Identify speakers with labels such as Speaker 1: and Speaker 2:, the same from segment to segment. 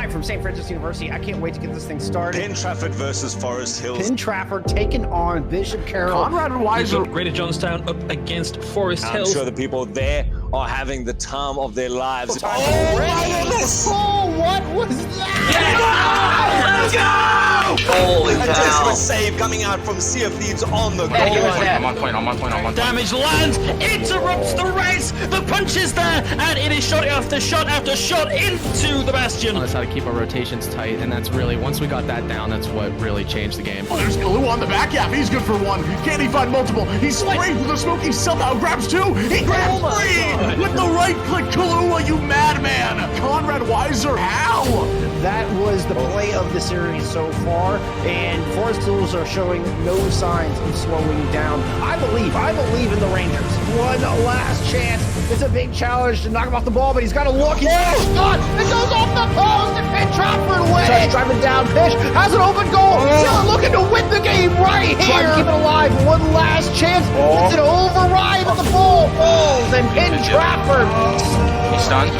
Speaker 1: live from St. Francis University. I can't wait to get this thing started.
Speaker 2: Penn Trafford versus Forest Hills.
Speaker 1: Penn Trafford taking on Bishop Carroll.
Speaker 3: Conrad Weiser.
Speaker 4: Greater Johnstown up against Forest Hills.
Speaker 2: I'm sure the people there are having the time of their lives.
Speaker 1: Oh, my goodness! Oh, what was that?
Speaker 2: Let's go!
Speaker 3: Holy
Speaker 2: A
Speaker 3: cow.
Speaker 2: desperate save coming out from Sea of Thieves on the goal.
Speaker 3: I'm on point.
Speaker 4: Damage lands, interrupts the race, the punch is there, and it is shot after shot after shot into the Bastion.
Speaker 5: That's how to keep our rotations tight, and that's really, once we got that down, that's what really changed the game.
Speaker 3: Oh, there's Kalu on the back half. He's good for one. Can he find multiple? He's sprayed with the smoke. He somehow grabs two. He grabs three with the right click. Kalua, you madman. Conrad Weiser, how?
Speaker 1: That was the play of the series so far, and Forest Hills are showing no signs of slowing down. I believe in the Rangers. One last chance. It's a big challenge to knock him off the ball, but he's got to look. He's got a shot. It goes off the post, and Penn Trafford wins. Tries driving down pitch. Has an open goal. Still looking to win the game right here. Trying to keep it alive. One last chance. It's an override, but the ball falls, and Penn Trafford.
Speaker 5: He's done.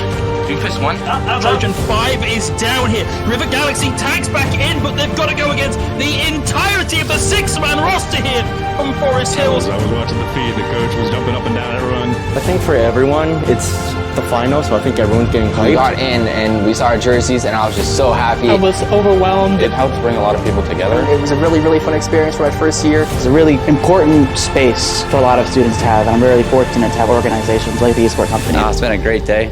Speaker 5: 2-1.
Speaker 4: Trojan 5 is down here. River Galaxy tags back in, but they've got to go against the entirety of the six-man roster here from Forest Hills.
Speaker 6: I was watching the feed. The coach was jumping up and down everyone.
Speaker 7: I think for everyone, it's the final, so I think everyone's getting hyped. We got in and we saw our jerseys, and I was just so happy.
Speaker 5: I was overwhelmed.
Speaker 7: It helped bring a lot of people together.
Speaker 8: It was a really, really fun experience for my first year. It's a really important space for a lot of students to have, and I'm really fortunate to have organizations like the Esport Company.
Speaker 9: It's been a great day.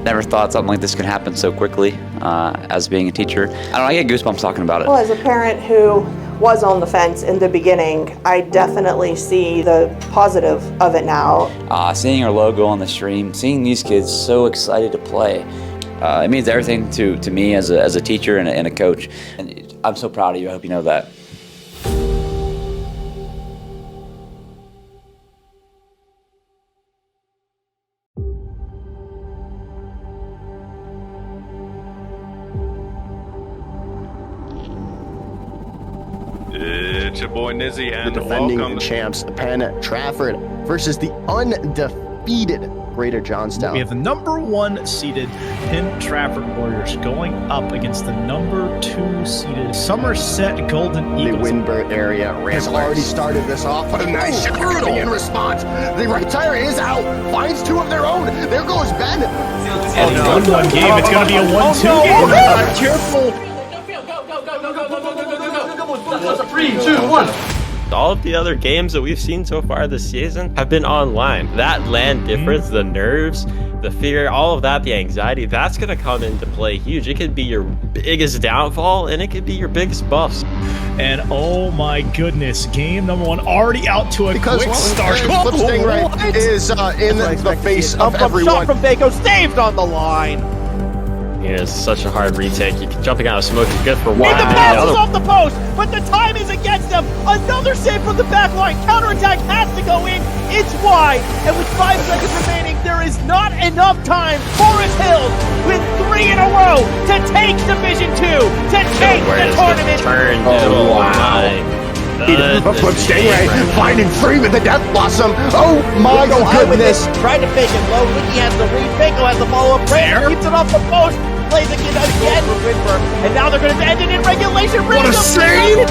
Speaker 9: Never thought something like this could happen so quickly as being a teacher. I don't know, I get goosebumps talking about it.
Speaker 10: Well, as a parent who was on the fence in the beginning, I definitely see the positive of it now.
Speaker 9: Seeing our logo on the stream, seeing these kids so excited to play, it means everything to me as a teacher and a coach. And I'm so proud of you. I hope you know that.
Speaker 6: It's your boy Nizzy, and
Speaker 3: The defending
Speaker 6: welcome.
Speaker 3: champs, Penn Trafford, versus the undefeated Greater Johnstown.
Speaker 11: We have the #1 seeded Penn Trafford Warriors going up against the #2 seeded Somerset Golden
Speaker 3: The
Speaker 11: Eagles.
Speaker 3: Windber area has already started this off, but a nice shot coming in response. The right tire is out, finds two of their own. There goes Ben.
Speaker 11: Oh no, 1-1 game. It's going to be a 1-2 game. Careful.
Speaker 12: All of the other games that we've seen so far this season have been online. That LAN difference, the nerves, the fear, all of that, the anxiety, that's going to come into play huge. It could be your biggest downfall, and it could be your biggest buffs.
Speaker 11: And oh my goodness, game #1 already out to a quick start.
Speaker 3: Flip Stingray is in the face of everyone.
Speaker 1: Shot from Bako, saved on the line.
Speaker 12: It is such a hard retake. Jumping out of smoke is good for a while.
Speaker 1: And the pass is off the post, but the time is against them. Another save from the back line. Counterattack has to go in. It's wide, and with 5 seconds remaining, there is not enough time. Forest Hills with 3 in a row to take Division 2, to take the tournament.
Speaker 12: Oh, wow.
Speaker 3: Flip Stingray finding free with the Death Blossom. Oh my goodness.
Speaker 1: Trying to fake it low. Wiki has the read. Bako has the follow-up. Brandon keeps it off the post. Plays again for Whitmer. And now they're going to end it in regulation.
Speaker 3: What a save!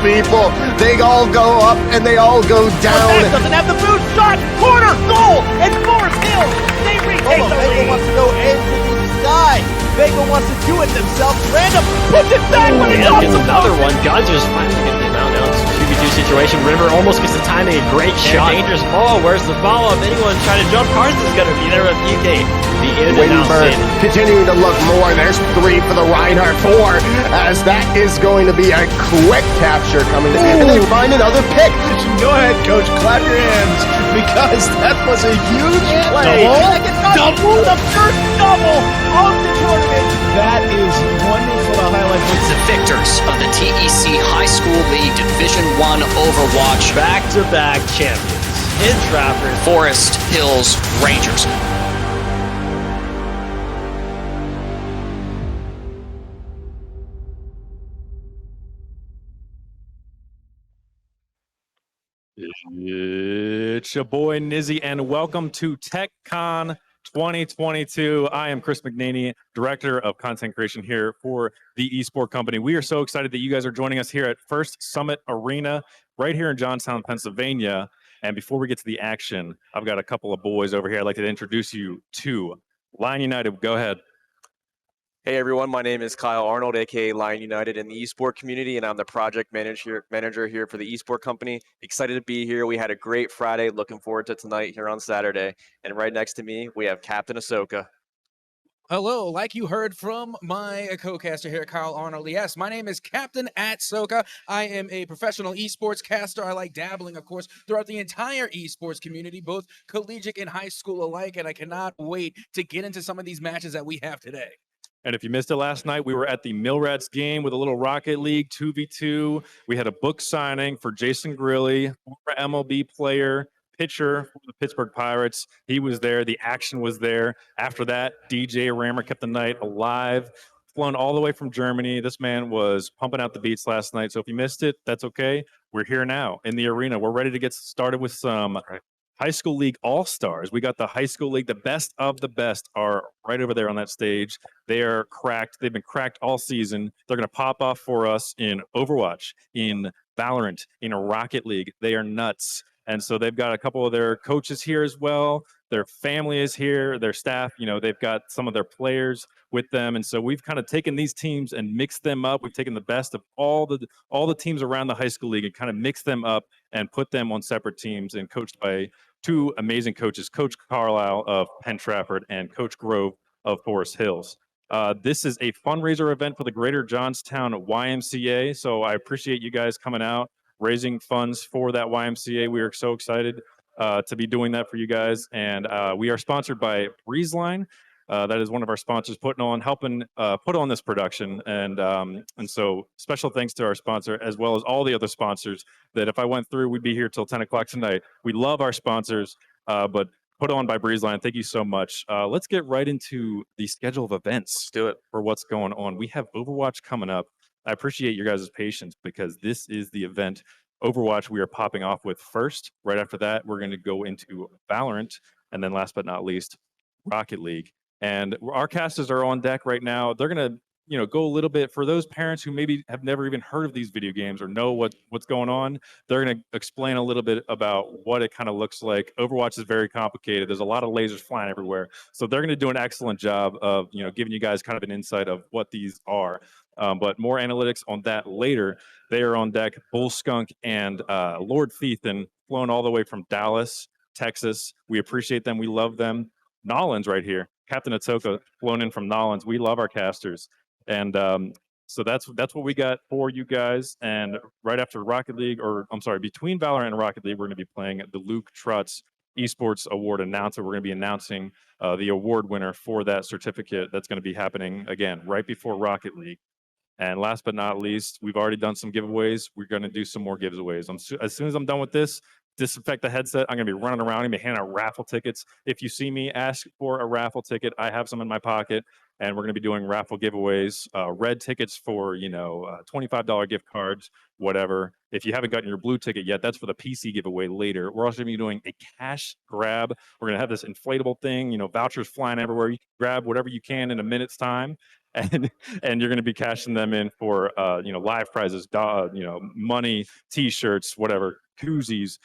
Speaker 3: People, they all go up and they all go down.
Speaker 1: Doesn't have the boot. Shot. Corner. Goal. And Forest Hills. They retake the lead. Bako wants to go into the sky. Bako wants to do it themselves. Random puts it back when it's off the
Speaker 12: another one. Guns just finally get the amount now. It's a 2v2 situation. River almost gets the timing. A great shot. Dangerous ball. Where's the follow-up? Anyone trying to jump? Carson's going to be there with UK. The in and out
Speaker 3: Windber continuing to look more. There's 3 for the Reinhardt, 4, as that is going to be a quick capture coming in. And they find another pick.
Speaker 11: Go ahead, coach. Clap your hands, because that was a huge play.
Speaker 1: Double. The first double of the tournament.
Speaker 11: That is wonderful to highlight.
Speaker 13: It's the victors of the TEC High School League Division 1 Overwatch.
Speaker 12: Back-to-back champions in Trafford.
Speaker 13: Forest Hills Rangers.
Speaker 6: It's your boy Nizzy, and welcome to TECCON 2022. I am Chris McNaney, Director of Content Creation here for the Esport Company. We are so excited that you guys are joining us here at First Summit Arena right here in Johnstown, Pennsylvania. And before we get to the action, I've got a couple of boys over here I'd like to introduce you to. Lion United, go ahead.
Speaker 14: Hey everyone, my name is Kyle Arnold, aka Lion United in the Esport community, and I'm the project manager here for the Esport company. Excited to be here. We had a great Friday. Looking forward to tonight here on Saturday. And right next to me, we have Captain Ahsoka.
Speaker 15: Hello, like you heard from my co-caster here, Kyle Arnold. Yes, my name is Captain Ahsoka. I am a professional esports caster. I like dabbling, of course, throughout the entire esports community, both collegiate and high school alike, and I cannot wait to get into some of these matches that we have today.
Speaker 6: And if you missed it last night, we were at the Millrats game with a little Rocket League 2v2. We had a book signing for Jason Grilly, former MLB player, pitcher for the Pittsburgh Pirates. He was there. The action was there. After that, DJ Rammer kept the night alive, flown all the way from Germany. This man was pumping out the beats last night. So if you missed it, that's okay. We're here now in the arena. We're ready to get started with some High School League All-Stars. We got the High School League. The best of the best are right over there on that stage. They are cracked. They've been cracked all season. They're going to pop off for us in Overwatch, in Valorant, in Rocket League. They are nuts. And so they've got a couple of their coaches here as well. Their family is here, their staff, they've got some of their players with them. And so we've kind of taken these teams and mixed them up. We've taken the best of all the teams around the high school league and kind of mixed them up and put them on separate teams and coached by two amazing coaches, Coach Carlisle of Penn Trafford and Coach Grove of Forest Hills. This is a fundraiser event for the Greater Johnstown YMCA. So I appreciate you guys coming out, raising funds for that YMCA. We are so excited to be doing that for you guys. And we are sponsored by Breezeline. That is one of our sponsors helping put on this production. And so special thanks to our sponsor, as well as all the other sponsors that if I went through, we'd be here till 10 o'clock tonight. We love our sponsors, but put on by Breezeline. Thank you so much. Let's get right into the schedule of events.
Speaker 14: Let's do it.
Speaker 6: For what's going on. We have Overwatch coming up. I appreciate your guys' patience because this is the event. Overwatch we are popping off with first. Right after that, we're going to go into Valorant. And then last but not least, Rocket League. And our casters are on deck right now. They're going to, go a little bit for those parents who maybe have never even heard of these video games or know what's going on. They're going to explain a little bit about what it kind of looks like. Overwatch is very complicated. There's a lot of lasers flying everywhere. So they're going to do an excellent job of, giving you guys kind of an insight of what these are. But more analytics on that later. They are on deck. Bull Skunk and Lord Thiethan, flown all the way from Dallas, Texas. We appreciate them. We love them. Nollins right here. Captain Ahsoka, flown in from Nollins. We love our casters. And so that's what we got for you guys. And right after Rocket League, between Valorant and Rocket League, we're going to be playing the Luke Trutz Esports Award announcer. We're going to be announcing the award winner for that certificate. That's going to be happening, again, right before Rocket League. And last but not least, we've already done some giveaways. We're going to do some more giveaways. As soon as I'm done with this, disinfect the headset. I'm going to be running around. I'm going to be handing out raffle tickets. If you see me, ask for a raffle ticket. I have some in my pocket. And we're going to be doing raffle giveaways, red tickets for, $25 gift cards, whatever. If you haven't gotten your blue ticket yet, that's for the PC giveaway later. We're also going to be doing a cash grab. We're going to have this inflatable thing, vouchers flying everywhere. You can grab whatever you can in a minute's time. And you're going to be cashing them in for, live prizes, money, T-shirts, whatever, koozies.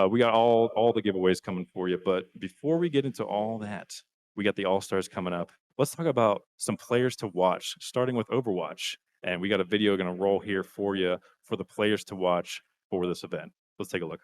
Speaker 6: We got all the giveaways coming for you. But before we get into all that, we got the All-Stars coming up. Let's talk about some players to watch, starting with Overwatch. And we got a video going to roll here for you for the players to watch for this event. Let's take a look.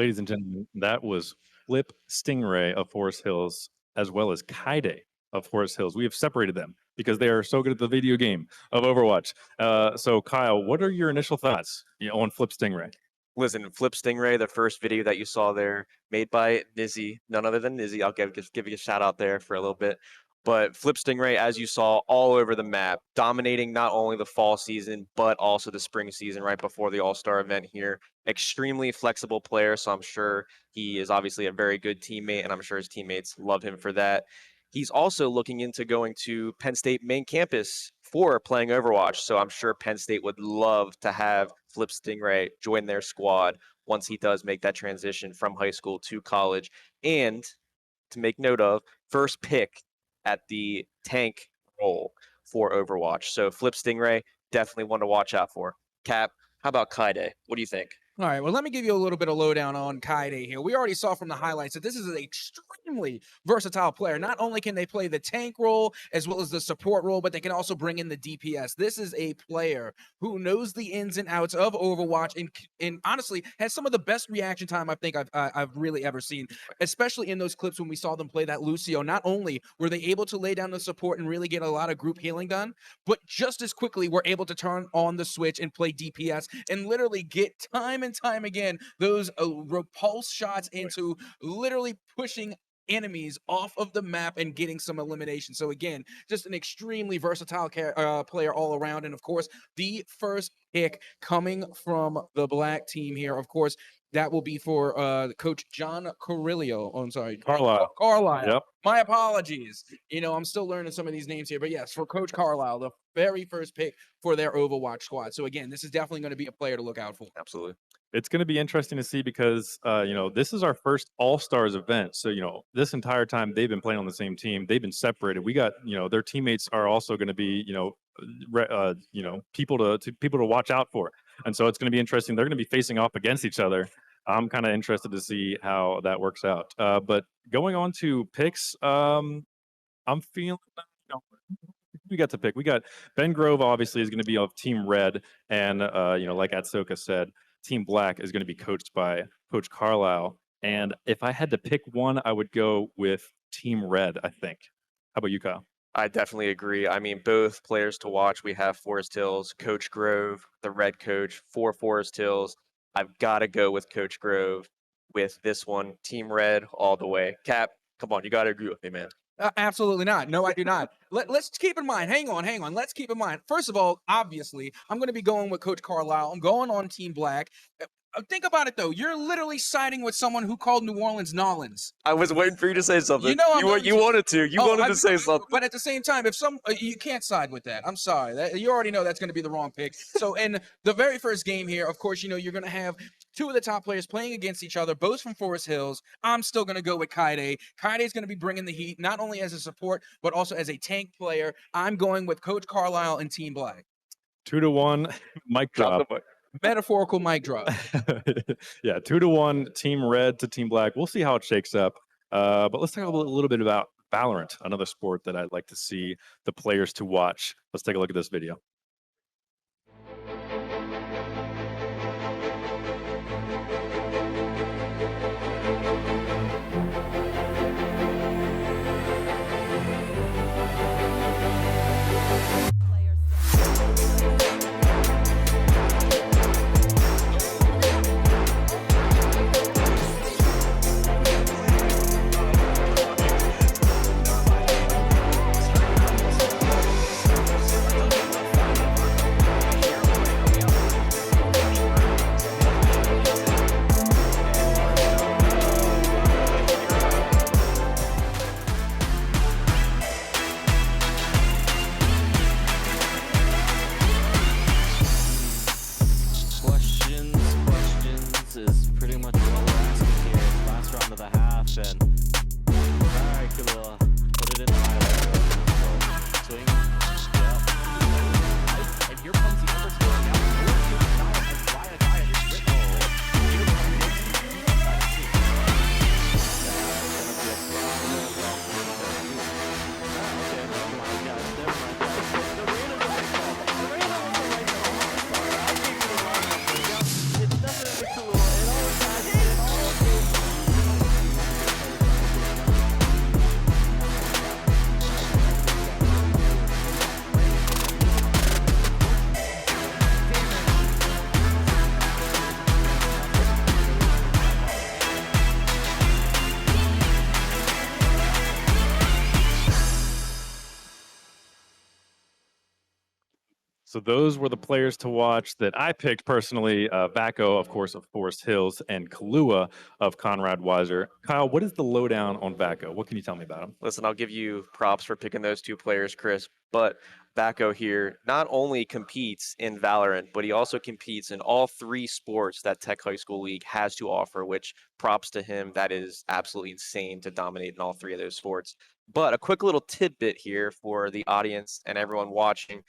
Speaker 6: Ladies and gentlemen, that was Flip Stingray of Forest Hills, as well as Kaide of Forest Hills. We have separated them because they are so good at the video game of Overwatch. So, Kyle, what are your initial thoughts on Flip Stingray?
Speaker 14: Listen, Flip Stingray, the first video that you saw there, made by Nizzy, none other than Nizzy. I'll give you a shout out there for a little bit. But Flip Stingray, as you saw, all over the map, dominating not only the fall season, but also the spring season right before the All-Star event here. Extremely flexible player, so I'm sure he is obviously a very good teammate, and I'm sure his teammates love him for that. He's also looking into going to Penn State main campus for playing Overwatch, so I'm sure Penn State would love to have Flip Stingray join their squad once he does make that transition from high school to college. And to make note of, first pick at the tank role for Overwatch. So Flip Stingray, definitely one to watch out for. Cap, how about Kaide? What do you think?
Speaker 15: All right, well, let me give you a little bit of lowdown on Kaide here. We already saw from the highlights that this is an extremely versatile player. Not only can they play the tank role as well as the support role, but they can also bring in the DPS. This is a player who knows the ins and outs of Overwatch and honestly has some of the best reaction time I think I've really ever seen, especially in those clips when we saw them play that Lucio. Not only were they able to lay down the support and really get a lot of group healing done, but just as quickly were able to turn on the switch and play DPS and literally get time and time again those repulse shots into literally pushing enemies off of the map and getting some elimination. So again, just an extremely versatile player all around. And of course, the first pick coming from the black team here, of course, that will be for Coach John Carlisle. Oh, I'm sorry.
Speaker 6: Carlisle.
Speaker 15: Carlisle.
Speaker 6: Yep.
Speaker 15: My apologies. I'm still learning some of these names here. But yes, for Coach Carlisle, the very first pick for their Overwatch squad. So again, this is definitely going to be a player to look out for.
Speaker 14: Absolutely.
Speaker 6: It's going to be interesting to see because, this is our first All-Stars event. So, this entire time they've been playing on the same team. They've been separated. We got, their teammates are also going to be, people to watch out for. And so it's going to be interesting. They're going to be facing off against each other. I'm kind of interested to see how that works out. But going on to picks, I'm feeling, we got to pick. We got Ben Grove, obviously, is going to be of Team Red. And, like Atsoka said, Team Black is going to be coached by Coach Carlisle. And if I had to pick one, I would go with Team Red, I think. How about you, Kyle?
Speaker 14: I definitely agree. I mean, both players to watch. We have Forest Hills, Coach Grove, the red coach for Forest Hills. I've got to go with Coach Grove with this one. Team Red all the way. Cap, come on, you got to agree with me, man.
Speaker 15: Absolutely not. No, I do not. Let's keep in mind. Hang on. Let's keep in mind. First of all, obviously, I'm going to be going with Coach Carlisle. I'm going on Team Black. Think about it, though. You're literally siding with someone who called New Orleans Nolans.
Speaker 14: I was waiting for you to say something.
Speaker 15: You
Speaker 14: wanted to. You wanted to say something.
Speaker 15: But at the same time, if you can't side with that. I'm sorry. You already know that's going to be the wrong pick. So in the very first game here, of course, you're going to have two of the top players playing against each other, both from Forest Hills. I'm still going to go with Kaide. Kaide is going to be bringing the heat, not only as a support, but also as a tank player. I'm going with Coach Carlisle and Team Black.
Speaker 6: 2-1, mic drop.
Speaker 15: Metaphorical mic drop.
Speaker 6: Yeah, 2-1, Team Red to Team Black. We'll see how it shakes up. But let's talk a little bit about Valorant, another sport that I'd like to see the players to watch. Let's take a look at this video. So those were the players to watch that I picked personally. Vaco, of course, of Forest Hills, and Kahlua of Conrad Weiser. Kyle, what is the lowdown on Vaco? What can you tell me about him?
Speaker 14: Listen, I'll give you props for picking those two players, Chris. But Vaco here not only competes in Valorant, but he also competes in all 3 sports that Tech High School League has to offer, which props to him. That is absolutely insane to dominate in all 3 of those sports. But a quick little tidbit here for the audience and everyone watching.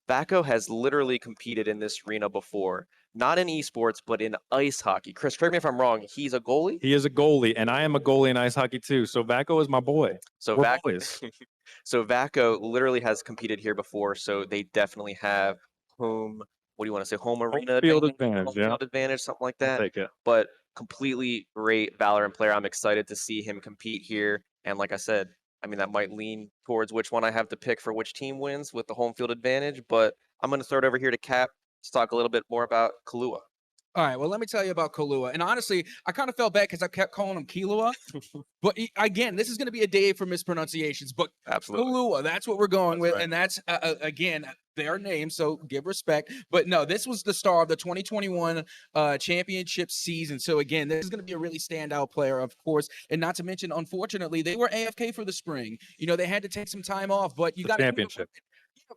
Speaker 14: Vaco has literally competed in this arena before, not in esports, but in ice hockey. Chris, correct me if I'm wrong. He's a goalie?
Speaker 6: He is a goalie, and I am a goalie in ice hockey too. So Vaco is my boy.
Speaker 14: So
Speaker 6: We're boys.
Speaker 14: So Vaco literally has competed here before, so they definitely have home, what do you want to say, home arena
Speaker 6: field advantage,
Speaker 14: home
Speaker 6: yeah.
Speaker 14: field advantage, something like that.
Speaker 6: Take it.
Speaker 14: But completely great Valorant player. I'm excited to see him compete here. And like I said, I mean, that might lean towards which one I have to pick for which team wins with the home field advantage, but I'm going to throw it over here to Cap to talk a little bit more about Kahlua.
Speaker 15: All right, well, let me tell you about Kahlua. And honestly, I kind of felt bad because I kept calling him Kahlua. But again, this is going to be a day for mispronunciations. But
Speaker 14: absolutely,
Speaker 15: Kahlua, that's what we're going with.
Speaker 14: Right.
Speaker 15: And that's, again, their name, so give respect. But no, this was the star of the 2021 championship season. So again, this is going to be a really standout player, of course. And not to mention, unfortunately, they were AFK for the spring. You know, they had to take some time off, but you got to
Speaker 6: championship.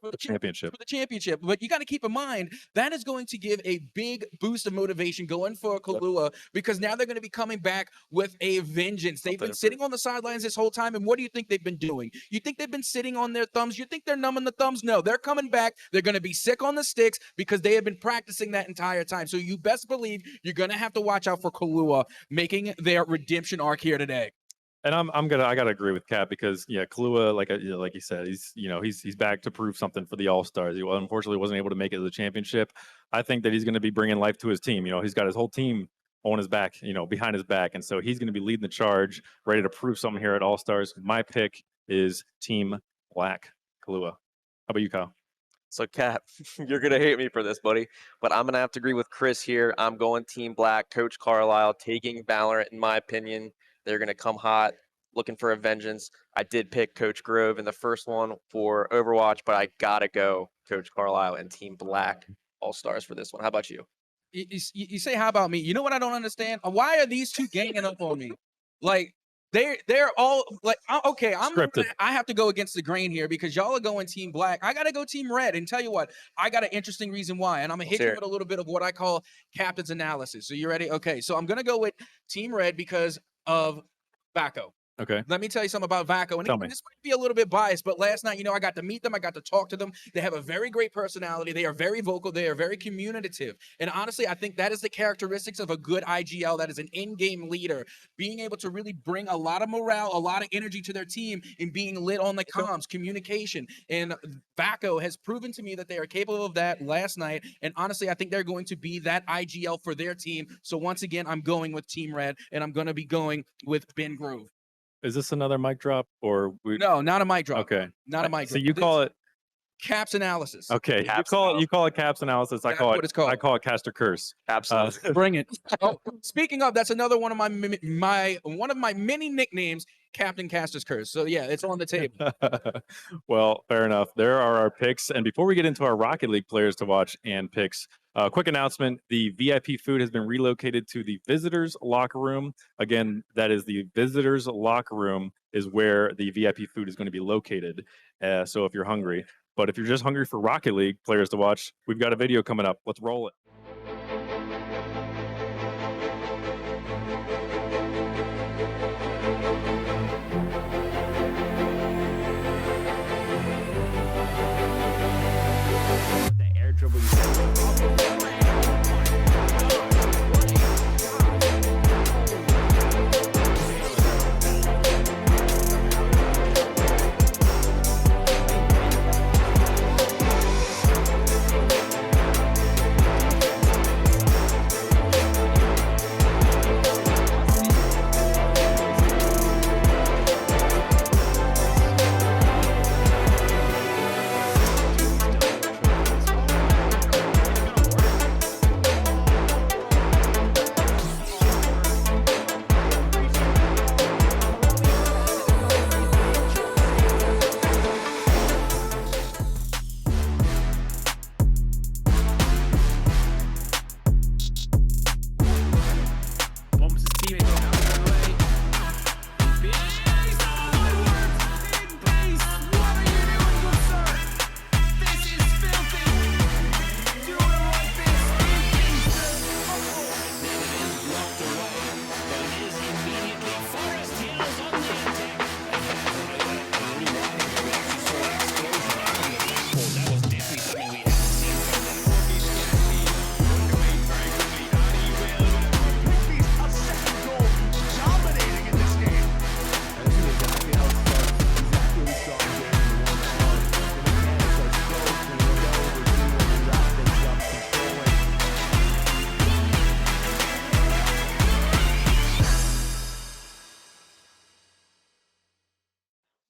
Speaker 15: For the
Speaker 6: championship.
Speaker 15: But you got to keep in mind that is going to give a big boost of motivation going for Kahlua because now they're going to be coming back with a vengeance. They've been sitting on the sidelines this whole time, and what do you think they've been doing? You think they've been sitting on their thumbs? You think they're numbing the thumbs? No, they're coming back. They're going to be sick on the sticks because they have been practicing that entire time. So you best believe you're going to have to watch out for Kahlua making their redemption arc here today.
Speaker 6: And I gotta agree with Cap because Kahlua, like you said, he's back to prove something for the All Stars. He unfortunately wasn't able to make it to the championship. I think that he's going to be bringing life to his team. He's got his whole team on his back, behind his back, and so he's going to be leading the charge, ready to prove something here at All Stars. My pick is Team Black, Kahlua. How about you, Kyle?
Speaker 14: So, Cap, you're going to hate me for this, buddy, but I'm going to have to agree with Chris here. I'm going Team Black, Coach Carlisle, taking Valorant, in my opinion. They're going to come hot, looking for a vengeance. I did pick Coach Grove in the first one for Overwatch, but I got to go Coach Carlisle and Team Black All-Stars for this one. How about you?
Speaker 15: You say, how about me? You know what I don't understand? Why are these two ganging up on me? Like, they're all like, okay, I have to go against the grain here because y'all are going Team Black. I gotta go Team Red, and tell you what, I got an interesting reason why, and I'm gonna hit you with a little bit of what I call captain's analysis. So you ready? Okay, so I'm gonna go with Team Red because of Vaco.
Speaker 6: Okay.
Speaker 15: Let me tell you something about Vaco. And this might be a little bit biased, but last night, I got to meet them. I got to talk to them. They have a very great personality. They are very vocal. They are very communicative. And honestly, I think that is the characteristics of a good IGL that is an in-game leader, being able to really bring a lot of morale, a lot of energy to their team and being lit on the comms, communication. And Vaco has proven to me that they are capable of that last night. And honestly, I think they're going to be that IGL for their team. So once again, I'm going with Team Red, and I'm going to be going with Ben Grove.
Speaker 6: Is this another mic drop or
Speaker 15: no? Not a mic drop.
Speaker 6: Okay,
Speaker 15: not a mic drop.
Speaker 6: So you call it
Speaker 15: Caps analysis.
Speaker 6: Okay, you call it Caps analysis. I call it Caster Curse.
Speaker 14: Absolutely,
Speaker 15: bring it. Oh, speaking of, that's another one of my many nicknames, Captain Caster's Curse. So yeah, it's on the table.
Speaker 6: Well, fair enough. There are our picks, and before we get into our Rocket League players to watch and picks. Quick announcement, the VIP food has been relocated to the visitors locker room. Again, that is the visitors locker room is where the VIP food is going to be located. So if you're hungry, but if you're just hungry for Rocket League players to watch, we've got a video coming up. Let's roll it.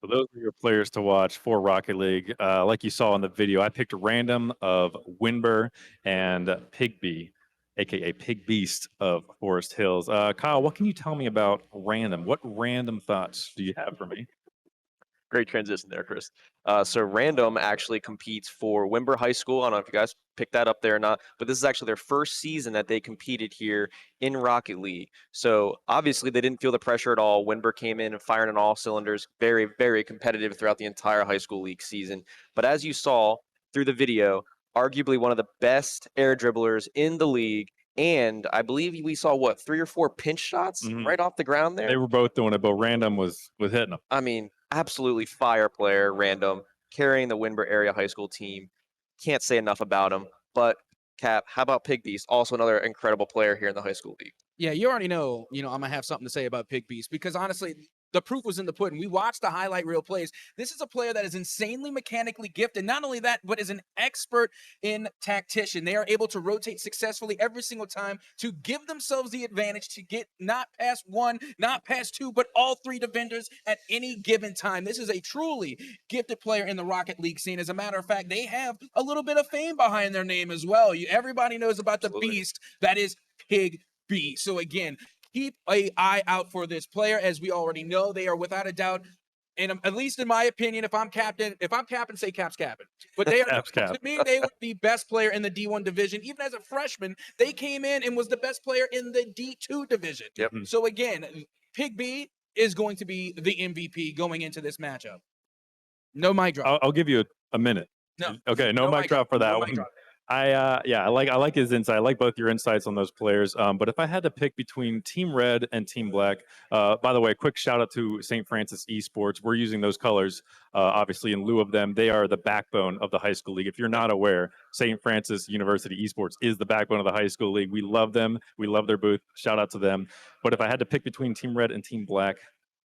Speaker 6: So those are your players to watch for Rocket League. Like you saw in the video, I picked a random of Winber and Pigby, aka Pig Beast of Forest Hills. Kyle, what can you tell me about random? What random thoughts do you have for me?
Speaker 14: Great transition there, Chris. So Random actually competes for Wimber High School. I don't know if you guys picked that up there or not, but this is actually their first season that they competed here in Rocket League. So obviously they didn't feel the pressure at all. Wimber came in and firing on all cylinders, very, very competitive throughout the entire high school league season. But as you saw through the video, arguably one of the best air dribblers in the league. And I believe we saw, what, 3 or 4 pinch shots right off the ground there?
Speaker 6: They were both doing it, but Random was hitting them.
Speaker 14: I mean, absolutely fire player, Random, carrying the Winber area high school team. Can't say enough about him. But Cap, how about Pig Beast? Also another incredible player here in the high school league.
Speaker 15: Yeah, you already know, I'm going to have something to say about Pig Beast because honestly, the proof was in the pudding. We watched the highlight reel plays. This is a player that is insanely mechanically gifted. Not only that, but is an expert in tactician. They are able to rotate successfully every single time to give themselves the advantage to get not past 1, not past 2, but all 3 defenders at any given time. This is a truly gifted player in the Rocket League scene. As a matter of fact, they have a little bit of fame behind their name as well. Everybody knows about the beast that is Pig Beast. So again, keep an eye out for this player. As we already know, they are without a doubt, and at least in my opinion, if I'm captain, say Cap's capping. But they are, to me, they were the best player in the D1 division. Even as a freshman, they came in and was the best player in the D2 division.
Speaker 14: Yep.
Speaker 15: So again, Pig B is going to be the MVP going into this matchup. No mic drop.
Speaker 6: I'll give you a minute.
Speaker 15: No.
Speaker 6: Okay, no mic drop for that
Speaker 15: No
Speaker 6: one.
Speaker 15: mic drop.
Speaker 6: I like his insight. I like both your insights on those players. But if I had to pick between Team Red and Team Black, by the way, quick shout out to St. Francis Esports. We're using those colors, obviously in lieu of them. They are the backbone of the high school league. If you're not aware, St. Francis University Esports is the backbone of the high school league. We love them. We love their booth. Shout out to them. But if I had to pick between Team Red and Team Black,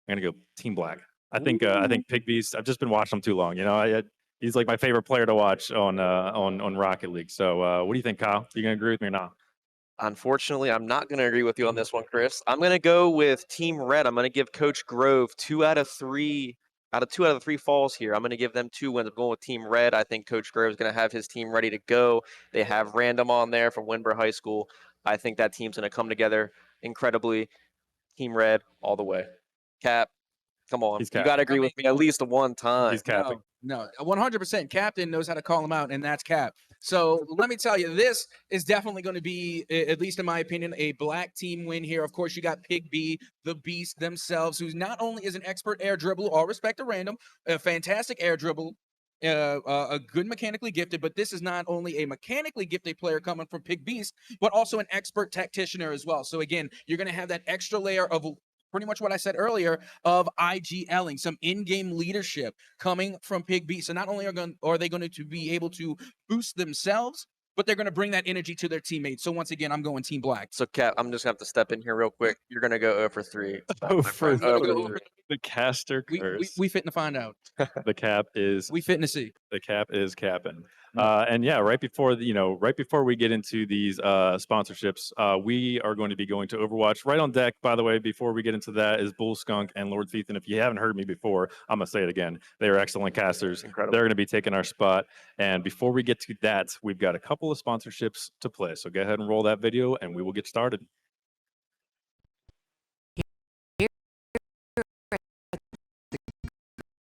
Speaker 6: I'm gonna go Team Black. I think Pig Beast. I've just been watching him too long. He's like my favorite player to watch on Rocket League. So what do you think, Kyle? You gonna agree with me or not?
Speaker 14: Unfortunately, I'm not going to agree with you on this one, Chris. I'm going to go with Team Red. I'm going to give Coach Grove 2 out of 3 out of the 3 falls here. I'm going to give them 2 wins. I'm going with Team Red. I think Coach Grove is going to have his team ready to go. They have Random on there from Winber High School. I think that team's going to come together incredibly. Team Red all the way. Cap, come on. You got to agree with me at least one time.
Speaker 6: He's capping.
Speaker 15: No, 100%. Captain knows how to call him out, and that's Cap. So let me tell you, this is definitely going to be, at least in my opinion, a black team win here. Of course, you got Pig B, the Beast themselves, who not only is an expert air dribbler, all respect to Random, a fantastic air dribble, a good mechanically gifted, but this is not only a mechanically gifted player coming from Pig Beast, but also an expert tacticianer as well. So again, you're going to have that extra layer of pretty much what I said earlier of IGLing, some in-game leadership coming from Pig B. So not only are they going to be able to boost themselves, but they're going to bring that energy to their teammates. So once again, I'm going Team Black.
Speaker 14: So, Cap, I'm just going to have to step in here real quick. You're going to go 0 for 3.
Speaker 6: The caster curse.
Speaker 15: We fitting to find out.
Speaker 6: The cap is.
Speaker 15: We fitting to see.
Speaker 6: The cap is capping. And yeah, right before we get into these sponsorships, we are going to be going to Overwatch. Right on deck, by the way, before we get into that, is Bull Skunk and Lord Thief. And if you haven't heard me before, I'm gonna say it again. They are excellent casters.
Speaker 14: Incredible.
Speaker 6: They're going to be taking our spot. And before we get to that, we've got a couple of sponsorships to play. So go ahead and roll that video, and we will get started.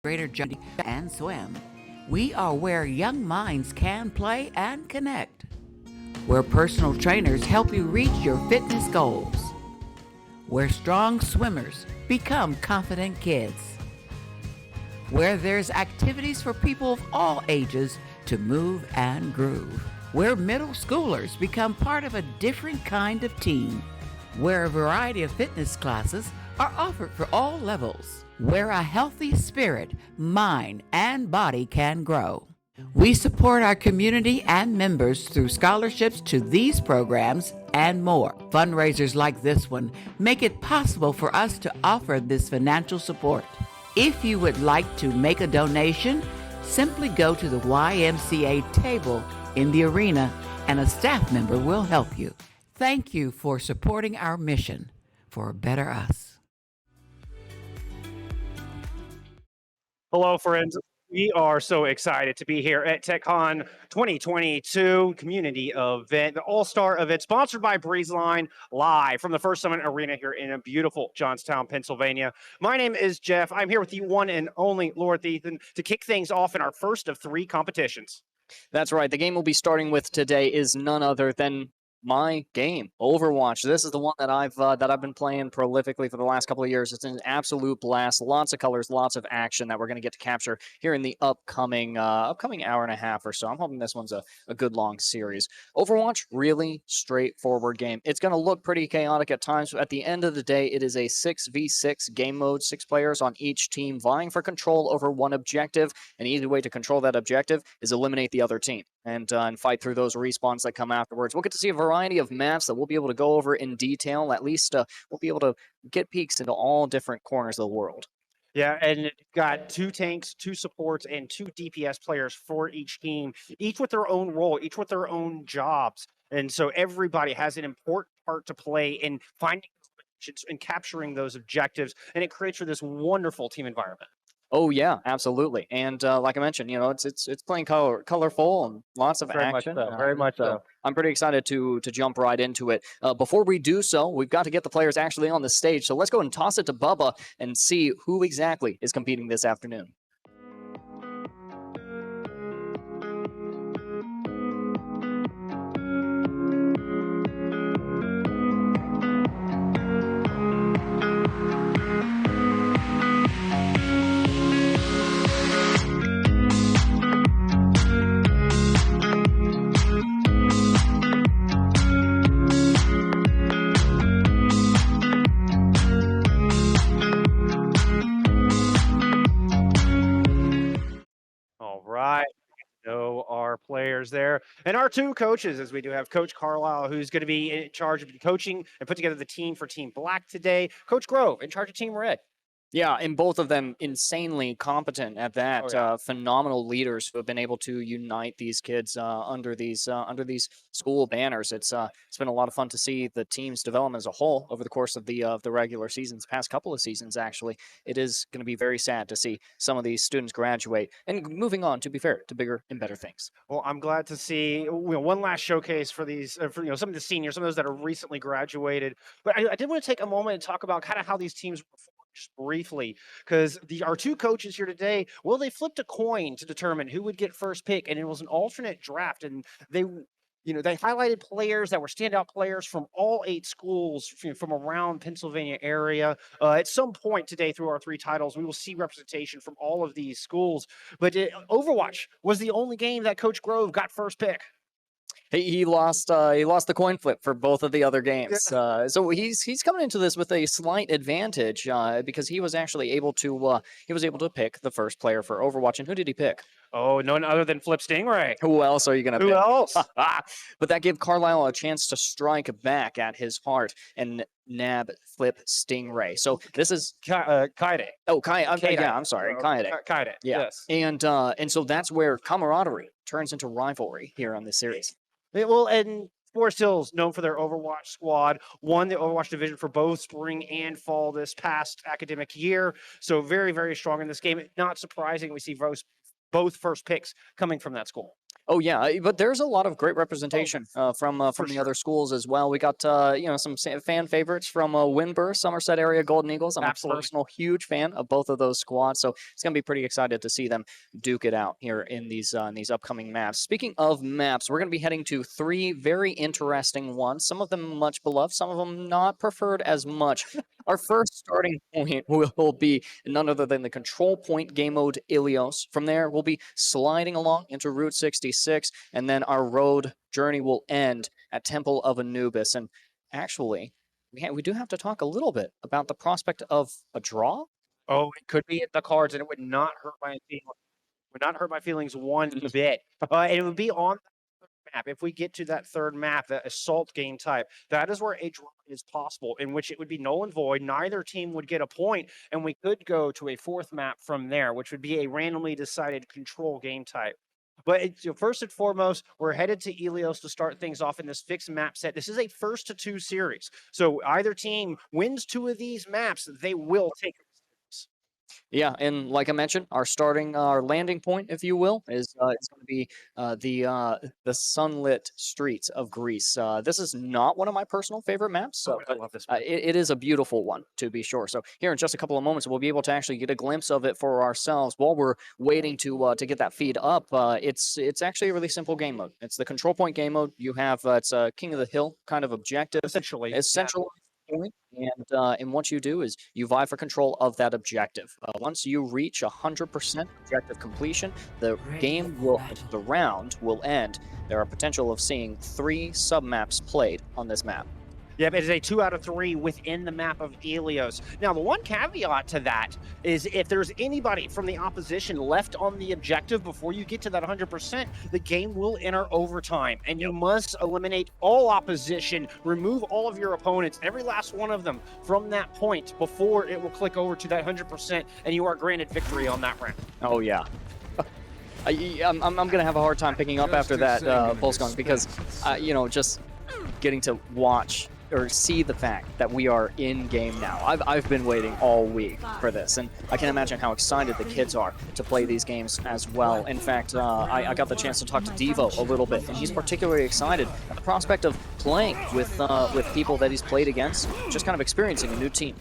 Speaker 16: Greater Jump and Swim. We are where young minds can play and connect. Where personal trainers help you reach your fitness goals. Where strong swimmers become confident kids. Where there's activities for people of all ages to move and groove. Where middle schoolers become part of a different kind of team. Where a variety of fitness classes are offered for all levels. Where a healthy spirit, mind, and body can grow. We support our community and members through scholarships to these programs and more. Fundraisers like this one make it possible for us to offer this financial support. If you would like to make a donation, simply go to the YMCA table in the arena and a staff member will help you. Thank you for supporting our mission for a better us.
Speaker 1: Hello, friends. We are so excited to be here at TECCON 2022 community event, the all-star event sponsored by Breezeline, live from the First Summit Arena here in a beautiful Johnstown, Pennsylvania. My name is Jeff. I'm here with the one and only Lord Ethan to kick things off in our first of 3 competitions.
Speaker 13: That's right. The game we'll be starting with today is none other than my game, Overwatch. This is the one that I've been playing prolifically for the last couple of years. It's an absolute blast. Lots of colors, lots of action that we're going to get to capture here in the upcoming hour and a half or so. I'm hoping this one's a good long series. Overwatch, really straightforward game. It's going to look pretty chaotic at times, but at the end of the day, it is a 6v6 game mode, 6 players on each team vying for control over one objective. An easy way to control that objective is eliminate the other team and fight through those respawns that come afterwards. We'll get to see a variety of maps that we'll be able to go over in detail. At least we'll be able to get peeks into all different corners of the world.
Speaker 1: Yeah, and you've got 2 tanks, 2 supports, and 2 DPS players for each team, each with their own role, each with their own jobs. And so everybody has an important part to play in finding and capturing those objectives, and it creates for this wonderful team environment.
Speaker 13: Oh yeah, absolutely. And like I mentioned, it's playing colorful and lots of action.
Speaker 1: Very much so.
Speaker 13: I'm pretty excited to jump right into it. Before we do so, we've got to get the players actually on the stage. So let's go and toss it to Bubba and see who exactly is competing this afternoon.
Speaker 1: Know our players there and our 2 coaches, as we do have Coach Carlisle, who's going to be in charge of coaching and put together the team for Team Black today. Coach Grove in charge of Team Red.
Speaker 13: Yeah, and both of them insanely competent at that.
Speaker 1: Oh, yeah.
Speaker 13: Phenomenal leaders who have been able to unite these kids under these school banners. It's been a lot of fun to see the team's development as a whole over the course of the regular seasons, past couple of seasons actually. It is going to be very sad to see some of these students graduate and moving on, to be fair, to bigger and better things.
Speaker 1: Well, I'm glad to see one last showcase for these for some of the seniors, some of those that are recently graduated. But I did want to take a moment and talk about kind of how these teams perform. Just briefly, because our 2 coaches here today, well, they flipped a coin to determine who would get first pick, and it was an alternate draft, and they highlighted players that were standout players from all 8 schools from around Pennsylvania area. At some point today, through our 3 titles, we will see representation from all of these schools. But Overwatch was the only game that Coach Grove got first pick.
Speaker 13: He lost the coin flip for both of the other games. So he's coming into this with a slight advantage because he was actually able to pick the first player for Overwatch. And who did he pick?
Speaker 1: Oh, none other than Flip Stingray.
Speaker 13: Who else are you going to pick?
Speaker 1: Who else?
Speaker 13: But that gave Carlisle a chance to strike back at his heart and nab Flip Stingray. So this is
Speaker 1: Kaide.
Speaker 13: Oh, Kaide. Yeah, I'm sorry, Kaide.
Speaker 1: Kaide.
Speaker 13: Yeah.
Speaker 1: Yes.
Speaker 13: And so that's where camaraderie turns into rivalry here on this series.
Speaker 1: Well, and Forest Hills, known for their Overwatch squad, won the Overwatch division for both spring and fall this past academic year. So very, very strong in this game. Not surprising we see both first picks coming from that school.
Speaker 13: Oh yeah, but there's a lot of great representation from the other schools as well. We got some fan favorites from Winburn, Somerset area Golden Eagles. I'm a personal huge fan of both of those squads, so it's gonna be pretty excited to see them duke it out here in these upcoming maps. Speaking of maps, we're gonna be heading to 3 very interesting ones. Some of them much beloved, some of them not preferred as much. Our first starting point will be none other than the control point game mode Ilios. From there, we'll be sliding along into Route 66, and then our road journey will end at Temple of Anubis. And actually, we do have to talk a little bit about the prospect of a draw.
Speaker 1: Oh, it could be in the cards, and it would not hurt my feelings. Would not hurt my feelings one bit. And it would be on map. If we get to that 3rd map, that assault game type, that is where a draw is possible, in which it would be null and void. Neither team would get a point, and we could go to a 4th map from there, which would be a randomly decided control game type. But first and foremost, we're headed to Ilios to start things off in this fixed map set. This is a 1st-to-2 series. So either team wins 2 of these maps, they will take
Speaker 13: Yeah, and like I mentioned, our landing point, if you will, is going to be the sunlit streets of Greece. This is not one of my personal favorite maps, so
Speaker 1: I love this.
Speaker 13: it is a beautiful one to be sure. So here in just a couple of moments, we'll be able to actually get a glimpse of it for ourselves while we're waiting to get that feed up. It's actually a really simple game mode. It's the control point game mode. You have it's a King of the Hill kind of objective.
Speaker 1: Essentially.
Speaker 13: Point. And what you do is you vie for control of that objective. Once you reach 100% objective completion, the round will end. There are potential of seeing 3 sub-maps played on this map.
Speaker 1: Yep, it is a 2 out of 3 within the map of Helios. Now, the one caveat to that is if there's anybody from the opposition left on the objective before you get to that 100%, the game will enter overtime, and you must eliminate all opposition, remove all of your opponents, every last one of them from that point before it will click over to that 100%, and you are granted victory on that round.
Speaker 13: Oh, yeah. I'm going to have a hard time picking up after that, Pulsgong, because, just getting to watch or see the fact that we are in game now. I've been waiting all week for this, and I can imagine how excited the kids are to play these games as well. In fact, I got the chance to talk to Devo a little bit, and he's particularly excited at the prospect of playing with people that he's played against, just kind of experiencing a new team.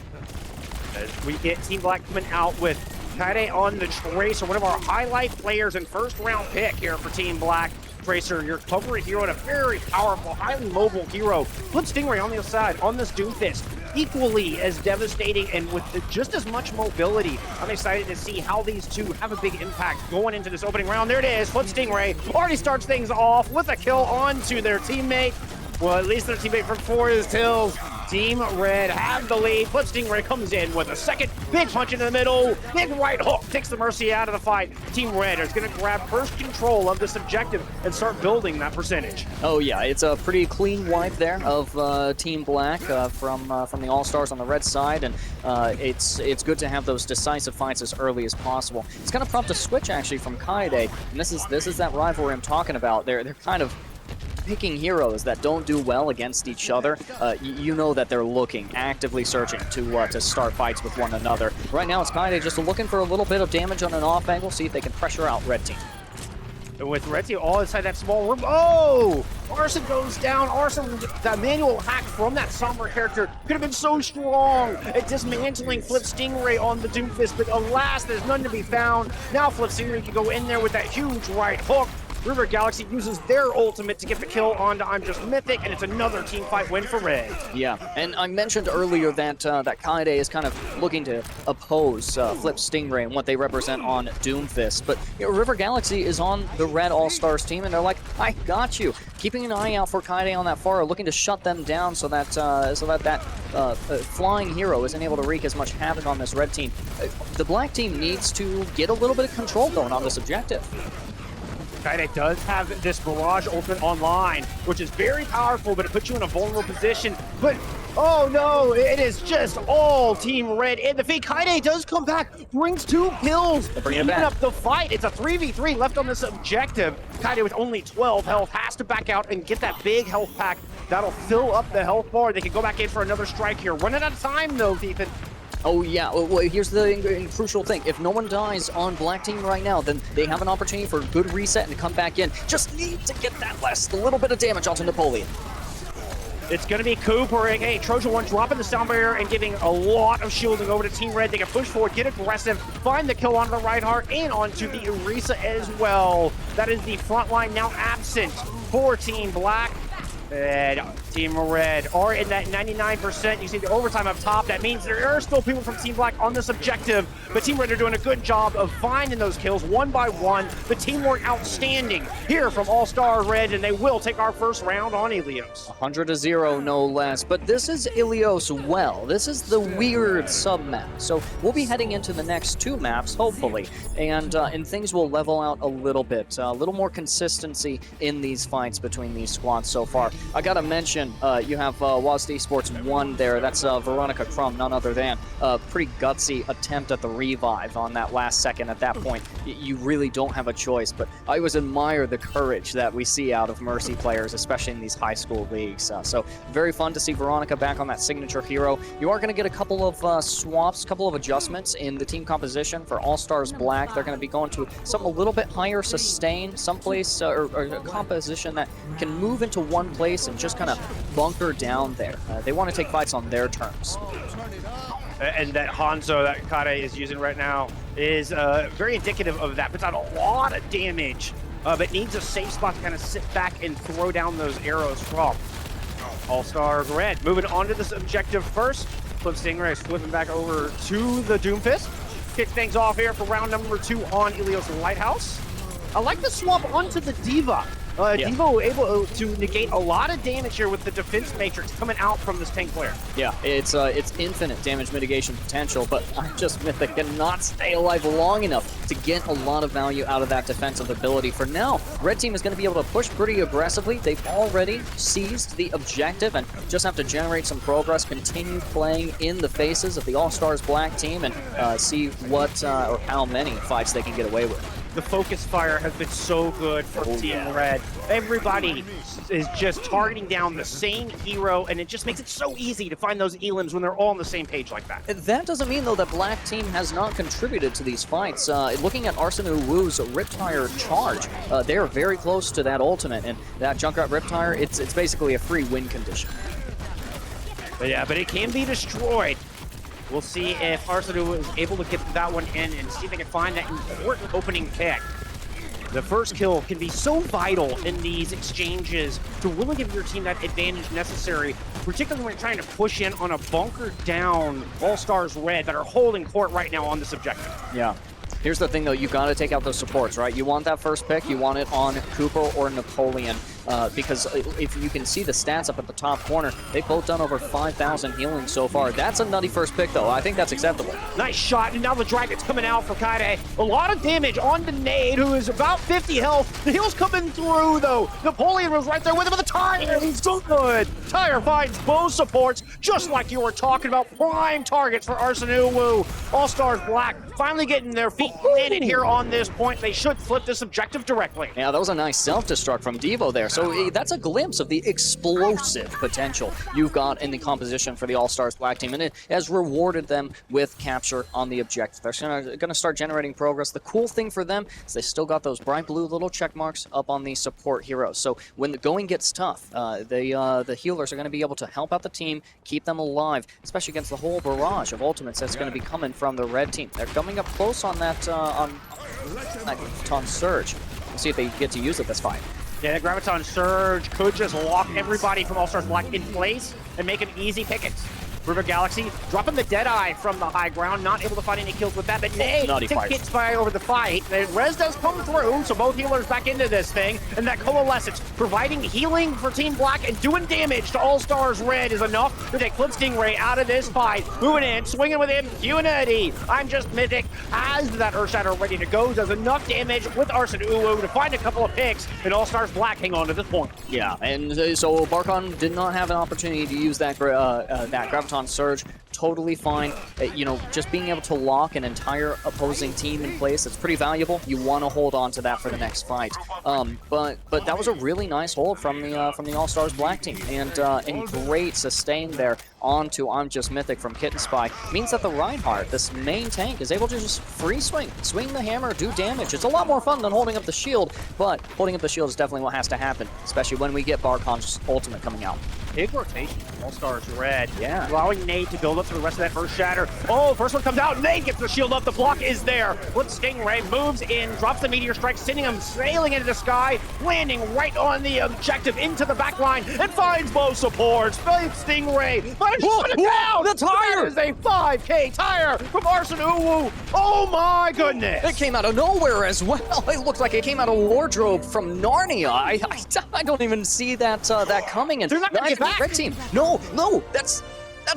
Speaker 1: We get Team Black coming out with Kaide on the Tracer, one of our highlight players and first round pick here for Team Black. Tracer, your cover hero, and a very powerful, highly mobile hero. Flip Stingray on the other side, on this Doomfist, equally as devastating and with just as much mobility. I'm excited to see how these two have a big impact going into this opening round. There it is, Flip Stingray already starts things off with a kill onto their teammate. Well, at least their teammate from Forest Hills. Team Red have the lead. Flip Stingray comes in with a second big punch in the middle. Big right hook takes the Mercy out of the fight. Team Red is going to grab first control of this objective and start building that percentage.
Speaker 13: Oh yeah, it's a pretty clean wipe there of Team Black from the All-Stars on the red side, and it's good to have those decisive fights as early as possible. It's kind of prompt a switch actually from Kaide, and this is that rivalry I'm talking about. They're kind of picking heroes that don't do well against each other. You know that they're actively searching to start fights with one another. Right now it's Kaide just looking for a little bit of damage on an off angle, see if they can pressure out Red Team.
Speaker 1: And with Red Team all inside that small room, oh! Arson goes down. Arson, that manual hack from that Somber character could have been so strong at dismantling Flip Stingray on the Doomfist, but alas, there's none to be found. Now Flip Stingray can go in there with that huge right hook. River Galaxy uses their ultimate to get the kill onto I'm Just Mythic, and it's another team fight win for Red.
Speaker 13: Yeah, and I mentioned earlier that that Kaide is kind of looking to oppose Flip Stingray and what they represent on Doomfist, but River Galaxy is on the Red All-Stars team, and they're like, I got you. Keeping an eye out for Kaide on that far, looking to shut them down so that flying hero isn't able to wreak as much havoc on this Red team. The Black team needs to get a little bit of control going on this objective.
Speaker 1: Kaide does have this Barrage ultimate online, which is very powerful, but it puts you in a vulnerable position. But, oh no, it is just all Team Red in the feed. Kaide does come back, brings 2 kills, bringing up the fight. It's a 3v3 left on this objective. Kaide with only 12 health has to back out and get that big health pack. That'll fill up the health bar. They can go back in for another strike here. Running out of time though, Ethan.
Speaker 13: Oh yeah, well, here's the crucial thing. If no one dies on Black Team right now, then they have an opportunity for a good reset and to come back in. Just need to get that last little bit of damage onto Napoleon.
Speaker 1: It's going to be Cooper. Hey, Trojan 1 dropping the sound barrier and giving a lot of shielding over to Team Red. They can push forward, get aggressive, find the kill onto the right heart and onto the Orisa as well. That is the front line now absent for Team Black. And Team Red are in that 99%. You see the overtime up top. That means there are still people from Team Black on this objective, but Team Red are doing a good job of finding those kills one by one. The teamwork outstanding here from All-Star Red, and they will take our first round on Ilios.
Speaker 13: 100-0, no less. But this is Ilios well. This is the weird sub-map. So we'll be heading into the next 2 maps, hopefully, and things will level out a little bit. A little more consistency in these fights between these squads so far. I gotta mention, you have Wazd Esports 1 there. That's Veronica Crumb, none other than. pretty gutsy attempt at the revive on that last second. At that point, you really don't have a choice. But I always admire the courage that we see out of Mercy players, especially in these high school leagues. So very fun to see Veronica back on that signature hero. You are going to get a couple of swaps, a couple of adjustments in the team composition for All-Stars Black. They're going to be going to something a little bit higher sustain, someplace or a composition that can move into one place and just kind of bunker down there. They want to take fights on their terms.
Speaker 1: And that Hanzo that Kade is using right now is very indicative of that. Puts out a lot of damage, but needs a safe spot to kind of sit back and throw down those arrows from. All-Star Red moving on to this objective first. Flip Stingray flipping back over to the Doomfist. Kick things off here for round number 2 on Ilios Lighthouse. I like the swap onto the Diva. Devo able to negate a lot of damage here with the defense matrix coming out from this tank player.
Speaker 13: Yeah, it's infinite damage mitigation potential, but I'm just Mythic cannot stay alive long enough to get a lot of value out of that defensive ability. For now, Red Team is going to be able to push pretty aggressively. They've already seized the objective and just have to generate some progress, continue playing in the faces of the All-Stars Black Team, and see what or how many fights they can get away with.
Speaker 1: The focus fire has been so good for Team Red. Everybody is just targeting down the same hero, and it just makes it so easy to find those elims when they're all on the same page like that.
Speaker 13: That doesn't mean, though, that Black Team has not contributed to these fights. Looking at Arsene Wu's Riptire charge, they are very close to that ultimate, and that Junkrat Riptire, it's basically a free win condition.
Speaker 1: But yeah, but it can be destroyed. We'll see if Arsene is able to get that one in and see if they can find that important opening pick. The first kill can be so vital in these exchanges to really give your team that advantage necessary, particularly when you're trying to push in on a bunkered down All-Stars Red that are holding court right now on this objective.
Speaker 13: Yeah. Here's the thing, though. You've got to take out those supports, right? You want that first pick. You want it on Cooper or Napoleon. Because if you can see the stats up at the top corner, they've both done over 5,000 healing so far. That's a nutty first pick, though. I think that's acceptable.
Speaker 1: Nice shot, and now the Dragon's coming out for Kade. A lot of damage on the Nade, who is about 50 health. The heal's coming through, though. Napoleon was right there with him with the Tire. He's so good. Tire finds both supports, just like you were talking about. Prime targets for Arsene Wu. All-Stars Black finally getting their feet planted here on this point. They should flip this objective directly.
Speaker 13: Yeah, that was a nice self-destruct from Devo there. So that's a glimpse of the explosive potential you've got in the composition for the All-Stars Black Team, and it has rewarded them with capture on the objective. They're going to start generating progress. The cool thing for them is they still got those bright blue little check marks up on the support heroes. So when the going gets tough, the healers are going to be able to help out the team, keep them alive, especially against the whole barrage of ultimates that's going to be coming from the Red Team. They're coming up close on that Graviton Surge. We'll see if they get to use it this fight.
Speaker 1: Yeah, the Graviton Surge could just lock everybody from All-Stars Black in place and make an easy pickets. River Galaxy dropping the Deadeye from the high ground, not able to find any kills with that, but Nate gets by over the fight. The res does come through, so both healers back into this thing, and that Coalescence providing healing for Team Black and doing damage to All-Stars Red is enough to take Flip Stingray out of this fight. Moving in, swinging with impunity. I'm just Mythic as that Earthshatter ready to go, does enough damage with Arsene Wu to find a couple of picks, and All-Stars Black hang on to this point.
Speaker 13: Yeah, and so Barkon did not have an opportunity to use that Graviton Surge. Totally fine. Just being able to lock an entire opposing team in place, it's pretty valuable. You want to hold on to that for the next fight. But that was a really nice hold from the All-Stars Black Team, and great sustain there onto I'm Just Mythic from Kitten Spy. Means that the Reinhardt, this main tank, is able to just free swing the hammer, do damage. It's a lot more fun than holding up the shield, but holding up the shield is definitely what has to happen, especially when we get Barkon's ultimate coming out.
Speaker 1: Big rotation, All-Stars Red. Yeah. Allowing Nate to build up to the rest of that first shatter. Oh, first one comes out. Nate gets the shield up. The block is there. Flip Stingray moves in, drops the Meteor Strike, sending him sailing into the sky, landing right on the objective into the back line, and finds both supports. Flip Stingray managed to put it down.
Speaker 13: The Tire!
Speaker 1: That is a 5K Tire from Arsene Wu. Oh my goodness.
Speaker 13: It came out of nowhere as well. It looked like it came out of wardrobe from Narnia. I don't even see that coming. And
Speaker 1: they're not going to get back.
Speaker 13: Red Team. No, that's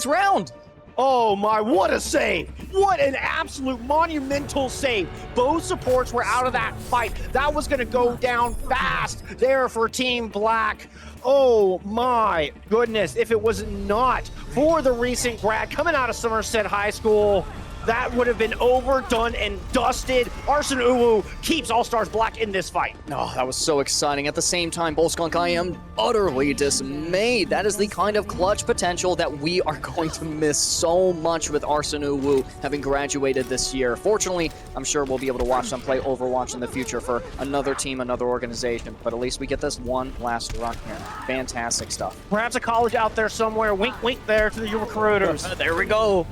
Speaker 13: round.
Speaker 1: Oh my, what a save. What an absolute monumental save. Both supports were out of that fight. That was going to go down fast there for Team Black. Oh my goodness, if it was not for the recent grad coming out of Somerset High School, that would have been over, done, and dusted. Arson Uwu keeps All-Stars Black in this fight.
Speaker 13: Oh, that was so exciting. At the same time, Bolskunk, I am utterly dismayed. That is the kind of clutch potential that we are going to miss so much with Arson Uwu having graduated this year. Fortunately, I'm sure we'll be able to watch them play Overwatch in the future for another team, another organization. But at least we get this one last run here. Fantastic stuff.
Speaker 1: Perhaps a college out there somewhere. Wink, wink there to the recruiters.
Speaker 13: There we go.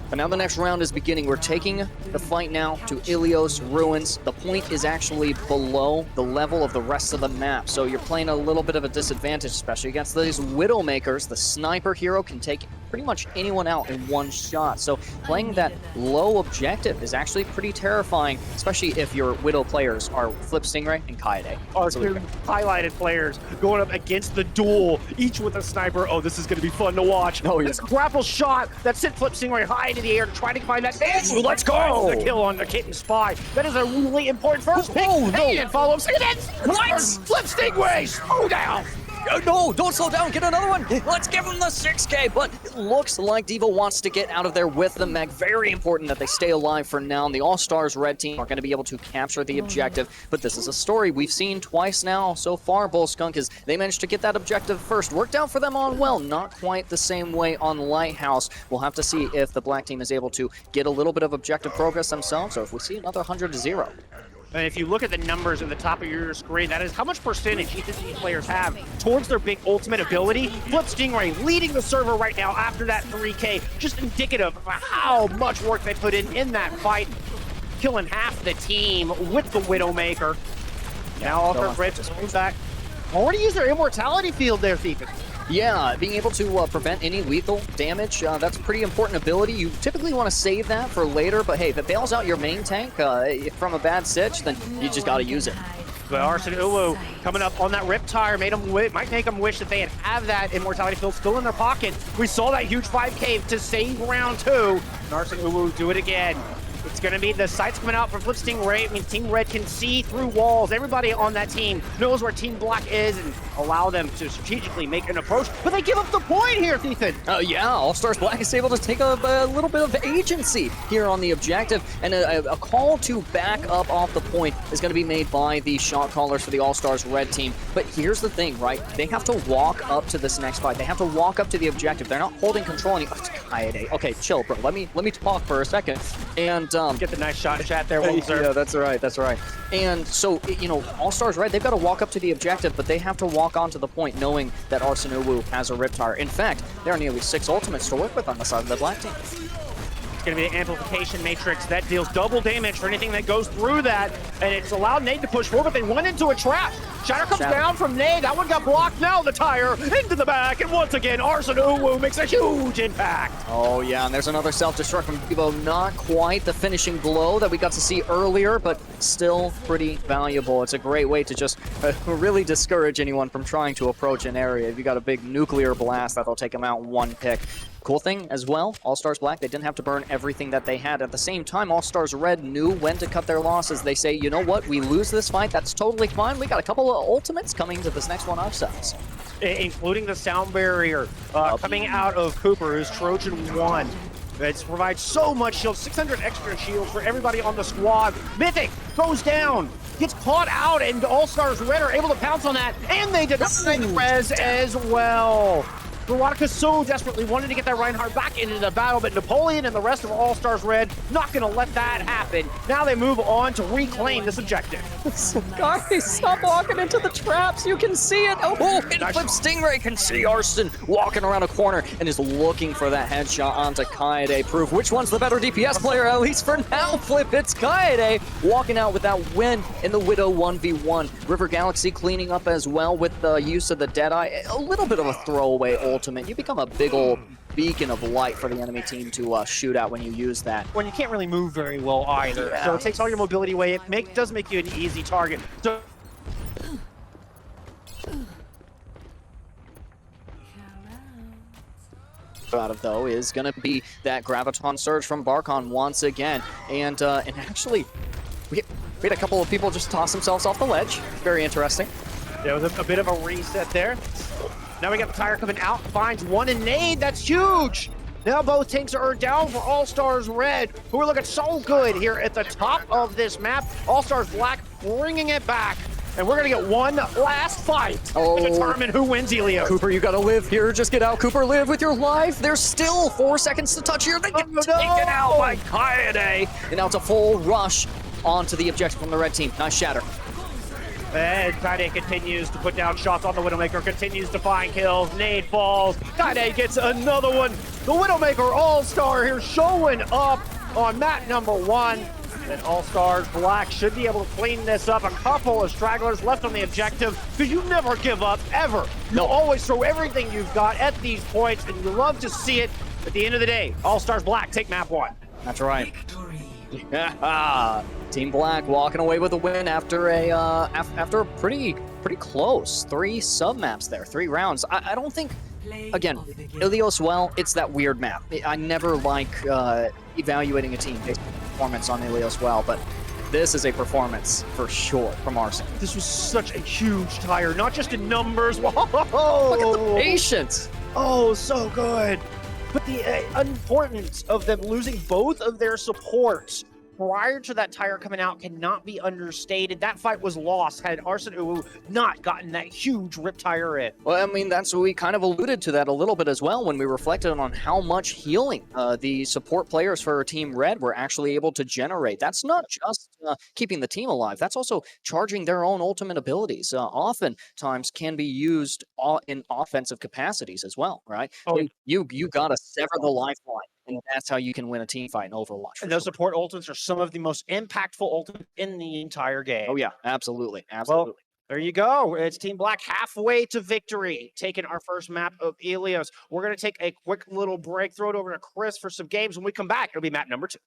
Speaker 13: But now the next round is beginning. We're taking the fight now to Ilios Ruins. The point is actually below the level of the rest of the map, so you're playing a little bit of a disadvantage, especially against these Widowmakers. The sniper hero can take pretty much anyone out in one shot, so playing that low objective is actually pretty terrifying, especially if your Widow players are Flip Stingray and Kaede.
Speaker 1: Our two highlighted players going up against the duel, each with a sniper. Oh, this is going to be fun to watch.
Speaker 13: Oh, yeah.
Speaker 1: This grapple shot that sent Flip Stingray high into the air to try to find that. Ooh, let's go! The kill on the Kitten Spy. That is a really important first pick.
Speaker 13: Oh, no.
Speaker 1: And follow up. Flip Stingray, slow down.
Speaker 13: No, don't slow down. Get another one. Let's give him the 6K. But it looks like Diva wants to get out of there with the mech. Very important that they stay alive for now. And the All-Stars Red team are going to be able to capture the objective. But this is a story we've seen twice now so far. Bolskunk is they managed to get that objective first. Worked out for them on well. Not quite the same way on Lighthouse. We'll have to see if the black team is able to get a little bit of objective progress themselves, or if we see another 100-0.
Speaker 1: And if you look at the numbers at the top of your screen, that is how much percentage each of these players have towards their big ultimate ability. Flip Stingray leading the server right now after that 3K, just indicative of how much work they put in that fight, killing half the team with the Widowmaker. Now All-Stars Red just moves back. Already used their immortality field there, Thiefin.
Speaker 13: Yeah, being able to prevent any lethal damage, that's a pretty important ability. You typically want to save that for later, but hey, if it bails out your main tank from a bad sitch, then you just got to use it.
Speaker 1: But Arson Uwu coming up on that Riptire might make them wish that they have that immortality field still in their pocket. We saw that huge 5K to save round 2. And Arson Uwu do it again. It's going to be the sights coming out for Flip Stingray. It means Team Red can see through walls. Everybody on that team knows where Team Black is and allow them to strategically make an approach. But they give up the point here, Ethan.
Speaker 13: Yeah, All-Stars Black is able to take a little bit of agency here on the objective. And a call to back up off the point is going to be made by the shot callers for the All-Stars Red team. But here's the thing, right? They have to walk up to this next fight. They have to walk up to the objective. They're not holding control anymore. Okay, chill, bro. Let me talk for a second. And
Speaker 1: get the nice shot chat there.
Speaker 13: Yeah, that's right. That's right. And so, you know, All-Stars Red, they've got to walk up to the objective, but they have to walk onto the point knowing that Arson Uwu has a Riptire. In fact, there are nearly 6 ultimates to work with on the side of the black team.
Speaker 1: It's going to be the amplification matrix that deals double damage for anything that goes through that, and it's allowed Nade to push forward, but they run into a trap. Shatter comes down from Nade. That one got blocked. Now the tire into the back, and once again, Arson Uwu makes a huge impact.
Speaker 13: Oh yeah, and there's another self-destruct from Devo. Not quite the finishing blow that we got to see earlier, but still pretty valuable. It's a great way to just really discourage anyone from trying to approach an area. If you got a big nuclear blast, that'll take them out in one pick. Cool thing as well, All-Stars Black, they didn't have to burn everything that they had. At the same time, All-Stars Red knew when to cut their losses. They say, you know what, we lose this fight, that's totally fine. We got a couple of ultimates coming to this next one ourselves.
Speaker 1: Including the sound barrier coming out of Cooper, who's Trojan 1. It provides so much shield, 600 extra shields for everybody on the squad. Mythic goes down, gets caught out, and All-Stars Red are able to pounce on that, and they did res as well. Veronica so desperately wanted to get that Reinhardt back into the battle, but Napoleon and the rest of All-Stars Red not going to let that happen. Now they move on to reclaim this objective.
Speaker 13: Guys, stop walking into the traps. You can see it. Oh, and Flip Stingray can see Arson walking around a corner and is looking for that headshot onto Kaede. Proof which one's the better DPS player, at least for now, Flip. It's Kaede walking out with that win in the Widow 1v1. River Galaxy cleaning up as well with the use of the Deadeye. A little bit of a throwaway ultimate. You become a big old beacon of light for the enemy team to shoot at when you use that.
Speaker 1: When you can't really move very well either, so it takes all your mobility away. It does make you an easy target. So
Speaker 13: out of though is going to be that Graviton Surge from Barkon once again, and actually we had a couple of people just toss themselves off the ledge. Very interesting.
Speaker 1: There was a bit of a reset there. Now we got the tire coming out, finds one in nade. That's huge. Now both tanks are down for All-Stars Red, who are looking so good here at the top of this map. All-Stars Black bringing it back. And we're going to get one last fight to determine who wins Helios.
Speaker 13: Cooper, you got to live here. Just get out, Cooper. Live with your life. There's still 4 seconds to touch here. They get taken out by Kaede. And now it's a full rush onto the objective from the red team. Nice shatter.
Speaker 1: And Kaede continues to put down shots on the Widowmaker, continues to find kills. Nade falls. Kaede gets another one. The Widowmaker All-Star here showing up on map number 1. And All-Stars Black should be able to clean this up. A couple of stragglers left on the objective, because you never give up, ever. You'll always throw everything you've got at these points, and you love to see it. At the end of the day, All-Stars Black take map 1.
Speaker 13: That's right. Team Black walking away with a win after a pretty close 3 sub-maps there, 3 rounds. I don't think, again, Ilios, well, it's that weird map. I never like evaluating a team based on performance on Ilios well, but this is a performance for sure from Arsenal.
Speaker 1: This was such a huge tire, not just in numbers. Whoa!
Speaker 13: Look at the patience.
Speaker 1: Oh, so good. But the importance of them losing both of their supports prior to that tire coming out cannot be understated. That fight was lost had Arsene Uwu not gotten that huge rip tire in.
Speaker 13: Well, I mean, we kind of alluded to that a little bit as well when we reflected on how much healing the support players for Team Red were actually able to generate. That's not just keeping the team alive. That's also charging their own ultimate abilities. Oftentimes can be used in offensive capacities as well, right?
Speaker 1: Oh,
Speaker 13: you got to sever the lifeline. And that's how you can win a team fight in Overwatch.
Speaker 1: And those support ultimates are some of the most impactful ultimates in the entire game.
Speaker 13: Oh, yeah, absolutely. Absolutely.
Speaker 1: Well, there you go. It's Team Black halfway to victory, taking our first map of Ilios. We're going to take a quick little break, throw it over to Chris for some games. When we come back, it'll be map number 2.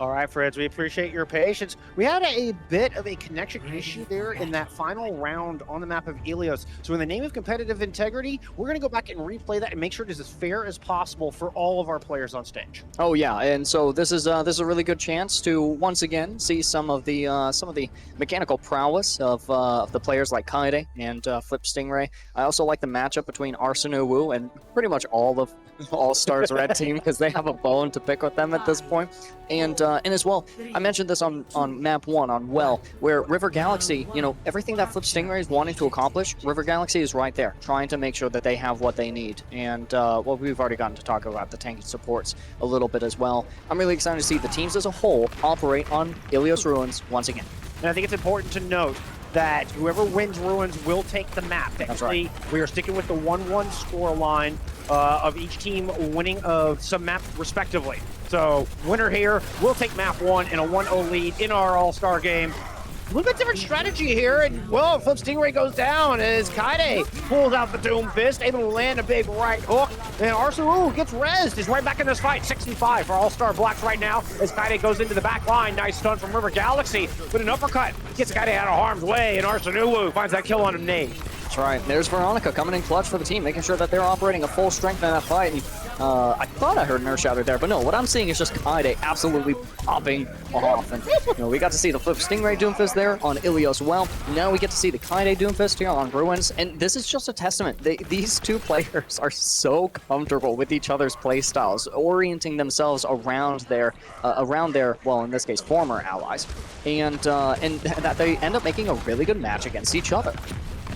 Speaker 1: All right, friends, we appreciate your patience. We had a bit of a connection issue there in that final round on the map of Ilios. So in the name of competitive integrity, we're going to go back and replay that and make sure it is as fair as possible for all of our players on stage.
Speaker 13: Oh yeah, and so this is a really good chance to once again see some of the mechanical prowess of the players like Kaede and Flip Stingray. I also like the matchup between Arsene Uwu and pretty much all of All-Stars Red team, because they have a bone to pick with them at this point. And as well, I mentioned this on map 1 on Well, where River Galaxy, everything that Flip Stingray is wanting to accomplish, River Galaxy is right there, trying to make sure that they have what they need. And well, we've already gotten to talk about the tank supports a little bit as well. I'm really excited to see the teams as a whole operate on Ilios Ruins once again.
Speaker 1: And I think it's important to note that whoever wins Ruins will take the map.
Speaker 13: That's right.
Speaker 1: We are sticking with the 1-1 score line of each team winning some map respectively. So winner here will take map 1 in a 1-0 lead in our All-Star game. A little bit different strategy here, and well, Flip Stingray goes down as Kaede pulls out the Doom Fist, able to land a big right hook, and Arsene gets rezzed. He's right back in this fight, 65 for All-Star Blacks right now as Kaede goes into the back line. Nice stun from River Galaxy with an uppercut. Gets Kaede out of harm's way, and Arsene finds that kill on him, Nate.
Speaker 13: That's right. There's Veronica coming in clutch for the team, making sure that they're operating at full strength in that fight. And, I thought I heard Nurse Shouter there, but no, what I'm seeing is just Kaede absolutely popping off. And we got to see the Flip Stingray Doomfist there on Ilios Well. Now we get to see the Kaede Doomfist here on Ruins, and this is just a testament. These two players are so comfortable with each other's play styles, orienting themselves around their, well, in this case, former allies, and that they end up making a really good match against each other.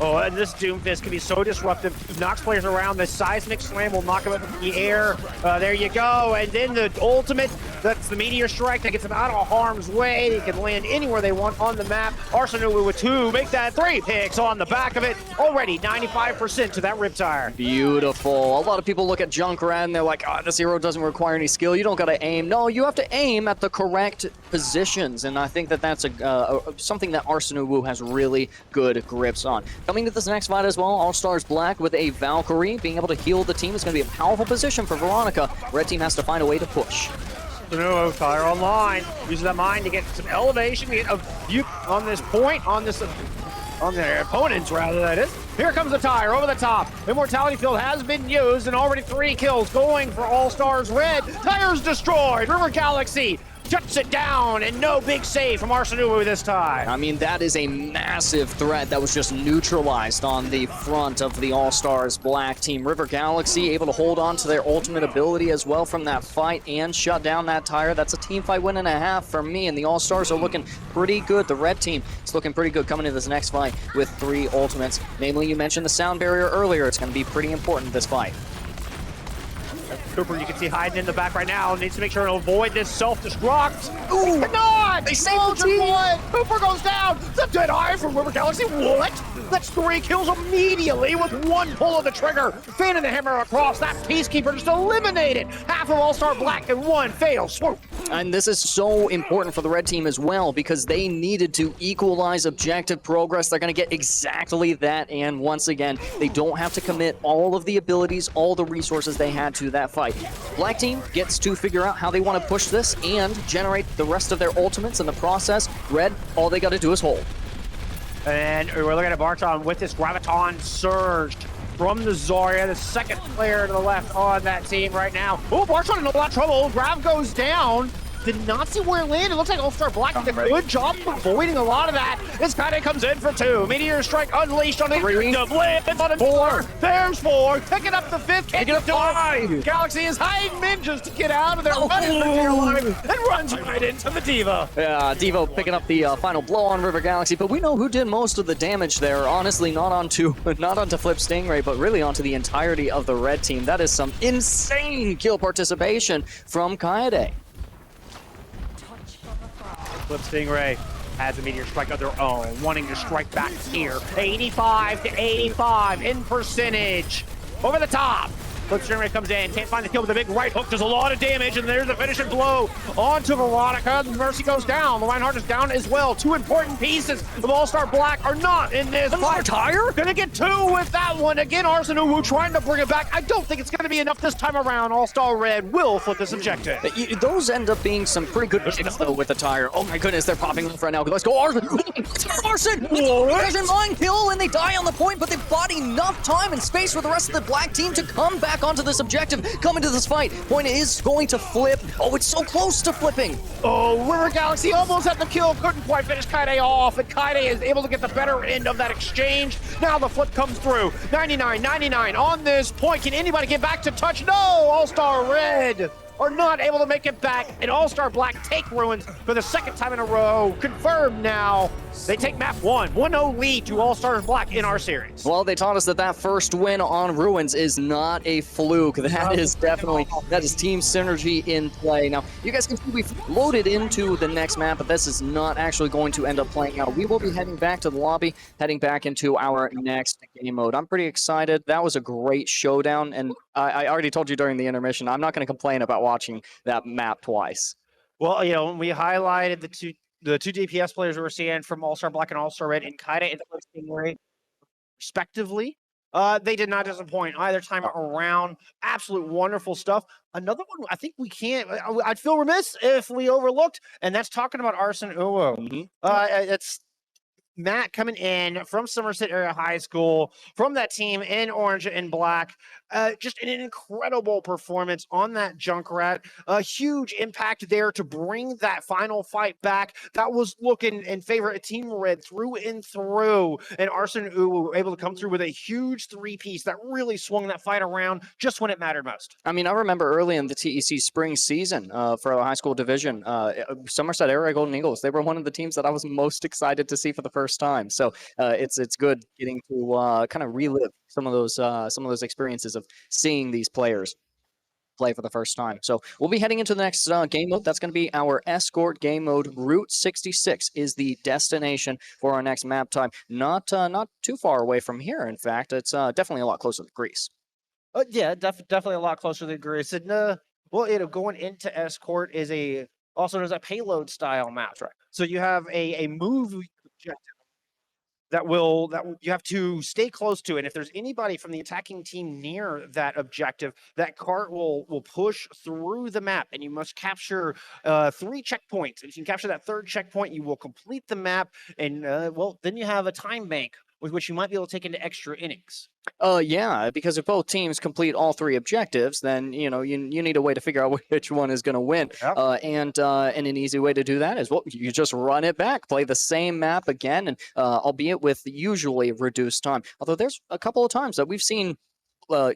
Speaker 1: Oh, and this Doomfist can be so disruptive. Knocks players around. The Seismic Slam will knock them up in the air. There you go. And then the ultimate, that's the Meteor Strike that gets them out of harm's way. They can land anywhere they want on the map. Arsene with 2, make that 3 picks on the back of it. Already 95% to that Riptire.
Speaker 13: Beautiful. A lot of people look at Junkrat and they're like, this hero doesn't require any skill. You don't got to aim. No, you have to aim at the correct positions, and I think that that's something that Arsene Wu has really good grips on. Coming to this next fight as well, All-Stars Black with a Valkyrie. Being able to heal the team is going to be a powerful position for Veronica. Red team has to find a way to push.
Speaker 1: No, fire online. Using that mine to get some elevation, to get a view on this point, on their opponents, rather, that is. Here comes the tire over the top. Immortality Field has been used, and already 3 kills going for All-Stars Red. Tire's destroyed. River Galaxy shuts it down, and no big save from Arsene Wu this time.
Speaker 13: I mean, that is a massive threat that was just neutralized on the front of the All-Stars Black team. River Galaxy able to hold on to their ultimate ability as well from that fight and shut down that tire. That's a team fight win and a half for me, and the All-Stars are looking pretty good. The red team is looking pretty good coming into this next fight with 3 ultimates. Namely, you mentioned the sound barrier earlier. It's going to be pretty important this fight.
Speaker 1: Cooper, you can see hiding in the back right now. Needs to make sure to avoid this self-destruct.
Speaker 13: Ooh!
Speaker 1: He cannot!
Speaker 13: They saved the team!
Speaker 1: Cooper goes down! The dead eye from River Galaxy. What? That's 3 kills immediately with 1 pull of the trigger. Fanning the hammer across. That Peacekeeper just eliminated. Half of All-Star Black and 1 fatal swoop.
Speaker 13: And this is so important for the red team as well because they needed to equalize objective progress. They're going to get exactly that. And once again, they don't have to commit all of the abilities, all the resources they had to that fight. Black team gets to figure out how they want to push this and generate the rest of their ultimates in the process. Red, all they got to do is hold.
Speaker 1: And we're looking at Barton with this Graviton Surge from the Zarya, the second player to the left on that team right now. Oh, Barton in a lot of trouble. Grav goes down. Did not see where it landed. It looks like All-Star Black did a good job avoiding a lot of that. This Kade comes in for 2. Meteor Strike unleashed on the blitz on 4. There's 4. Picking up the 5th. Can't get 5. Galaxy is hiding ninjas to get out of there. Running for dear life and runs right into the Diva.
Speaker 13: Yeah, Devo picking up the final blow on River Galaxy, but we know who did most of the damage there. Honestly, not onto Flip Stingray, but really onto the entirety of the red team. That is some insane kill participation from Kaede.
Speaker 1: Flip Stingray has a Meteor Strike of their own, wanting to strike back here. 85 to 85 in percentage. Over the top. Flip Stingray comes in, can't find the kill with the big right hook. Does a lot of damage, and there's a finishing blow onto Veronica. Mercy goes down. The Reinhardt is down as well. 2 important pieces of All-Star Black are not in this fight.
Speaker 13: Tire?
Speaker 1: Gonna get 2 with that one. Again, Arsene Wu trying to bring it back. I don't think it's gonna be enough this time around. All-Star Red will flip this objective.
Speaker 13: Those end up being some pretty good hits, though, with the tire. Oh my goodness, they're popping off right now. Let's go, Arsene! Arsene! There's mind kill, and they die on the point, but they've bought enough time and space for the rest of the Black team to come back onto this objective, come into this fight. Point is going to flip. Oh, it's so close to flipping.
Speaker 1: Oh, River Galaxy almost had the kill, couldn't quite finish Kaede off, and Kaede is able to get the better end of that exchange. Now the flip comes through. 99 on this point. Can anybody get back to touch? No, All-Star Red are not able to make it back, and All-Star Black take Ruins for the 2nd time in a row. Confirmed now. They take map 1. 1-0 lead to All-Stars Black in our series.
Speaker 13: Well, they taught us that first win on Ruins is not a fluke. That is team synergy in play. Now, you guys can see we've loaded into the next map, but this is not actually going to end up playing out. We will be heading back to the lobby, heading back into our next game mode. I'm pretty excited. That was a great showdown, and I already told you during the intermission, I'm not going to complain about watching that map twice.
Speaker 1: Well, when we highlighted the two DPS players we were seeing from All-Star Black and All-Star Red and Kaede and Flip Stingray, respectively, they did not disappoint either time around. Absolute wonderful stuff. Another one I think we can't, I'd feel remiss if we overlooked, and that's talking about Arsene Wu. It's Matt coming in from Somerset Area High School, from that team in orange and black. Just an incredible performance on that Junkrat. A huge impact there to bring that final fight back. That was looking in favor of Team Red through and through. And Arsene Wu were able to come through with a huge 3-piece that really swung that fight around just when it mattered most.
Speaker 13: I mean, I remember early in the TEC spring season for a high school division, Somerset Area Golden Eagles, they were one of the teams that I was most excited to see for the first time. So it's good getting to kind of relive some of those experiences of seeing these players play for the first time. So we'll be heading into the next game mode. That's going to be our Escort game mode. Route 66 is the destination for our next map time. Not too far away from here. In fact, it's definitely a lot closer to Greece.
Speaker 1: Yeah, definitely a lot closer to Greece. And going into Escort is a Also, there's a payload style map. Right. So you have a move objective that you have to stay close to. And if there's anybody from the attacking team near that objective, that cart will push through the map, and you must capture 3 checkpoints. If you can capture that 3rd checkpoint, you will complete the map, and well, then you have a time bank with which you might be able to take into extra innings.
Speaker 13: Yeah, because if both teams complete all 3 objectives, then you need a way to figure out which one is going to win.
Speaker 1: Yep.
Speaker 13: And an easy way to do that is, well, you just run it back, play the same map again, and albeit with usually reduced time. Although there's a couple of times that we've seen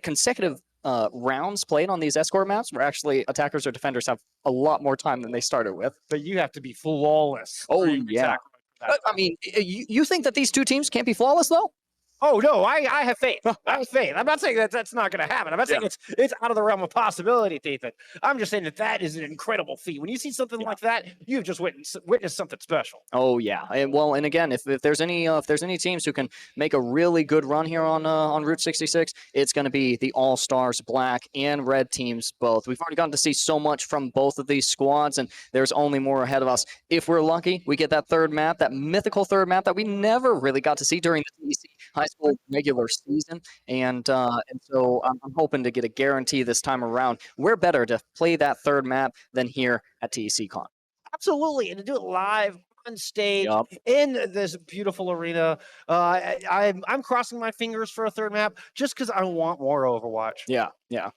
Speaker 13: consecutive rounds played on these escort maps where actually attackers or defenders have a lot more time than they started with.
Speaker 1: But you have to be flawless.
Speaker 13: Oh yeah. I mean, you think that these 2 teams can't be flawless though?
Speaker 1: Oh no, I have faith. I have faith. I'm not saying that's not going to happen. I'm not saying it's out of the realm of possibility, Ethan. I'm just saying that is an incredible feat. When you see something like that, you've just witnessed something special.
Speaker 13: Oh yeah, and again, if there's any teams who can make a really good run here on Route 66, it's going to be the All Stars Black and Red teams both. We've already gotten to see so much from both of these squads, and there's only more ahead of us. If we're lucky, we get that 3rd map, that mythical 3rd map that we never really got to see during the TEC high school regular season, and so I'm hoping to get a guarantee this time around. We're better to play that 3rd map than here at TECCON.
Speaker 1: Absolutely, and to do it live on stage in this beautiful arena. I'm crossing my fingers for a 3rd map just because I want more Overwatch.
Speaker 13: Yeah.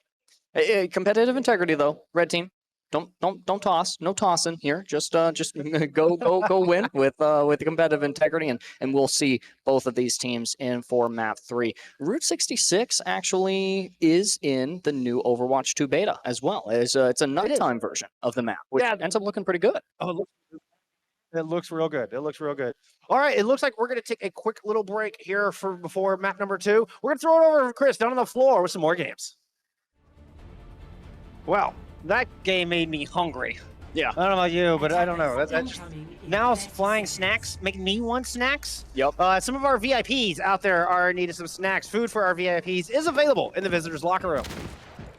Speaker 13: Competitive integrity though, Red team. Don't toss. No tossing here. Just go win with the competitive integrity, and we'll see both of these teams in for map 3. Route 66 actually is in the new Overwatch 2 beta as well. It's a nighttime version of the map, which ends up looking pretty good.
Speaker 1: Oh, it looks real good. It looks real good. All right, it looks like we're going to take a quick little break here before map number 2. We're going to throw it over to Chris down on the floor with some more games. Well, that game made me hungry.
Speaker 13: Yeah.
Speaker 1: I don't know about you, but I don't know. That's just, now flying snacks make me want snacks.
Speaker 13: Yep.
Speaker 1: Some of our VIPs out there are in need of some snacks. Food for our VIPs is available in the visitors' locker room.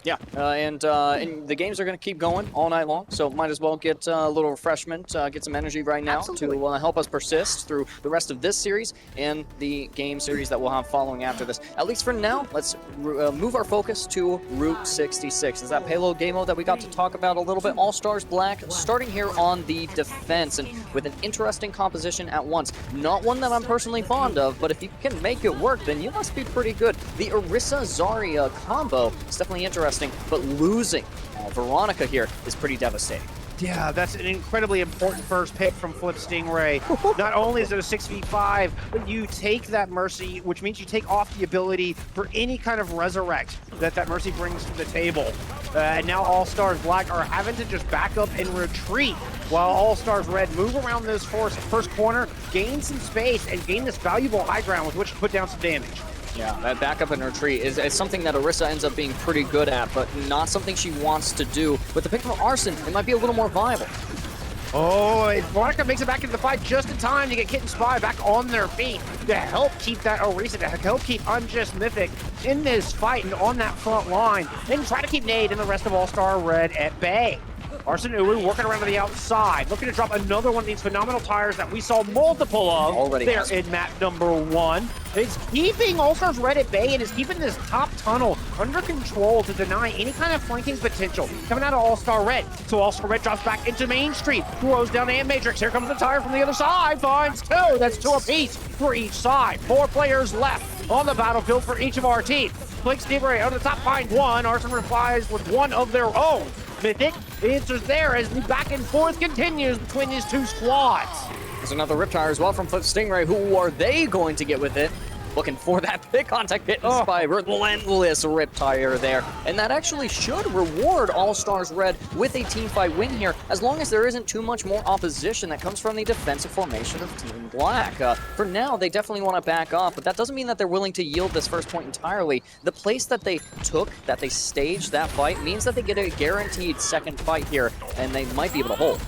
Speaker 13: Yeah, and the games are going to keep going all night long, so might as well get a little refreshment, get some energy right now to help us persist through the rest of this series and the game series that we'll have following after this. At least for now, let's move our focus to Route 66. Is that payload game mode that we got to talk about a little bit? All Stars Black, starting here on the defense, and with an interesting composition at once. Not one that I'm personally fond of, but if you can make it work, then you must be pretty good. The Orisa-Zarya combo is definitely interesting. But losing Veronica here is pretty devastating.
Speaker 1: Yeah, that's an incredibly important first pick from Flip Stingray. Not only is it a 6v5, but you take that Mercy, which means you take off the ability for any kind of resurrect that Mercy brings to the table. And now All Stars Black are having to just back up and retreat while All Stars Red move around this first corner, gain some space, and gain this valuable high ground with which to put down some damage.
Speaker 13: Yeah, that backup and retreat is something that Orisa ends up being pretty good at, but not something she wants to do. With the pick from Arson, it might be a little more viable.
Speaker 1: Oh, Veronica makes it back into the fight just in time to get Kit and Spy back on their feet to help keep that Orisa, to help keep Unjust Mythic in this fight and on that front line, and try to keep Nade and the rest of All Star Red at bay. Arson Uwu working around to the outside, looking to drop another one of these phenomenal tires that we saw multiple of
Speaker 13: already
Speaker 1: there in map number 1. It's keeping All Stars Red at bay and is keeping this top tunnel under control to deny any kind of flanking potential coming out of All Star Red. So All Star Red drops back into Main Street, throws down Ant Matrix. Here comes the tire from the other side, finds 2. That's 2 apiece for each side. 4 players left on the battlefield for each of our teams. Blake Stingray out of the top finds 1. Arson replies with 1 of their own. Mythic answers there as the back and forth continues between these 2 squads.
Speaker 13: There's another Riptire as well from Flip Stingray. Who are they going to get with it? Looking for that pick contact hit by relentless Riptire there. And that actually should reward All Stars Red with a team fight win here, as long as there isn't too much more opposition that comes from the defensive formation of Team Black. For now, they definitely want to back off, but that doesn't mean that they're willing to yield this first point entirely. The place that they took, that they staged that fight, means that they get a guaranteed second fight here, and they might be able to hold.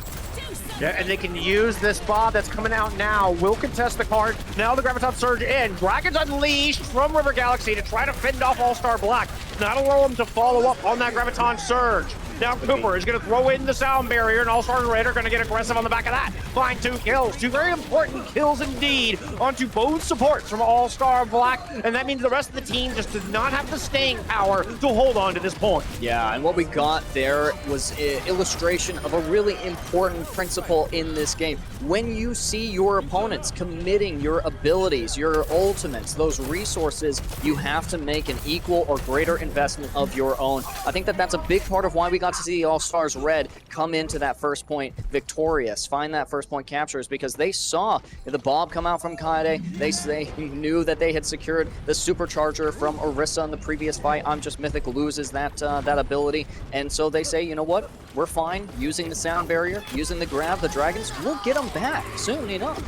Speaker 1: Yeah, and they can use this Bob that's coming out now. Will contest the card. Now the Graviton Surge in. Dragons unleashed from River Galaxy to try to fend off All-Star Black. Not allow them to follow up on that Graviton Surge. Now Cooper is going to throw in the sound barrier, and All-Stars Red are going to get aggressive on the back of that. Find 2 kills, 2 very important kills indeed onto both supports from All-Star Black, and that means the rest of the team just does not have the staying power to hold on to this point.
Speaker 13: Yeah, and what we got there was an illustration of a really important principle in this game. When you see your opponents committing your abilities, your ultimates, those resources, you have to make an equal or greater investment of your own. I think that that's a big part of why we got to see All-Stars Red come into that first point victorious, find that first point captures, because they saw the Bob come out from Kaede. They knew that they had secured the supercharger from Orisa in the previous fight. I'm Just Mythic loses that ability, and so they say, you know what, we're fine using the sound barrier, using the grab, the dragons, we'll get them back soon enough.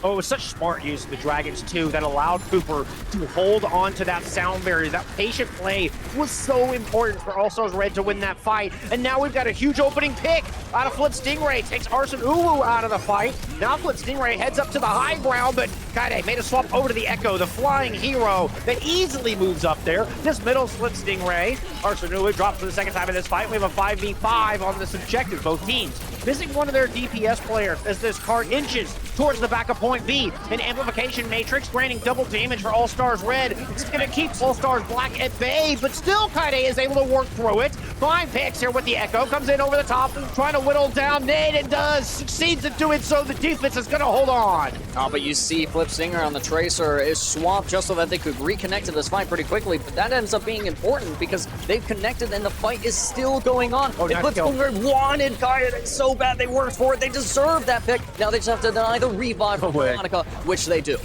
Speaker 1: Oh, it was such smart use of the Dragons, too, that allowed Cooper to hold on to that sound barrier. That patient play was so important for All-Stars Red to win that fight. And now we've got a huge opening pick out of Flip Stingray. Takes Arson Uwu out of the fight. Now Flip Stingray heads up to the high ground, but Kaede made a swap over to the Echo, the flying hero that easily moves up there. This middle Flip Stingray. Arson Uwu drops for the second time in this fight. We have a 5v5 on this objective, both teams. Missing one of their DPS players as this card inches towards the back of point B. An amplification matrix granting double damage for All-Stars Red. It's going to keep All-Stars Black at bay, but still Kaede is able to work through it. 5 picks here with the Echo. Comes in over the top, trying to whittle down Nade, and does. Succeeds in doing so. The defense is going to hold on.
Speaker 13: Oh, but you see Flip Stinger on the Tracer is swapped just so that they could reconnect to this fight pretty quickly, but that ends up being important because they've connected and the fight is still going on.
Speaker 1: Oh,
Speaker 13: Flip Stinger wanted Kaede so bad, they worked for it, they deserved that pick. Now they just have to deny the revive from Monica, which they do.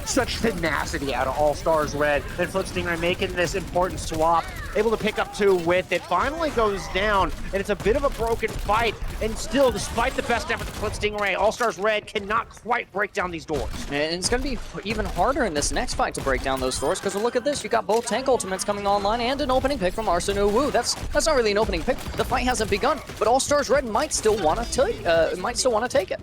Speaker 1: Such tenacity out of All-Stars Red. And Flip Stingray making this important swap. Able to pick up 2 with it. Finally goes down, and it's a bit of a broken fight. And still, despite the best effort of Flip Stingray, All-Stars Red cannot quite break down these doors.
Speaker 13: And it's going to be even harder in this next fight to break down those doors, because look at this. You got both tank ultimates coming online and an opening pick from Arson Uwu. That's not really an opening pick. The fight hasn't begun, but All-Stars Red might still want to take it.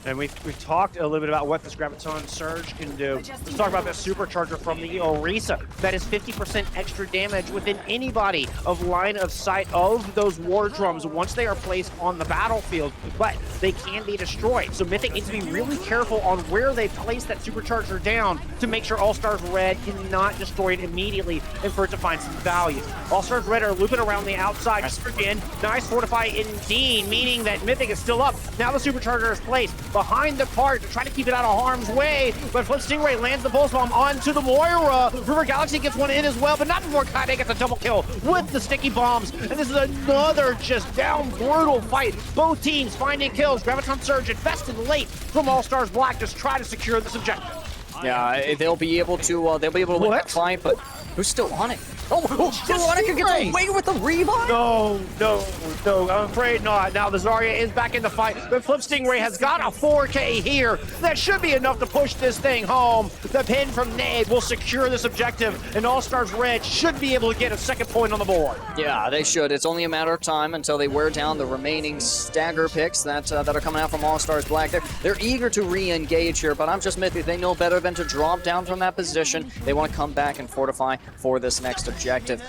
Speaker 1: And we've talked a little bit about what this Graviton Surge can do. Let's talk about that supercharger from the Orisa. That is 50% extra damage within anybody of line of sight of those war drums once they are placed on the battlefield, but they can be destroyed. So Mythic needs to be really careful on where they place that supercharger down to make sure All-Stars Red cannot destroy it immediately and for it to find some value. All-Stars Red are looping around the outside. Again, nice fortify indeed, meaning that Mythic is still up. Now the supercharger is placed behind the cart to try to keep it out of harm's way, but Flip Stingray lands the pulse bomb onto the Moira. River Galaxy gets one in as well, but not before Kaede gets a double kill with the sticky bombs. And this is another just down brutal fight. Both teams finding kills. Graviton Surge invested late from All-Stars Black to try to secure this objective.
Speaker 13: Yeah, they'll be able to win that fight, but who's still on it? Oh, Veronica gets away with the revive?
Speaker 1: No, I'm afraid not. Now the Zarya is back in the fight, but Flip Stingray has got a 4K here. That should be enough to push this thing home. The pin from Nade will secure this objective, and All-Stars Red should be able to get a second point on the board.
Speaker 13: Yeah, they should. It's only a matter of time until they wear down the remaining stagger picks that are coming out from All-Stars Black. They're eager to re-engage here, but I'm just Mythic. They know better than to drop down from that position. They want to come back and fortify for this next objective.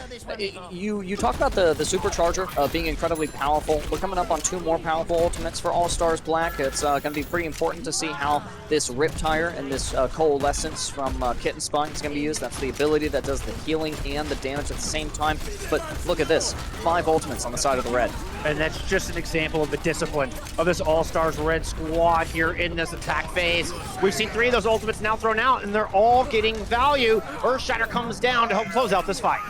Speaker 13: You talked about the supercharger being incredibly powerful. We're coming up on 2 more powerful ultimates for All-Stars Black. It's going to be pretty important to see how this Riptire and this Coalescence from Kitten Spine is going to be used. That's the ability that does the healing and the damage at the same time. But look at this, 5 ultimates on the side of the red.
Speaker 1: And that's just an example of the discipline of this All-Stars Red squad here in this attack phase. We've seen 3 of those ultimates now thrown out, and they're all getting value. Earthshatter comes down to help close out this fight.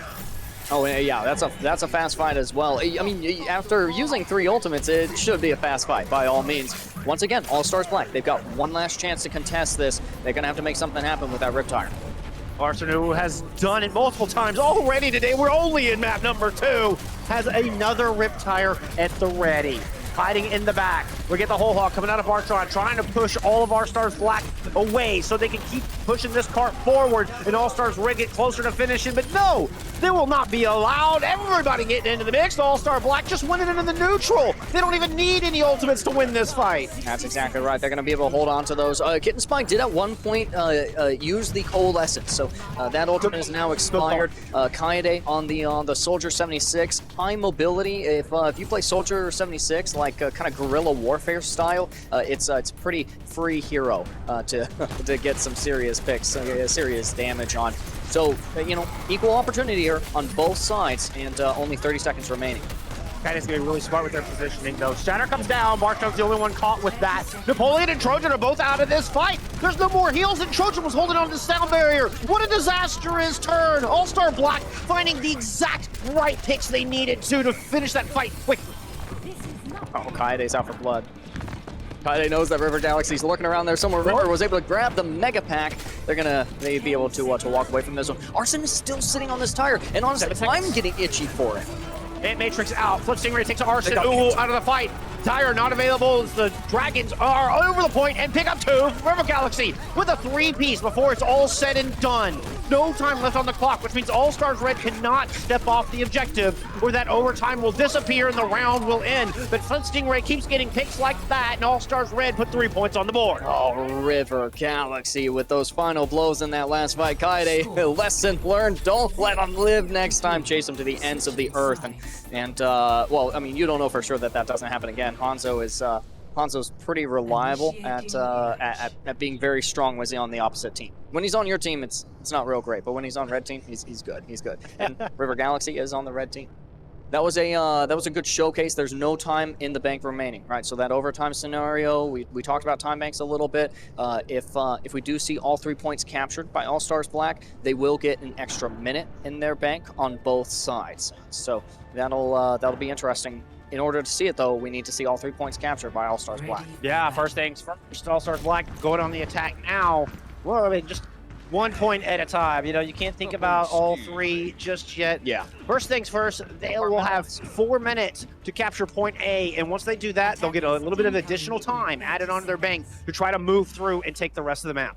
Speaker 13: Oh yeah, that's a fast fight as well. I mean, after using 3 ultimates, it should be a fast fight by all means. Once again, All-Stars Black, they've got one last chance to contest this. They're gonna have to make something happen with that Riptire.
Speaker 1: Arson has done it multiple times already today. We're only in map number 2. Has another Riptire at the ready. Hiding in the back. We get the whole hog coming out of Artron, trying to push all of All-Stars Black away so they can keep pushing this cart forward, and All-Stars Red get closer to finishing, but no, they will not be allowed. Everybody getting into the mix. All-Star Black just winning into the neutral. They don't even need any ultimates to win this fight.
Speaker 13: That's exactly right. They're going to be able to hold on to those. Kitten Spike did at one point use the Coalescence, so that ultimate is now expired. Kaede on the Soldier 76, high mobility. If you play Soldier 76 like kind of guerrilla warfare style, it's a pretty free hero to get some serious picks, serious damage on. So equal opportunity here on both sides, and only 30 seconds remaining.
Speaker 1: Kaide's going to be really smart with their positioning, though. Shatter comes down. Barstone's the only one caught with that. Napoleon and Trojan are both out of this fight. There's no more heals, and Trojan was holding on to the sound barrier. What a disastrous turn. All-Star Black finding the exact right picks they needed to finish that fight quickly.
Speaker 13: Oh, Kaide's out for blood. Kaede knows that River Galaxy's lurking around there somewhere. River was able to grab the Mega Pack. They're gonna be able to walk away from this one. Arson is still sitting on this tire, and honestly, I'm getting itchy for it.
Speaker 1: And Matrix out. Flip Stingray takes Arson. Ooh, out of the fight. Tire not available as the Dragons are over the point and pick up 2. River Galaxy with a 3-piece before it's all said and done. No time left on the clock, which means All-Stars Red cannot step off the objective, or that overtime will disappear and the round will end. But Flip Stingray keeps getting picks like that, and All-Stars Red put 3 points on the board.
Speaker 13: Oh, River Galaxy with those final blows in that last fight. Kaede, lesson learned. Don't let them live next time. Chase them to the ends of the earth. And well, I mean, you don't know for sure that doesn't happen again. Hanzo's pretty reliable at being very strong when he's on the opposite team. When he's on your team, it's not real great, but when he's on red team, he's good. He's good. And River Galaxy is on the red team. That was a good showcase. There's no time in the bank remaining, right? So that overtime scenario, we talked about time banks a little bit. If we do see all 3 points captured by All Stars Black, they will get an extra minute in their bank on both sides. So that'll be interesting. In order to see it, though, we need to see all 3 points captured by All Stars Black.
Speaker 1: Yeah, first things first. All Stars Black going on the attack now. Well, I mean, just 1 point at a time. You can't think about all 3 just yet.
Speaker 13: Yeah.
Speaker 1: First things first, they will have 4 minutes to capture point A, and once they do that, they'll get a little bit of additional time added onto their bank to try to move through and take the rest of the map.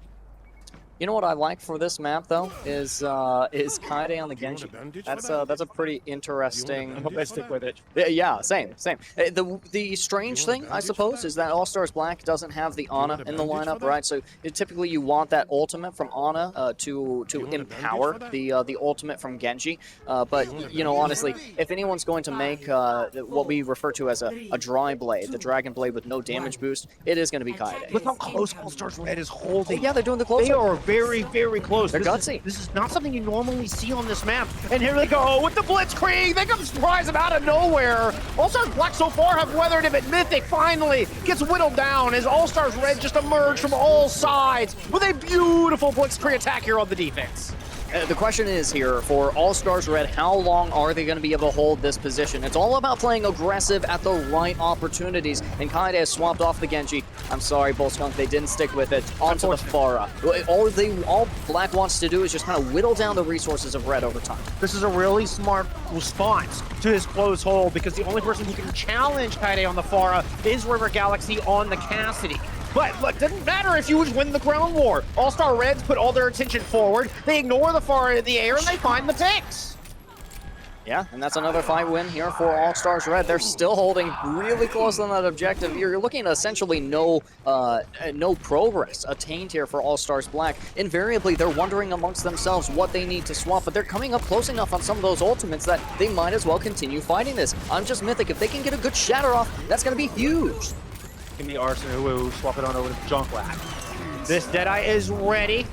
Speaker 13: You know what I like for this map though is Kaede on the Genji. That's a pretty interesting.
Speaker 1: I hope they stick with it.
Speaker 13: Yeah, same. The strange thing, I suppose, is that All Stars Black doesn't have the Ana in the lineup, right? So typically you want that ultimate from Ana to empower the ultimate from Genji. But honestly, if anyone's going to make what we refer to as a dry blade, the Dragon Blade with no damage boost, it is going to be Kaede.
Speaker 1: Look how close All Stars Red is holding.
Speaker 13: Oh, yeah, they're doing the close.
Speaker 1: They are very, very close.
Speaker 13: They're gutsy.
Speaker 1: This is not something you normally see on this map. And here they go with the Blitzkrieg. They come surprise them out of nowhere. All-Stars Black so far have weathered him, but Mythic finally gets whittled down as All-Stars Red just emerge from all sides with a beautiful Blitzkrieg attack here on the defense.
Speaker 13: The question is here for All Stars Red, how long are they going to be able to hold this position? It's all about playing aggressive at the right opportunities, and Kaede has swapped off the Genji. I'm sorry, Bullskunk, they didn't stick with it. Onto the Pharah. All Black wants to do is just kind of whittle down the resources of Red over time.
Speaker 1: This is a really smart response to his close hold, because the only person who can challenge Kaede on the Pharah is River Galaxy on the Cassidy. But look, doesn't matter if you win the ground war. All-Star Reds put all their attention forward. They ignore the Pharah in the air and they find the picks.
Speaker 13: Yeah, and that's another fight win here for All Stars Red. They're still holding really close on that objective. You're looking at essentially no progress attained here for All Stars Black. Invariably, they're wondering amongst themselves what they need to swap, but they're coming up close enough on some of those ultimates that they might as well continue fighting this. I'm just Mythic. If they can get a good shatter off, that's going to be huge.
Speaker 1: Give me Arson, who swap it on over to Junkrat. This Deadeye is ready.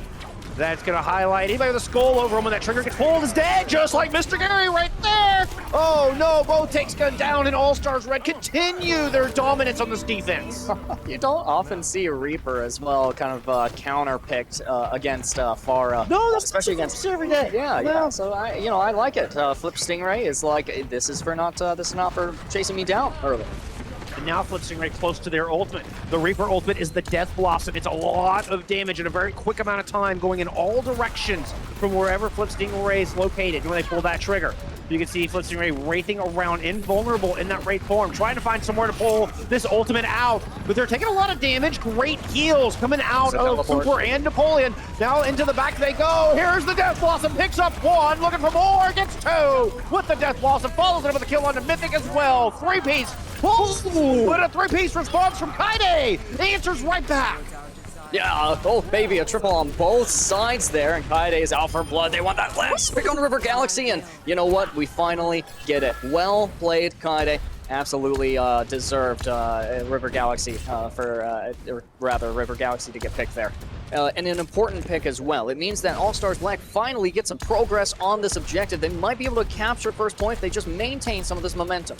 Speaker 1: That's going to highlight anybody with a skull over him when that trigger gets pulled is dead, just like Mr. Gary right there. Oh no, both takes gun down, and All Stars Red continue their dominance on this defense.
Speaker 13: You don't often see a Reaper as well, kind of counter-picked against Pharah.
Speaker 1: No, that's
Speaker 13: especially against
Speaker 1: every day.
Speaker 13: Yeah. So I like it. Flip Stingray is like, this is not for chasing me down early.
Speaker 1: And now Flip Stingray close to their ultimate. The Reaper ultimate is the Death Blossom. It's a lot of damage in a very quick amount of time, going in all directions from wherever Flip Stingray is located when they pull that trigger. You can see Flip Stingray wraithing around, invulnerable in that wraith form, trying to find somewhere to pull this ultimate out, but they're taking a lot of damage. Great heals coming out of Super and Napoleon. Now into the back they go. Here's the Death Blossom, picks up one, looking for more, gets two with the Death Blossom, follows it up with a kill on the Mythic as well. Three-piece. What a three-piece response from Kaide. Answers right back.
Speaker 13: Yeah, oh baby, a triple on both sides there, and Kaide is out for blood. They want that last pick on River Galaxy, and you know what? We finally get it. Well played, Kaide. Absolutely deserved River Galaxy River Galaxy to get picked there. And an important pick as well. It means that All-Stars Black finally get some progress on this objective. They might be able to capture first point if they just maintain some of this momentum.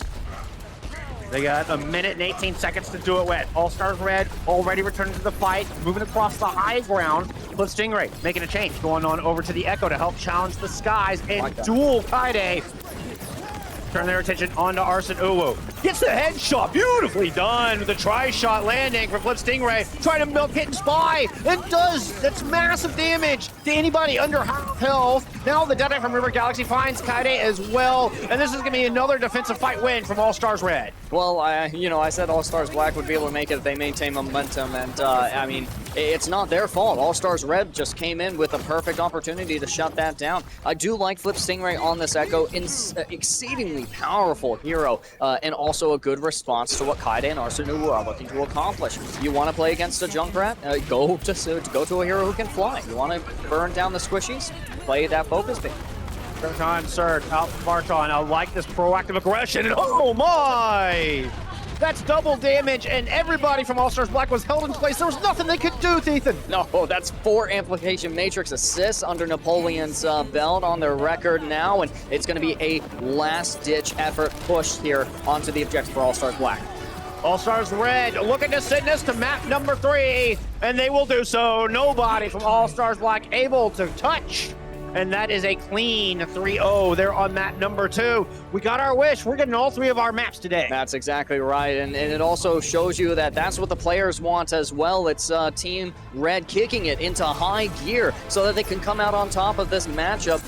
Speaker 1: They got a minute and 18 seconds to do it with. All-Stars Red already returning to the fight, moving across the high ground. Flip Stingray making a change, going on over to the Echo to help challenge the skies and duel Kaide. Turn their attention onto Arsene Uwu. Gets the headshot, beautifully done. The tri-shot landing for Flip Stingray, trying to milk Hidden Spy, and does. That's massive damage to anybody under half health. Now the Deadeye from River Galaxy finds Kaide as well, and this is gonna be another defensive fight win from All-Stars Red.
Speaker 13: Well, I said All-Stars Black would be able to make it if they maintain momentum, and I mean, it's not their fault. All-Stars Red just came in with a perfect opportunity to shut that down. I do like Flip Stingray on this Echo, exceedingly powerful hero, and also a good response to what Kaide and Arsene Uwu are looking to accomplish. You want to play against a Junkrat? Go to a hero who can fly. You want to burn down the squishies? Play that focus beam.
Speaker 1: Bertrand Surge out from Barton. I like this proactive aggression, and oh my! That's double damage, and everybody from All-Stars Black was held in place. There was nothing they could do, Ethan.
Speaker 13: No, that's 4 Amplification Matrix assists under Napoleon's belt on their record now, and it's going to be a last-ditch effort push here onto the objective for All-Stars Black.
Speaker 1: All-Stars Red looking to send us to map number 3, and they will do so. Nobody from All-Stars Black able to touch. And that is a clean 3-0 there on map number 2. We got our wish. We're getting all 3 of our maps today.
Speaker 13: That's exactly right. And it also shows you that that's what the players want as well. It's Team Red kicking it into high gear so that they can come out on top of this matchup,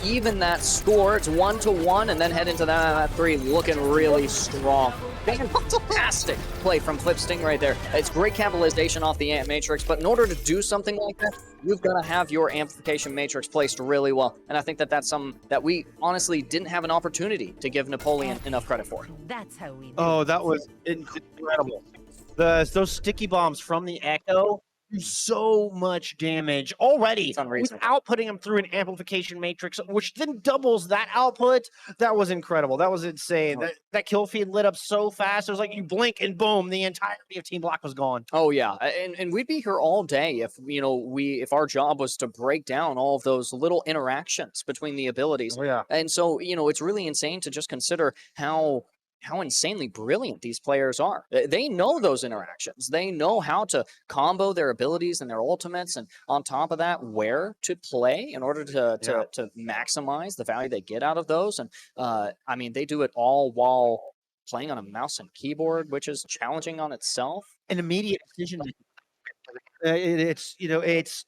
Speaker 13: even that score. It's 1-1, and then head into that 3 looking really strong. Fantastic play from Flip Stingray there. It's great capitalization off the Amp Matrix, but in order to do something like that, you've got to have your Amplification Matrix placed really well. And I think that that's something that we honestly didn't have an opportunity to give Napoleon enough credit for.
Speaker 16: That's how we do.
Speaker 1: Oh, that was incredible. Those sticky bombs from the Echo do so much damage already without putting them through an amplification matrix, which then doubles that output. That was incredible. That was insane. That kill feed lit up so fast. It was like you blink and boom, the entirety of Team Black was gone.
Speaker 13: Oh yeah, and we'd be here all day if if our job was to break down all of those little interactions between the abilities.
Speaker 1: Oh yeah.
Speaker 13: And so it's really insane to just consider how insanely brilliant these players are. They know those interactions. They know how to combo their abilities and their ultimates, and on top of that, where to play in order to maximize the value they get out of those. And I mean, they do it all while playing on a mouse and keyboard, which is challenging on itself.
Speaker 1: An immediate decision. It's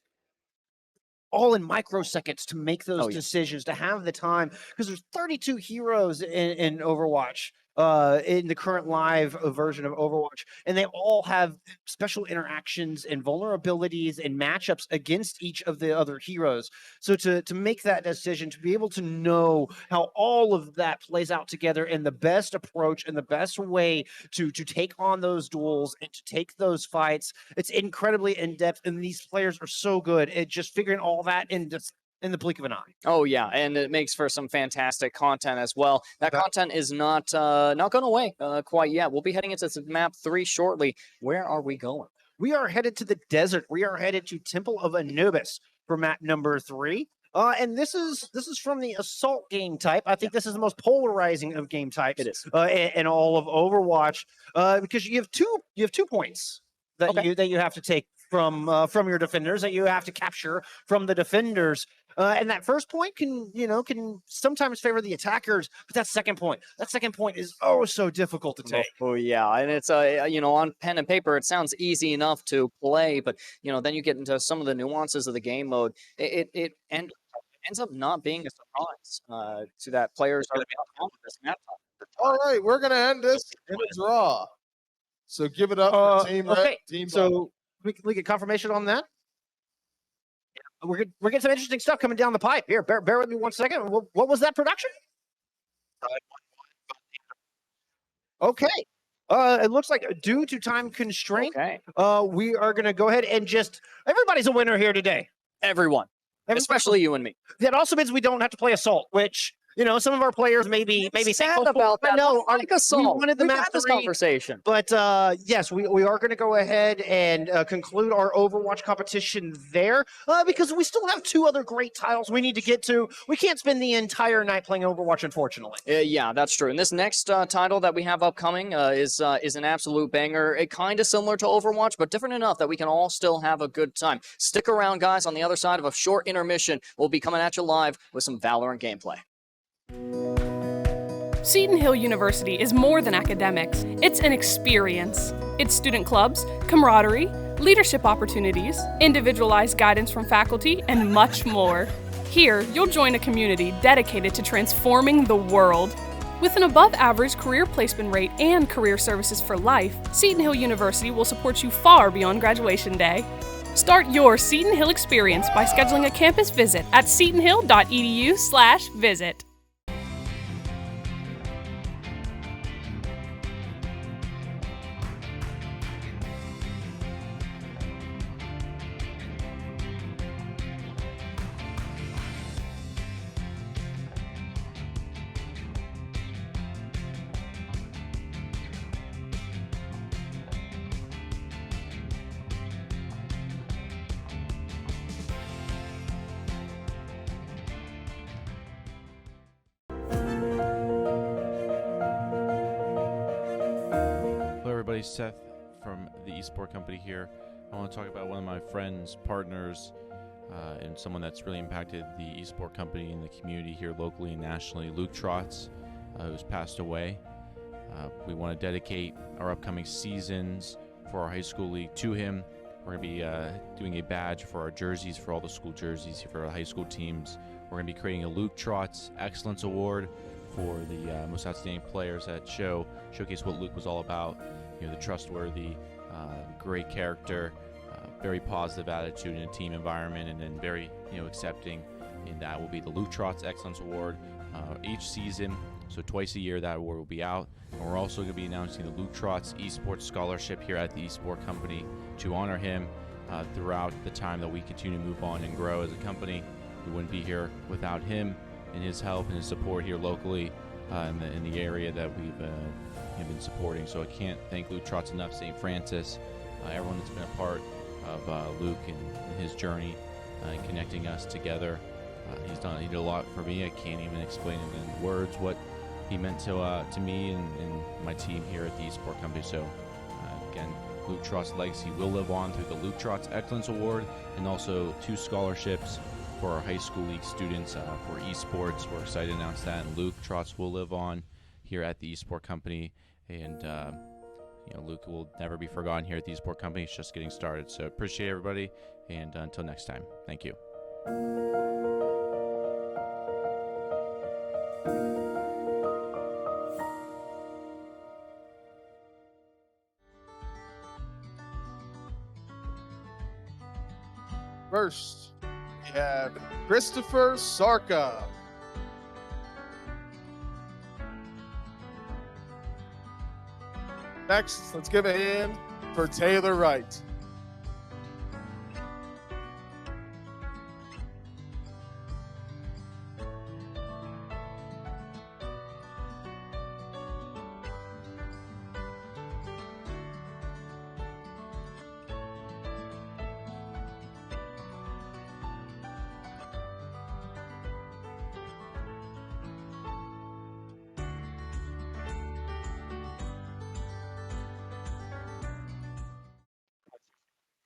Speaker 1: all in microseconds to make those decisions, to have the time, because there's 32 heroes in Overwatch. In the current live version of Overwatch, and they all have special interactions and vulnerabilities and matchups against each of the other heroes. So to make that decision, to be able to know how all of that plays out together and the best approach and the best way to take on those duels and to take those fights, it's incredibly in-depth, and these players are so good at just figuring all that in the blink of an eye.
Speaker 13: Oh yeah, and it makes for some fantastic content as well. That content is not gone away quite yet. We'll be heading into map 3 shortly. Where are we going?
Speaker 1: We are headed to the desert. We are headed to Temple of Anubis for map number 3. And this is from the assault game type. I think this is the most polarizing of game types.
Speaker 13: It is.
Speaker 1: In all of Overwatch, because you have 2 points that you have to take from your defenders, that you have to capture from the defenders. And that first point can sometimes favor the attackers, but that second point is so difficult to take.
Speaker 13: Oh yeah, and it's on pen and paper it sounds easy enough to play, but then you get into some of the nuances of the game mode. ends up not being a surprise to that players are on this map.
Speaker 17: All right, we're gonna end this in a draw. So give it up for Team Red.
Speaker 1: Okay,
Speaker 17: Team
Speaker 1: so we get confirmation on that. We're getting some interesting stuff coming down the pipe here. Bear with me 1 second. What was that production? Okay. It looks like due to time constraint, we are going to go ahead and everybody's a winner here today.
Speaker 13: Everyone. Especially you and me.
Speaker 1: That also means we don't have to play Assault, which, some of our players maybe
Speaker 13: sad about that.
Speaker 1: No,
Speaker 13: I like Assault.
Speaker 1: we wanted the
Speaker 13: We've
Speaker 1: map
Speaker 13: had this
Speaker 1: 3,
Speaker 13: conversation.
Speaker 1: But yes, we are going to go ahead and conclude our Overwatch competition there because we still have 2 other great titles we need to get to. We can't spend the entire night playing Overwatch, unfortunately.
Speaker 13: Yeah, that's true. And this next title that we have upcoming is an absolute banger. It kind of similar to Overwatch, but different enough that we can all still have a good time. Stick around, guys. On the other side of a short intermission, we'll be coming at you live with some Valorant gameplay.
Speaker 18: Seton Hill University is more than academics. It's an experience. It's student clubs, camaraderie, leadership opportunities, individualized guidance from faculty, and much more. Here, you'll join a community dedicated to transforming the world. With an above-average career placement rate and career services for life, Seton Hill University will support you far beyond graduation day. Start your Seton Hill experience by scheduling a campus visit at setonhill.edu/visit.
Speaker 19: Seth from the Esport company here. I want to talk about one of my friends, partners, and someone that's really impacted the Esport company and the community here locally and nationally, Luke Trotz, who's passed away. We want to dedicate our upcoming seasons for our high school league to him. We're going to be doing a badge for our jerseys, for all the school jerseys for our high school teams. We're going to be creating a Luke Trotz Excellence Award for the most outstanding players that showcase what Luke was all about. The trustworthy, great character, very positive attitude in a team environment, and then very, accepting. And that will be the Luke Trotz Excellence Award each season. So twice a year that award will be out. And we're also going to be announcing the Luke Trotz Esports Scholarship here at the Esport company to honor him throughout the time that we continue to move on and grow as a company. We wouldn't be here without him and his help and his support here locally in the area that we've been supporting. So I can't thank Luke Trotz enough, St. Francis, everyone that's been a part of Luke and his journey and connecting us together. He did a lot for me. I can't even explain it in words what he meant to me and my team here at the Esport company. So again, Luke Trotz's legacy will live on through the Luke Trotz Excellence Award and also 2 scholarships for our high school league students for esports. We're excited to announce that, and Luke Trotz will live on here at the Esport company, and Luke will never be forgotten here at the Esport company. It's just getting started. So appreciate everybody, and until next time, thank you.
Speaker 17: First, we have Christopher Sarka. Next, let's give a hand for Taylor Wright.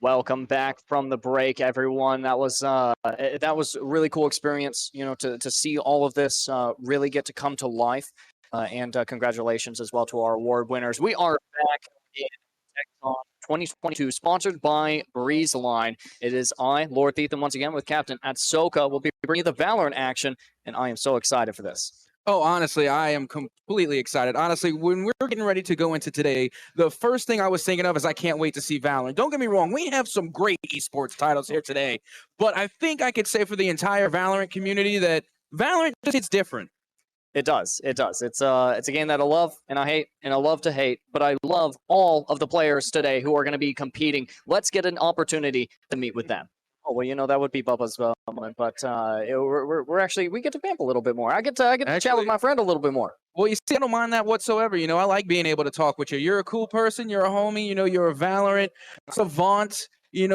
Speaker 13: Welcome back from the break, everyone. That was a really cool experience, to see all of this really get to come to life. And congratulations as well to our award winners. We are back in TECCON 2022, sponsored by Breezeline. It is I, Lord Thiethan, once again with Captain Atsoka. We'll be bringing you the Valorant action, and I am so excited for this.
Speaker 15: Oh, honestly, I am completely excited. Honestly, when we're getting ready to go into today, the first thing I was thinking of is I can't wait to see Valorant. Don't get me wrong, we have some great esports titles here today, but I think I could say for the entire Valorant community that Valorant just hits different.
Speaker 13: It does. It does. It's a game that I love and I hate and I love to hate, but I love all of the players today who are going to be competing. Let's get an opportunity to meet with them. Oh, well, that would be Bubba's moment, but we're actually, we get to vamp a little bit more. I get to chat with my friend a little bit more.
Speaker 15: Well, you see, I don't mind that whatsoever. I like being able to talk with you. You're a cool person. You're a homie. You're a Valorant savant,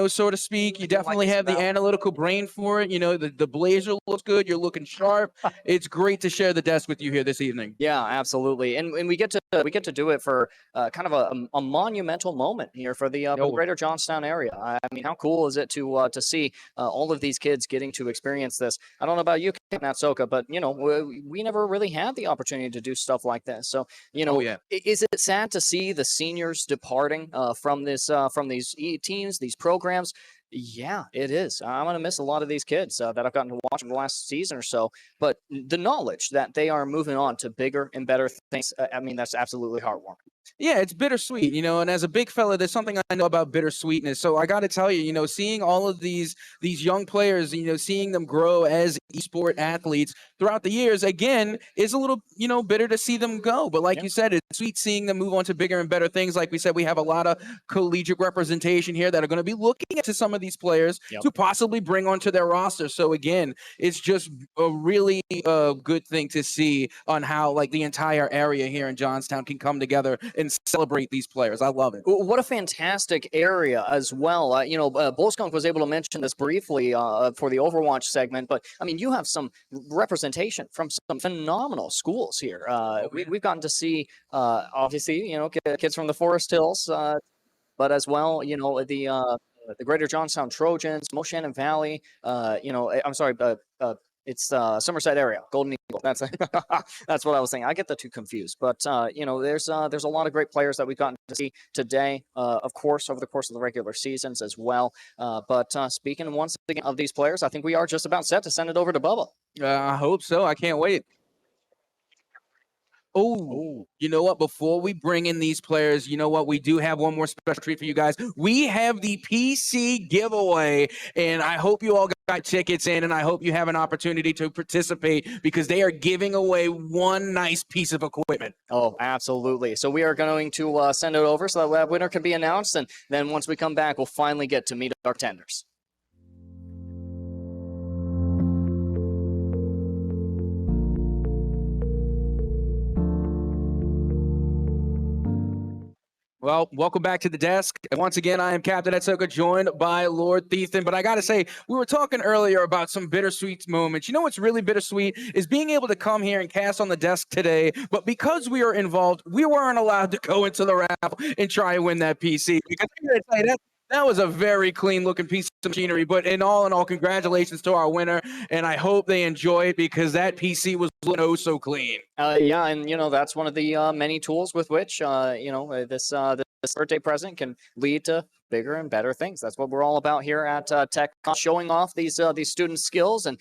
Speaker 15: so to speak. You definitely have the analytical brain for it. The blazer looks good. You're looking sharp. It's great to share the desk with you here this evening.
Speaker 13: Yeah, absolutely. And we get to do it for kind of a monumental moment here for the greater Johnstown area. I mean, how cool is it to see all of these kids getting to experience this? I don't know about you, Natsoka, but we never really had the opportunity to do stuff like this. So is it sad to see the seniors departing from these teams, these programs? Yeah, it is. I'm going to miss a lot of these kids that I've gotten to watch in the last season or so. But the knowledge that they are moving on to bigger and better things, I mean, that's absolutely heartwarming.
Speaker 15: Yeah, it's bittersweet, and as a big fella, there's something I know about bittersweetness. So I got to tell you, seeing all of these young players, seeing them grow as esport athletes throughout the years, again, is a little, bitter to see them go. But like you said, it's sweet seeing them move on to bigger and better things. Like we said, we have a lot of collegiate representation here that are going to be looking into some of these players to possibly bring onto their roster. So again, it's just a really good thing to see on how the entire area here in Johnstown can come together and celebrate these players. I love it.
Speaker 13: What a fantastic area as well. Bullskunk was able to mention this briefly for the Overwatch segment, but I mean, you have some representation from some phenomenal schools here. We've gotten to see, obviously, kids from the Forest Hills, but as well, the Greater Johnstown Trojans, Moshannon Valley. I'm sorry, it's Somerset area, Golden Eagle. That's that's what I was saying. I get the two confused, but there's a lot of great players that we've gotten to see today, of course, over the course of the regular seasons as well. But speaking once again of these players, I think we are just about set to send it over to Bubba.
Speaker 15: I hope so. I can't wait. Oh, you know what? Before we bring in these players, we do have one more special treat for you guys. We have the PC giveaway, and I hope you all got tickets in, and I hope you have an opportunity to participate because they are giving away one nice piece of equipment.
Speaker 13: Oh, absolutely. So we are going to send it over so that winner can be announced, and then once we come back, we'll finally get to meet our contenders.
Speaker 15: Well, welcome back to the desk. And once again, I am Captain Atsoka, joined by Lord Thiethan. But I got to say, we were talking earlier about some bittersweet moments. You know what's really bittersweet is being able to come here and cast on the desk today. But because we are involved, we weren't allowed to go into the raffle and try and win that PC. Because that was a very clean-looking piece of machinery. But in all, congratulations to our winner. And I hope they enjoy it because that PC was oh so clean.
Speaker 13: Yeah, and that's one of the many tools with which this birthday present can lead to bigger and better things. That's what we're all about here at TECCON, showing off these student skills and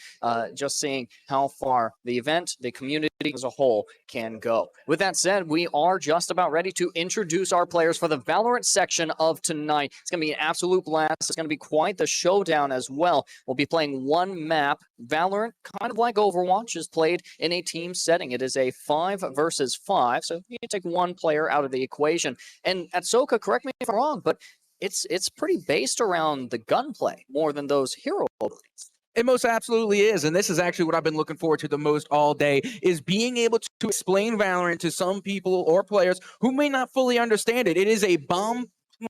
Speaker 13: just seeing how far the event, the community as a whole can go. With that said, we are just about ready to introduce our players for the Valorant section of tonight. It's going to be an absolute blast. It's going to be quite the showdown as well. We'll be playing one map. Valorant, kind of like Overwatch, is played in a team setting. It is a 5 versus 5, so you can take one player out of the equation. And Atsoka, correct me if I'm wrong, but it's pretty based around the gunplay more than those hero abilities.
Speaker 15: It most absolutely is, and this is actually what I've been looking forward to the most all day, is being able to explain Valorant to some people or players who may not fully understand it. It is a bomb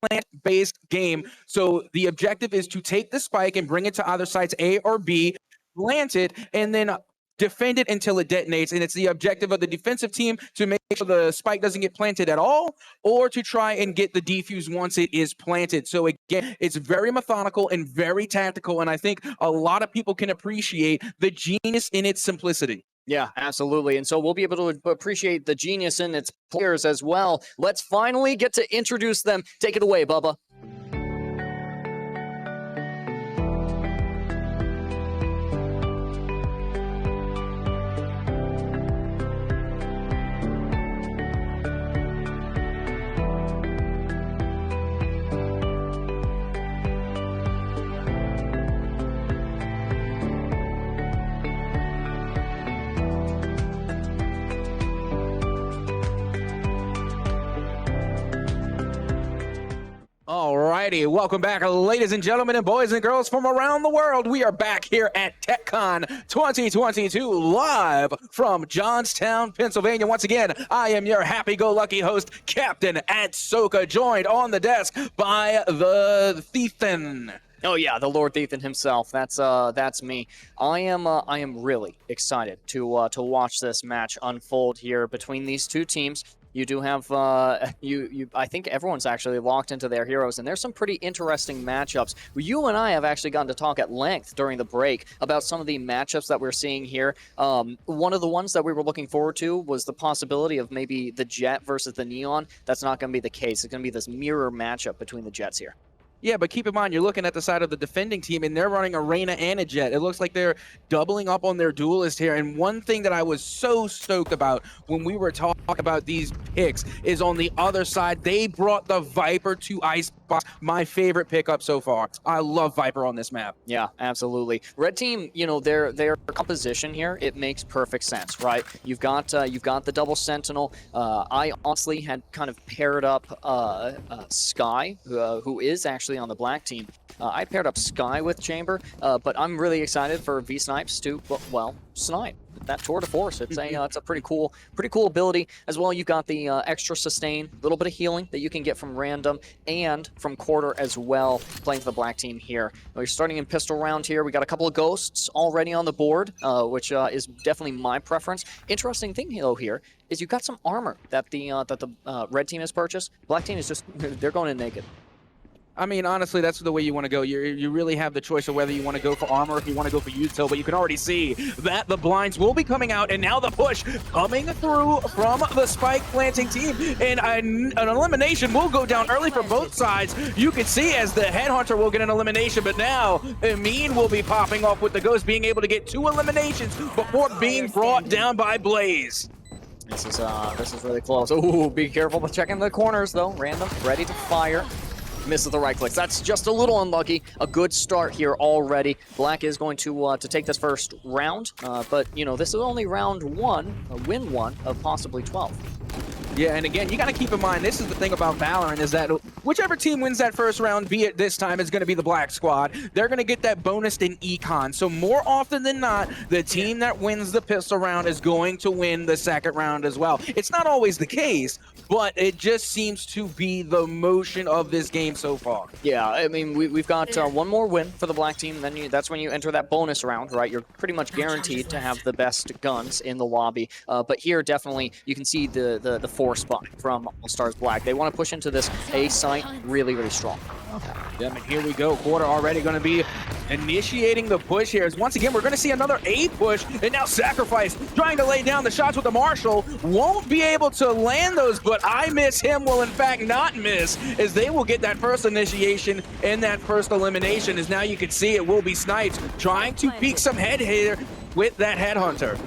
Speaker 15: plant-based game, so the objective is to take the spike and bring it to either sites A or B, plant it, and then defend it until it detonates. And it's the objective of the defensive team to make sure the spike doesn't get planted at all, or to try and get the defuse once it is planted. So again, it's very methodical and very tactical, and I think a lot of people can appreciate the genius in its simplicity.
Speaker 13: Yeah, absolutely. And so we'll be able to appreciate the genius in its players as well. Let's finally get to introduce them. Take it away, Bubba.
Speaker 15: righty, welcome back, ladies and gentlemen, and boys and girls from around the world. We are back here at TECCON 2022, live from Johnstown, Pennsylvania. Once again, I am your happy-go-lucky host, Captain TECCON, joined on the desk by the Thiefin.
Speaker 13: Oh yeah, the Lord Thiefin himself. That's me. I am really excited to watch this match unfold here between these two teams. You do have I think everyone's actually locked into their heroes, and there's some pretty interesting matchups. You and I have actually gotten to talk at length during the break about some of the matchups that we're seeing here. One of the ones that we were looking forward to was the possibility of maybe the Jet versus the Neon. That's not going to be the case. It's going to be this mirror matchup between the Jets here.
Speaker 15: Yeah, but keep in mind, you're looking at the side of the defending team, and they're running a Reyna and a Jet. It looks like they're doubling up on their duelist here. And one thing that I was so stoked about when we were talking about these picks is on the other side, they brought the Viper to Icebox, my favorite pickup so far. I love Viper on this map.
Speaker 13: Yeah, absolutely. Red team, you know, their composition here, it makes perfect sense, right? You've got the double Sentinel. I honestly had kind of paired up Sky, who is actually on the black team. I paired up Sky with Chamber, but I'm really excited for V Snipes to, well, snipe that tour de force. It's a pretty cool ability as well. You've got the extra sustain, a little bit of healing that you can get from random and from quarter as well. Playing for the black team here. We're starting in pistol round here. We got a couple of ghosts already on the board, which is definitely my preference. Interesting thing though here is you've got some armor that the red team has purchased. Black team is just they're going in naked.
Speaker 15: I mean, honestly, that's the way you want to go. You really have the choice of whether you want to go for armor or if you want to go for util, but you can already see that the blinds will be coming out, and now the push coming through from the spike planting team, and an elimination will go down early for both sides. You can see as the Headhunter will get an elimination, but now Amin will be popping off with the Ghost, being able to get 2 eliminations before being brought down by Blaze.
Speaker 13: This is really close. Ooh, be careful with checking the corners though. Random, ready to fire. Misses the right clicks. That's just a little unlucky. A good start here already. Black is going to take this first round, but you know, this is only round 1, win 1 of possibly 12.
Speaker 15: Yeah, and again, you got to keep in mind, this is the thing about Valorant, is that whichever team wins that first round, be it this time, is going to be the black squad. They're going to get that bonus in econ. So more often than not, the team that wins the pistol round is going to win the second round as well. It's not always the case, but it just seems to be the motion of this game so far.
Speaker 13: Yeah, I mean, we've got one more win for the black team, then that's when you enter that bonus round, right? You're pretty much guaranteed to have the best guns in the lobby. But here, definitely, you can see the 4 spot from All Stars Black. They want to push into this A site really, really strong.
Speaker 15: Yeah, and here we go. Quarter already going to be initiating the push here. As once again, we're going to see another A push, and now Sacrifice trying to lay down the shots with the Marshall. Won't be able to land those, but I Miss Him will in fact not miss, as they will get that first initiation and that first elimination. As now you can see it will be Snipes trying to peek some head here with that Headhunter.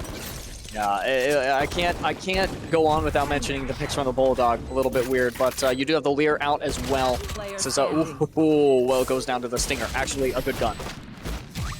Speaker 13: Yeah, I can't go on without mentioning the picks from the Bulldog. A little bit weird, but you do have the Lear out as well. This is well, it goes down to the Stinger. Actually, a good gun.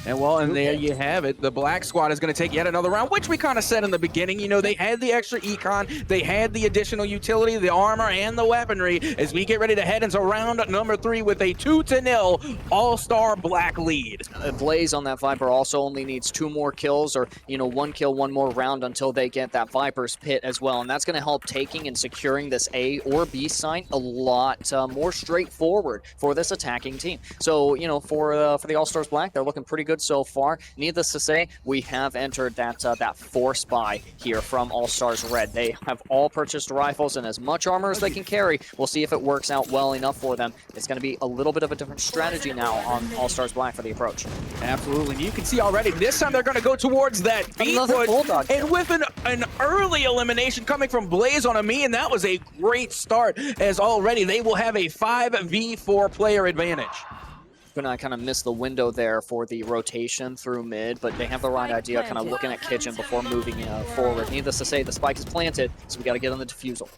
Speaker 15: And well, and there you have it. The black squad is going to take yet another round, which we kind of said in the beginning. You know, they had the extra econ, they had the additional utility, the armor, and the weaponry as we get ready to head into round number 3 with a 2-0 All-Star Black lead.
Speaker 13: Blaze on that Viper also only needs 2 more kills, or, you know, 1 kill, 1 more round until they get that Viper's Pit as well. And that's going to help taking and securing this A or B site a lot more straightforward for this attacking team. So, you know, for the All-Stars Black, they're looking pretty good so far. Needless to say, we have entered that 4 spy here from All Stars Red. They have all purchased rifles and as much armor as they can carry. We'll see if it works out well enough for them. It's going to be a little bit of a different strategy now on All Stars Black for the approach.
Speaker 15: Absolutely. You can see already this time they're going to go towards that B push, and with an early elimination coming from Blaze on Amin, and that was a great start, as already they will have a 5v4 player advantage.
Speaker 13: Gonna kind of miss the window there for the rotation through mid, but they have the right idea, kind of looking at Kitchen before moving forward. Needless to say, the spike is planted, so we got to get on the defusal.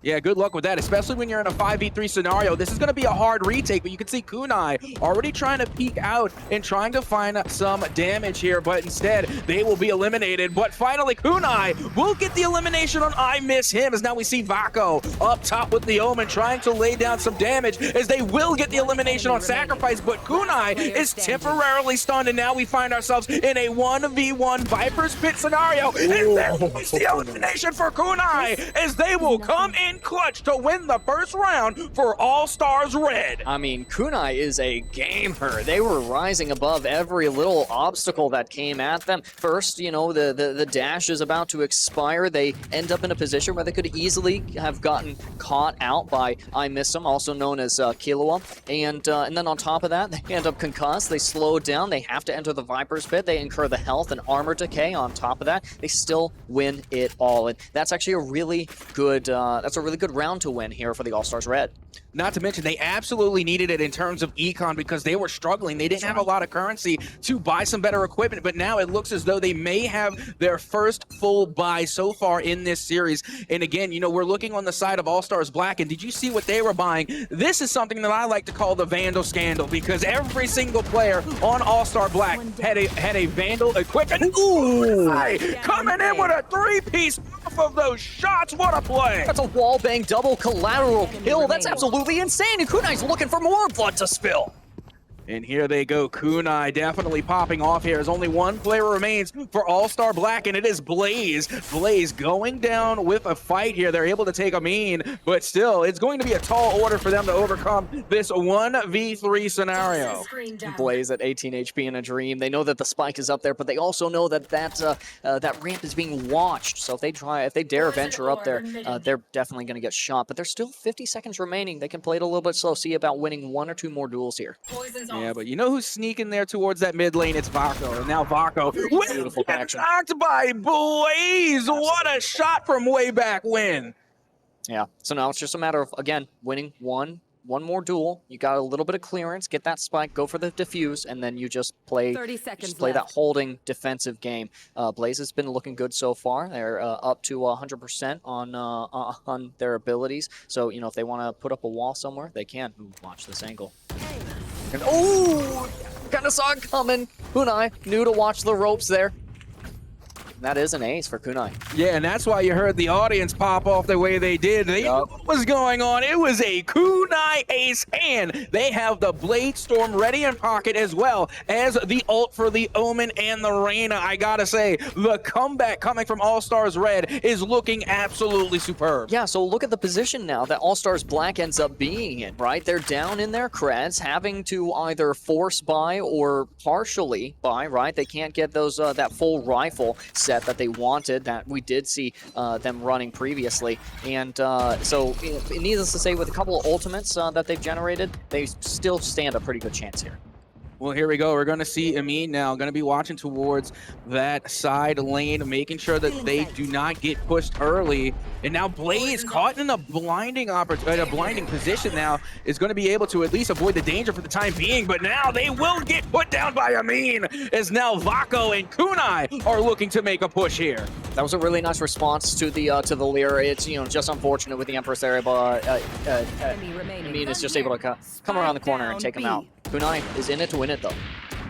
Speaker 15: Yeah, good luck with that, especially when you're in a 5v3 scenario. This is going to be a hard retake, but you can see Kunai already trying to peek out and trying to find some damage here, but instead they will be eliminated. But finally, Kunai will get the elimination on I Miss Him, as now we see Vako up top with the Omen trying to lay down some damage, as they will get the elimination on Sacrifice, but Kunai is temporarily stunned, and now we find ourselves in a 1v1 Viper's Pit scenario, and there's the elimination for Kunai, as they will come in clutch to win the first round for All Stars Red.
Speaker 13: I mean, Kunai is a gamer. They were rising above every little obstacle that came at them. First, you know, the dash is about to expire. They end up in a position where they could easily have gotten caught out by I Miss Him, also known as Killua. And then on top of that, they end up concussed. They slow down. They have to enter the Viper's Pit. They incur the health and armor decay. On top of that, they still win it all. And that's actually a really good round to win here for the All-Stars Red.
Speaker 15: Not to mention, they absolutely needed it in terms of econ because they were struggling. They didn't have a lot of currency to buy some better equipment, but now it looks as though they may have their first full buy so far in this series. And again, you know, we're looking on the side of All-Stars Black, and did you see what they were buying? This is something that I like to call the Vandal Scandal, because every single player on All-Star Black had a Vandal equipment. Ooh! Coming in with a three-piece off of those shots. What a play!
Speaker 13: That's a wallbang double collateral kill. That's absolutely insane, and Kunai's looking for more blood to spill.
Speaker 15: And here they go. Kunai definitely popping off here as only one player remains for All-Star Black, and it is Blaze. Blaze going down with a fight here. They're able to take a mean, but still, it's going to be a tall order for them to overcome this 1v3 scenario.
Speaker 13: Blaze at 18 HP in a dream. They know that the spike is up there, but they also know that that ramp is being watched. So if they dare venture up there, they're definitely going to get shot. But there's still 50 seconds remaining. They can play it a little bit slow. See about winning 1 or 2 more duels here.
Speaker 15: Yeah, but you know who's sneaking there towards that mid lane? It's Vako. And now Vako
Speaker 13: beautiful connection.
Speaker 15: Knocked by Blaze. What a shot from way back when.
Speaker 13: Yeah, so now it's just a matter of, again, winning one more duel. You got a little bit of clearance, get that spike, go for the diffuse, and then you just play
Speaker 16: 30 seconds
Speaker 13: play
Speaker 16: left.
Speaker 13: that holding defensive game. Blaze has been looking good so far. They're up to 100% on their abilities. So, you know, if they want to put up a wall somewhere, they can. Ooh, watch this angle. And oh, kind of saw it coming. Kunai knew to watch the ropes there. That is an ace for Kunai.
Speaker 15: Yeah, and that's why you heard the audience pop off the way they did. They knew what was going on. It was a Kunai ace, and they have the Blade Storm ready in pocket as well as the ult for the Omen and the Reyna. I gotta say, the comeback coming from All-Stars Red is looking absolutely superb.
Speaker 13: Yeah, so look at the position now that All-Stars Black ends up being in, right? They're down in their creds, having to either force buy or partially buy, right? They can't get those that full rifle set that they wanted, that we did see them running previously. And so, needless to say, with a couple of ultimates that they've generated, they still stand a pretty good chance here.
Speaker 15: Well, here we go. We're going to see Amin now. Going to be watching towards that side lane, making sure that they do not get pushed early. And now Blaze, caught in a blinding position now, is going to be able to at least avoid the danger for the time being. But now they will get put down by Amin, as now Vako and Kunai are looking to make a push here.
Speaker 13: That was a really nice response to the Lear. It's, you know, just unfortunate with the Empress there, but Amin is just able to come around the corner and take him out. Kunai is in it to win it, though.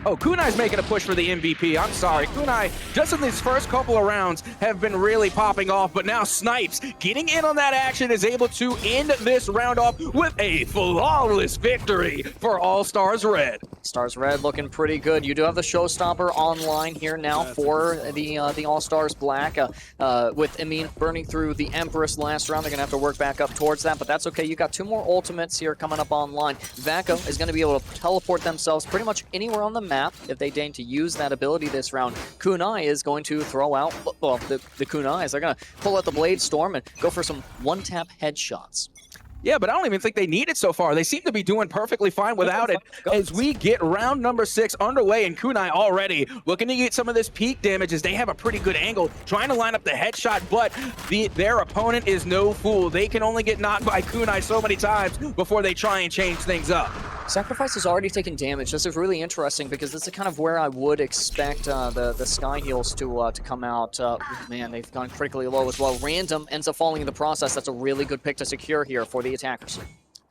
Speaker 15: Oh, Kunai's making a push for the MVP. I'm sorry. Kunai, just in these first couple of rounds, have been really popping off, but now Snipes, getting in on that action, is able to end this round off with a flawless victory for All-Stars Red.
Speaker 13: Stars Red looking pretty good. You do have the Showstopper online here now for the All-Stars Black. With Amin burning through the Empress last round, they're going to have to work back up towards that, but that's okay. You got 2 more ultimates here coming up online. Vako is going to be able to teleport themselves pretty much anywhere on the map if they deign to use that ability this round. Kunai is going to throw out, well, the Kunais, they're going to pull out the Blade Storm and go for some one-tap headshots.
Speaker 15: Yeah, but I don't even think they need it so far. They seem to be doing perfectly fine without it as we get round number 6 underway, and Kunai already looking to get some of this peak damage as they have a pretty good angle, trying to line up the headshot, but their opponent is no fool. They can only get knocked by Kunai so many times before they try and change things up.
Speaker 13: Sacrifice has already taken damage. This is really interesting because this is kind of where I would expect the Sky Heals to come out. Man, they've gone critically low as well. Random ends up falling in the process. That's a really good pick to secure here for the attackers.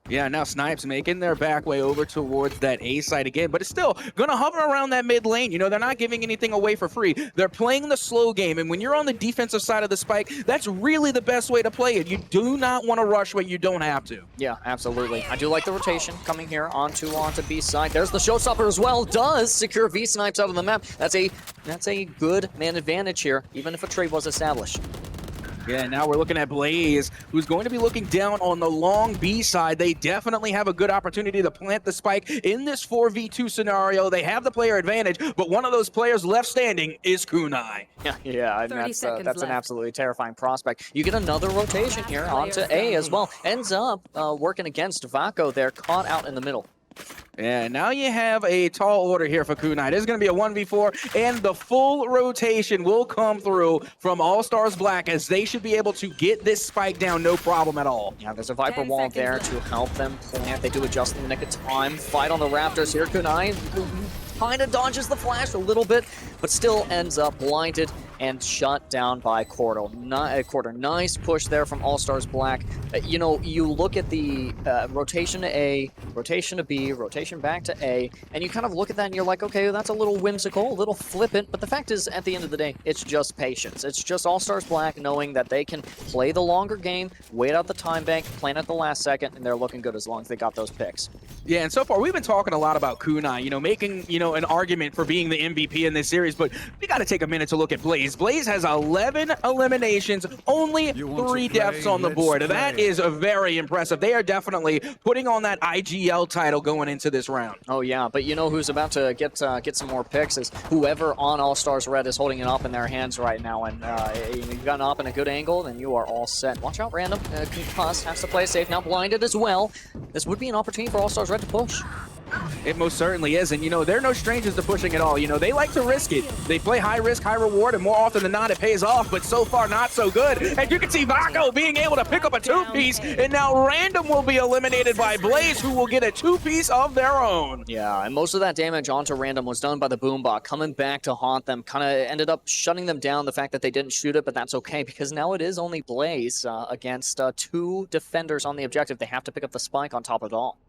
Speaker 15: Yeah, now Snipes making their back way over towards that A side again, but it's still going to hover around that mid lane. You know, they're not giving anything away for free. They're playing the slow game, and when you're on the defensive side of the spike, that's really the best way to play it. You do not want to rush when you don't have to.
Speaker 13: Yeah, absolutely. I do like the rotation coming here onto B side. There's the showstopper as well. Does secure V Snipes out of the map. That's a good man advantage here, even if a trade was established.
Speaker 15: Yeah, now we're looking at Blaze, who's going to be looking down on the long B side. They definitely have a good opportunity to plant the spike in this 4v2 scenario. They have the player advantage, but one of those players left standing is Kunai.
Speaker 13: Yeah, and that's an absolutely terrifying prospect. You get another rotation here onto A as well. Ends up working against Vaco there, caught out in the middle.
Speaker 15: Yeah, now you have a tall order here for Kunai. There's going to be a 1v4, and the full rotation will come through from All Stars Black as they should be able to get this spike down no problem at all.
Speaker 13: Yeah, there's a Viper wall there to help them plant. They do adjust in the nick of time. Fight on the Raptors here. Kunai kind of dodges the flash a little bit, but still ends up blinded and shut down by Quarter. Nice push there from All Stars Black. You know, you look at the rotation to A, rotation to B, rotation back to A, and you kind of look at that and you're like, okay, that's a little whimsical, a little flippant, but the fact is, at the end of the day, it's just patience. It's just All Stars Black knowing that they can play the longer game, wait out the time bank, plant at the last second, and they're looking good as long as they got those picks.
Speaker 15: Yeah, and so far we've been talking a lot about Kunai, you know, making, you know, an argument for being the MVP in this series, but we got to take a minute to look at Blaze. Blaze has 11 eliminations, only 3 deaths on the board. That is very impressive. They are definitely putting on that IGL title going into this round.
Speaker 13: Oh yeah, but you know who's about to get some more picks is whoever on All Stars Red is holding an AWP in their hands right now, and you've got an AWP in a good angle, then you are all set. Watch out, Random. Concussed has to play safe, now blinded as well. This would be an opportunity for All Stars Red to push.
Speaker 15: It most certainly is, and you know, they're no strangers to pushing at all. You know, they like to risk it. They play high risk, high reward, and more often than not, it pays off, but so far, not so good. And you can see Vaco being able to pick up a 2-piece, and now Random will be eliminated by Blaze, who will get a 2-piece of their own.
Speaker 13: Yeah, and most of that damage onto Random was done by the Boombot, coming back to haunt them, kind of ended up shutting them down, the fact that they didn't shoot it, but that's okay, because now it is only Blaze against 2 defenders on the objective. They have to pick up the spike on top of it all.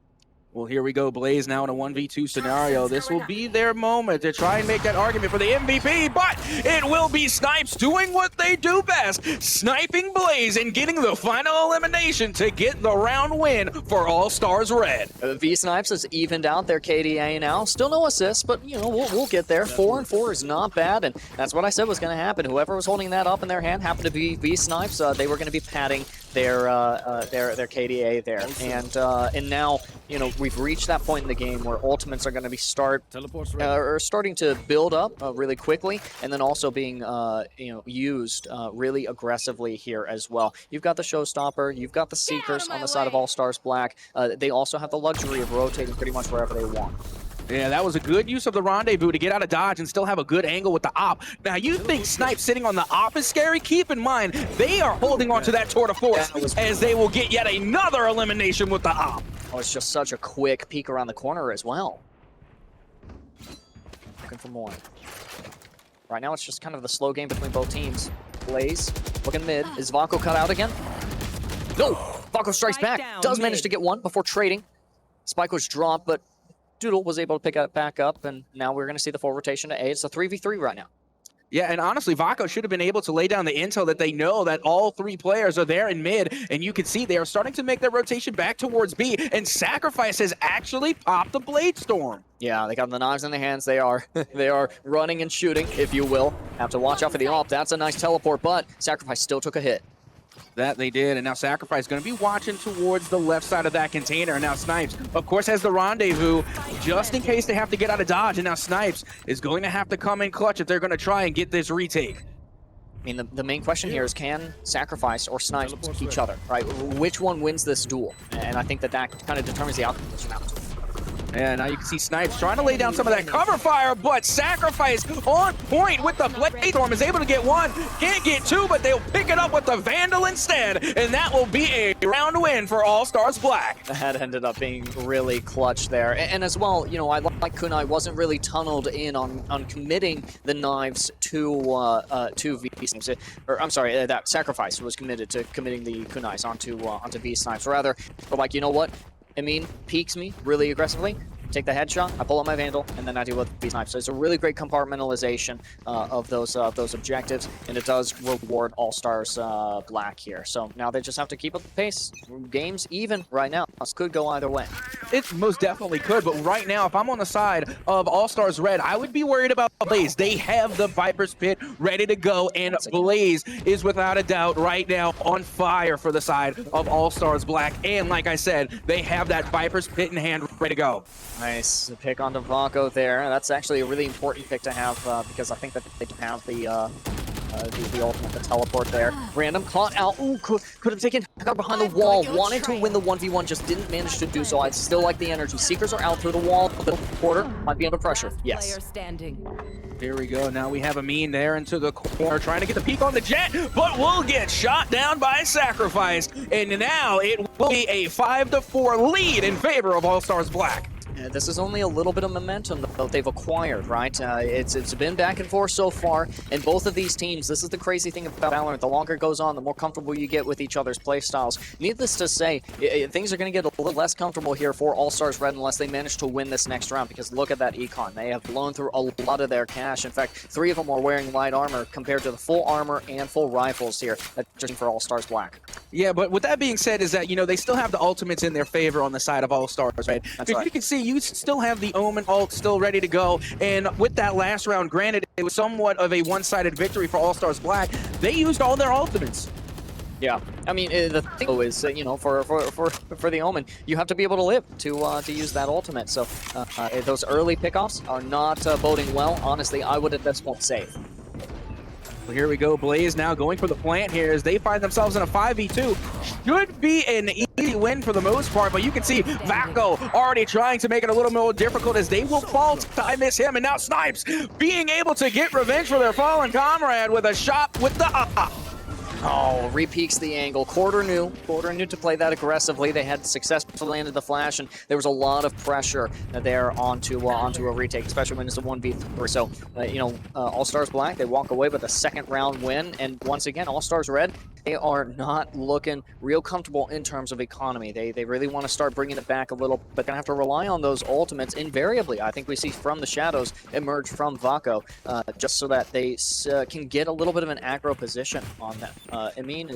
Speaker 15: Well, here we go, Blaze now in a 1v2 scenario. This will be their moment to try and make that argument for the MVP, but it will be Snipes doing what they do best, sniping Blaze and getting the final elimination to get the round win for All Stars Red.
Speaker 13: V Snipes has evened out their KDA now. Still no assists, but you know, we'll get there. 4-4 is not bad, and that's what I said was going to happen. Whoever was holding that up in their hand happened to be V Snipes. They were going to be padding their KDA there, and now, you know, we've reached that point in the game where ultimates are going to be starting to build up really quickly, and then also being you know, used really aggressively here as well. You've got the Showstopper, you've got the Seekers on the side of All Stars Black. They also have the luxury of rotating pretty much wherever they want.
Speaker 15: Yeah, that was a good use of the rendezvous to get out of dodge and still have a good angle with the op. Now, you think Snipe sitting on the op is scary? Keep in mind, they are holding on to that tour de force as they will get yet another elimination with the op.
Speaker 13: Oh, it's just such a quick peek around the corner as well. Looking for more. Right now, it's just kind of the slow game between both teams. Blaze looking mid. Is Vaco cut out again? No! Vaco strikes back. Does manage to get one before trading. Spike was dropped, but Doodle was able to pick it back up, and now we're going to see the full rotation to A. It's a 3v3 right now.
Speaker 15: Yeah, and honestly, Vaco should have been able to lay down the intel that they know that all 3 players are there in mid, and you can see they are starting to make their rotation back towards B, and Sacrifice has actually popped the Blade Storm.
Speaker 13: Yeah, they got the knives in their hands. They are running and shooting, if you will. Have to watch out for the AWP. That's a nice teleport, but Sacrifice still took a hit.
Speaker 15: That they did, and now Sacrifice is going to be watching towards the left side of that container, and now Snipes, of course, has the rendezvous just in case they have to get out of dodge, and now Snipes is going to have to come in clutch if they're going to try and get this retake.
Speaker 13: I mean, the main question here is, can Sacrifice or Snipes each other, right? Which one wins this duel? And I think that kind of determines the outcome of this round.
Speaker 15: And now you can see Snipes trying to lay down some of that cover fire, but Sacrifice on point with the Bladestorm is able to get one. Can't get two, but they'll pick it up with the Vandal instead, and that will be a round win for All Stars Black.
Speaker 13: That ended up being really clutch there. And as well, you know, I like Kunai wasn't really tunneled in on committing the knives to V Snipes. Or I'm sorry, that Sacrifice was committed to committing the kunais onto V Snipes. Rather, but like, you know what? Amin peeks me really aggressively. Take the headshot, I pull up my Vandal, and then I deal with V Snipes. So it's a really great compartmentalization of those objectives, and it does reward All Stars Black here. So now they just have to keep up the pace. Game's even right now. This could go either way.
Speaker 15: It most definitely could, but right now, if I'm on the side of All Stars Red, I would be worried about Blaze. They have the Viper's Pit ready to go, and Blaze is without a doubt right now on fire for the side of All Stars Black. And like I said, they have that Viper's Pit in hand ready to go.
Speaker 13: Nice pick onto Vaco there. That's actually a really important pick to have because I think that they can have the ultimate, the teleport there. Random caught out. Ooh, could have taken out behind the wall. Wanted to win the 1v1, just didn't manage to do so. I still like the energy. Seekers are out through the wall. The quarter might be under pressure. Yes.
Speaker 15: Here we go. Now we have Amin there into the corner trying to get the peek on the Jet, but will get shot down by Sacrifice. And now it will be a 5-4 lead in favor of All Stars Black.
Speaker 13: This is only a little bit of momentum that they've acquired, right? It's been back and forth so far, and both of these teams, this is the crazy thing about Valorant, the longer it goes on, the more comfortable you get with each other's playstyles. Needless to say, things are going to get a little less comfortable here for All Stars Red unless they manage to win this next round, because look at that econ. They have blown through a lot of their cash. In fact, 3 of them are wearing light armor compared to the full armor and full rifles here, just for All Stars Black.
Speaker 15: Yeah, but with that being said is that, you know, they still have the ultimates in their favor on the side of All Stars, right?
Speaker 13: That's right.
Speaker 15: You can see you still have the Omen ult still ready to go, and with that last round, granted, it was somewhat of a one-sided victory for All Stars Black. They used all their ultimates.
Speaker 13: Yeah, I mean, the thing is, you know, for the Omen, you have to be able to live to use that ultimate. So those early pickoffs are not boding well. Honestly, I would at this point save.
Speaker 15: Well, here we go. Blaze now going for the plant here as they find themselves in a 5v2. Should be an easy win for the most part, but you can see Vaco already trying to make it a little more difficult as they will fall to I miss him, and now Snipes being able to get revenge for their fallen comrade with a shot with the
Speaker 13: Oh, re-peaks the angle. Quarter knew to play that aggressively. They had successfully landed the flash, and there was a lot of pressure there onto a retake, especially when it's a 1v3. So, you know, All Stars Black, they walk away with a second round win, and once again, All Stars Red, they are not looking real comfortable in terms of economy. They really want to start bringing it back a little, but gonna have to rely on those ultimates invariably. I think we see From the Shadows emerge from Vaco, just so that they can get a little bit of an aggro position on them. Amin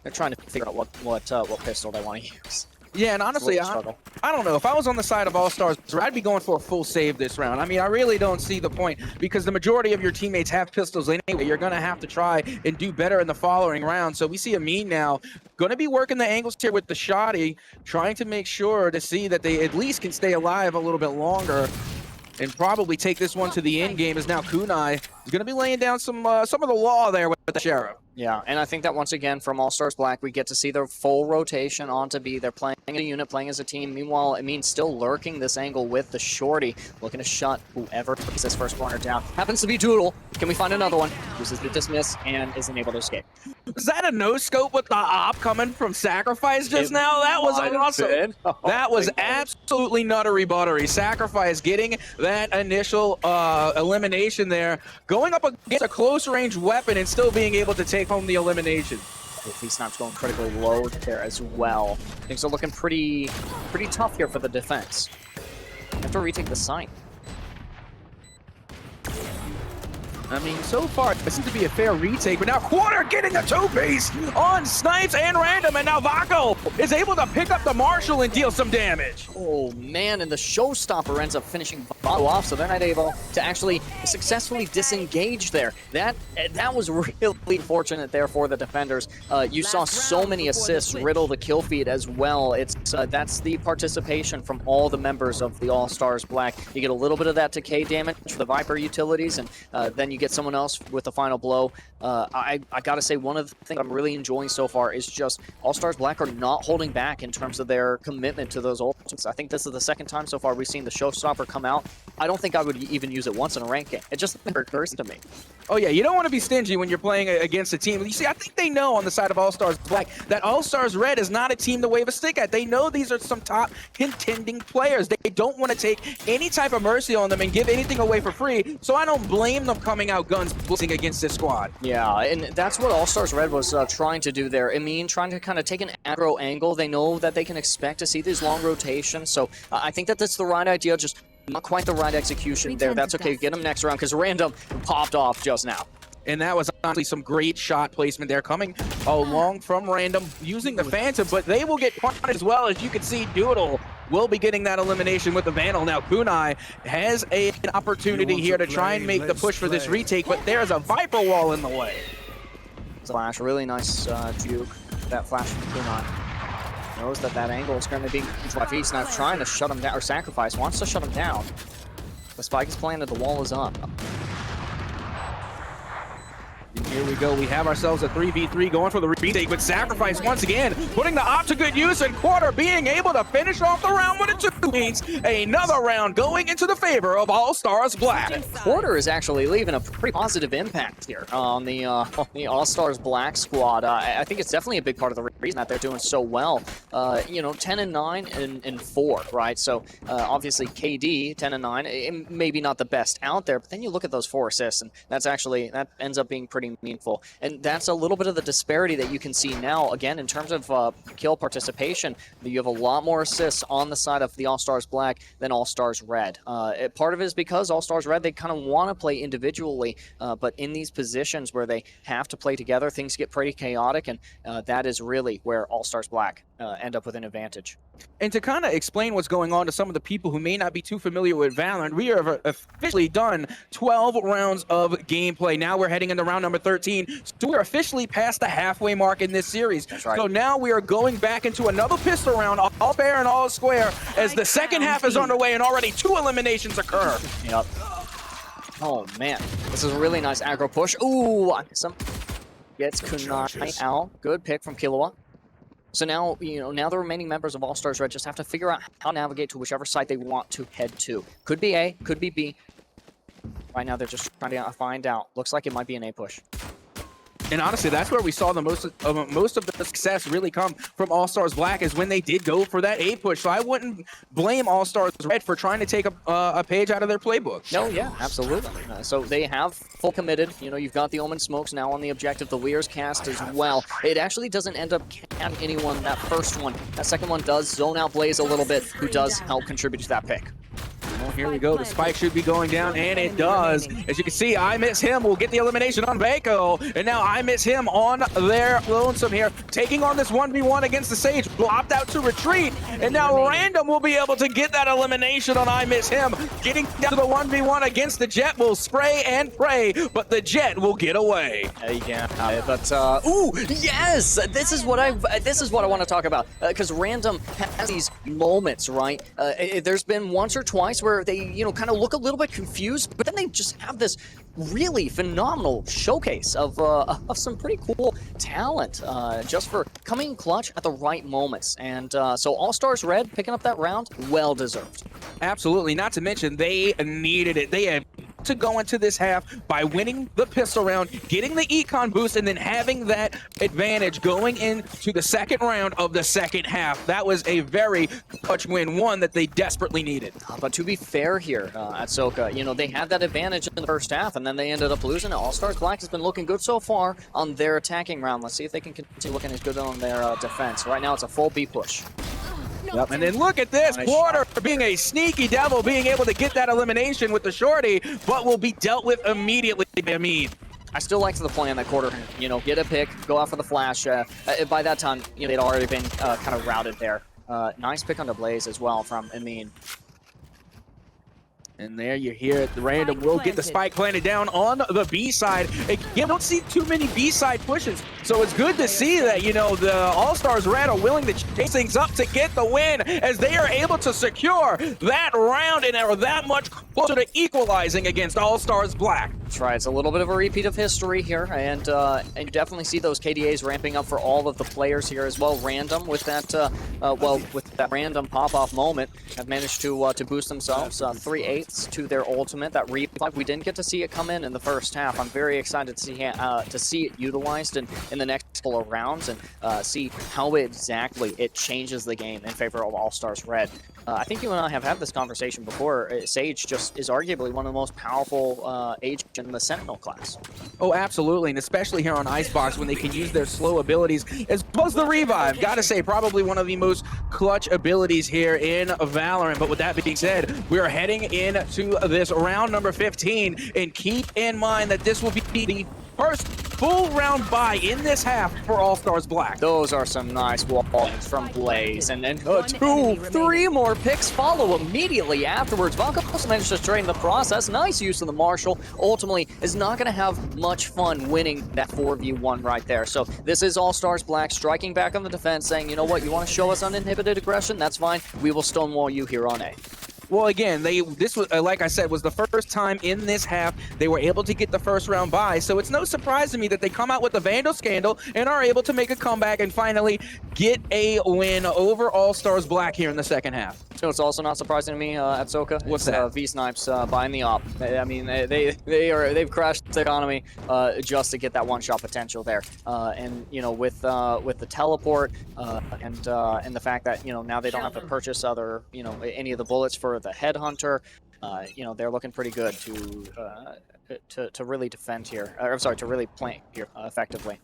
Speaker 13: they're trying to figure out what pistol they want to use.
Speaker 15: Yeah, and honestly, I don't know. If I was on the side of All Stars, I'd be going for a full save this round. I mean, I really don't see the point because the majority of your teammates have pistols anyway. You're going to have to try and do better in the following round. So we see Amin now going to be working the angles here with the shotty, trying to make sure to see that they at least can stay alive a little bit longer and probably take this one to the end game, as now Kunai is going to be laying down some of the law there with the Sheriff.
Speaker 13: Yeah, and I think that once again from All Stars Black, we get to see their full rotation onto B. They're playing a unit, playing as a team. Meanwhile, I mean, still lurking this angle with the shorty, looking to shut whoever puts this first corner down. Happens to be Doodle. Can we find another one? Uses the dismiss and is unable to escape.
Speaker 15: Was that a no-scope with the op coming from Sacrifice just now? That was awesome. That was absolutely nuttery buttery. Sacrifice getting that initial elimination there, going up against a close-range weapon and still being able to take home the elimination.
Speaker 13: These snaps going critically low there as well. Things are looking pretty tough here for the defense. Have to retake the site.
Speaker 15: I mean, so far, it seems to be a fair retake, but now Quarter getting a two-piece on Snipes and Random, and now Vaco is able to pick up the Marshall and deal some damage.
Speaker 13: Oh, man, and the Showstopper ends up finishing Vaco off, so they're not able to actually successfully disengage there. That was really fortunate there for the defenders. You saw so many assists riddle the kill feed as well. That's the participation from all the members of the All Stars Black. You get a little bit of that decay damage for the Viper utilities, and then you get get someone else with the final blow. I gotta say, one of the things I'm really enjoying so far is just All-Stars Black are not holding back in terms of their commitment to those ultimates. I think this is the second time so far we've seen the Showstopper come out. I don't think I would even use it once in a rank game. It just never occurs to me.
Speaker 15: Oh yeah, you don't want to be stingy when you're playing against a team. You see, I think they know on the side of All-Stars Black that All-Stars Red is not a team to wave a stick at. They know these are some top contending players. They don't want to take any type of mercy on them and give anything away for free, so I don't blame them coming out guns blazing against this squad.
Speaker 13: Yeah, and that's what All-Stars Red was trying to do there. I mean, trying to kind of take an aggro angle. They know that they can expect to see these long rotations, so I think that that's the right idea, just not quite the right execution there. That's okay, get him next round, because Random popped off just now.
Speaker 15: And that was honestly some great shot placement there, coming along from Random, using the Phantom, but they will get punished as well. As you can see, Doodle will be getting that elimination with the Vandal. Now, Kunai has an opportunity here to try and make the push for this retake, but there's a Viper Wall in the way.
Speaker 13: Flash, really nice juke. That flash from Kunai. Knows that that angle is going to be He's now trying to shut him down, or Sacrifice wants to shut him down. The spike is planted, the wall is up.
Speaker 15: And here we go. We have ourselves a 3v3 going for the retake with Sacrifice once again, putting the op to good use, and Quarter being able to finish off the round with a 2 points. Another round going into the favor of All-Stars Black.
Speaker 13: Quarter is actually leaving a pretty positive impact here on the All-Stars Black squad. I think it's definitely a big part of the reason that they're doing so well. You know, 10-9 and 4, right? So obviously KD 10-9, maybe not the best out there, but then you look at those 4 assists, and that ends up being pretty meaningful. And that's a little bit of the disparity that you can see now. Again, in terms of kill participation, you have a lot more assists on the side of the All-Stars Black than All-Stars Red. Part of it is because All-Stars Red, they kind of want to play individually, but in these positions where they have to play together, things get pretty chaotic, and that is really where All-Stars Black end up with an advantage.
Speaker 15: And to kind of explain what's going on to some of the people who may not be too familiar with Valorant, we have officially done 12 rounds of gameplay. Now we're heading into round number 13, so we're officially past the halfway mark in this series.
Speaker 13: That's right.
Speaker 15: So now we are going back into another pistol round, all fair and all square, as the second half is underway and already 2 eliminations occur.
Speaker 13: Yep. Oh man, this is a really nice aggro push. Ooh, some gets Kunai out. Good pick from Killua. So now, you know, now the remaining members of All-Stars Red just have to figure out how to navigate to whichever side they want to head to. Could be A, could be B. Right now they're just trying to find out. Looks like it might be an A push.
Speaker 15: And honestly, that's where we saw the most of the success really come from All-Stars Black, is when they did go for that A push. So I wouldn't blame All-Stars Red for trying to take a page out of their playbook.
Speaker 13: No, yeah, absolutely. So they have full committed. You know, you've got the Omen Smokes now on the objective, the Weir's cast as well. It actually doesn't end up capping anyone, that first one. That second one does zone out Blaze a little bit, who does help contribute to that pick.
Speaker 15: Well, here we go. The spike should be going down, and it does. As you can see, I Miss Him will get the elimination on Baco, and now I Miss Him on their lonesome here, taking on this 1v1 against the Sage. Will opt out to retreat, and now Random will be able to get that elimination on I Miss Him. Getting down to the 1v1 against the Jet will spray and pray, but the Jet will get away.
Speaker 13: Yeah, but ooh, yes! This is what I want to talk about, because Random has these moments, right? There's been once or twice where they, you know, kind of look a little bit confused, but then they just have this really phenomenal showcase of some pretty cool talent, just for coming clutch at the right moments. And so All-Stars Red picking up that round, well deserved.
Speaker 15: Absolutely. Not to mention, they needed it. They had to go into this half by winning the pistol round, getting the econ boost, and then having that advantage going into the second round of the second half. That was a very clutch win, one that they desperately needed.
Speaker 13: But to be fair here at Soka, you know, they had that advantage in the first half, and then they ended up losing it. All-Stars Black has been looking good so far on their attacking round. Let's see if they can continue looking as good on their defense. Right now, it's a full B push.
Speaker 15: Yep. And then look at this, nice Quarter shot. Being a sneaky devil, being able to get that elimination with the shorty, but will be dealt with immediately by Amin.
Speaker 13: I still like the plan that Quarter, you know, get a pick, go out for the flash. By that time, you know, they'd already been kind of routed there. Nice pick on the Blaze as well from Amin.
Speaker 15: And there you hear it. The Random will get the spike planted down on the B side. You don't see too many B side pushes, so it's good to see that, you know, the All-Stars Red are willing to chase things up to get the win, as they are able to secure that round and are that much closer to equalizing against All-Stars Black.
Speaker 13: That's right. It's a little bit of a repeat of history here, and you definitely see those KDAs ramping up for all of the players here as well. Random with that, with that random pop-off moment, have managed to boost themselves 3/8 to their ultimate. That revive, we didn't get to see it come in the first half. I'm very excited to see it utilized in the next couple of rounds and see how exactly it changes the game in favor of All Stars Red. I think you and I have had this conversation before. Sage just is arguably one of the most powerful agents in the Sentinel class.
Speaker 15: Oh, absolutely, and especially here on Icebox when they can use their slow abilities as well as the revive. Gotta say, probably one of the most clutch abilities here in Valorant. But with that being said, we are heading into this round number 15, and keep in mind that this will be the first full round bye in this half for All Stars Black.
Speaker 13: Those are some nice wall points from Blaze, and then 3 more picks follow immediately afterwards. Valka also managed to trade in the process. Nice use of the Marshal. Ultimately, is not going to have much fun winning that 4v1 right there. So this is All Stars Black striking back on the defense, saying, you know what, you want to show us uninhibited aggression? That's fine. We will stonewall you here on A.
Speaker 15: Well, again, this was, like I said, was the first time in this half they were able to get the first round bye. So it's no surprise to me that they come out with the Vandal Scandal and are able to make a comeback and finally get a win over All Stars Black here in the second half.
Speaker 13: You know, it's also not surprising to me at Soka.
Speaker 15: What's that?
Speaker 13: V-Snipes buying the op. I mean, they've crashed the economy just to get that one-shot potential there. And you know, with the teleport and the fact that, you know, now they don't have to purchase other, you know, any of the bullets for the Headhunter, you know, they're looking pretty good to really defend here. I'm sorry, to really play here effectively.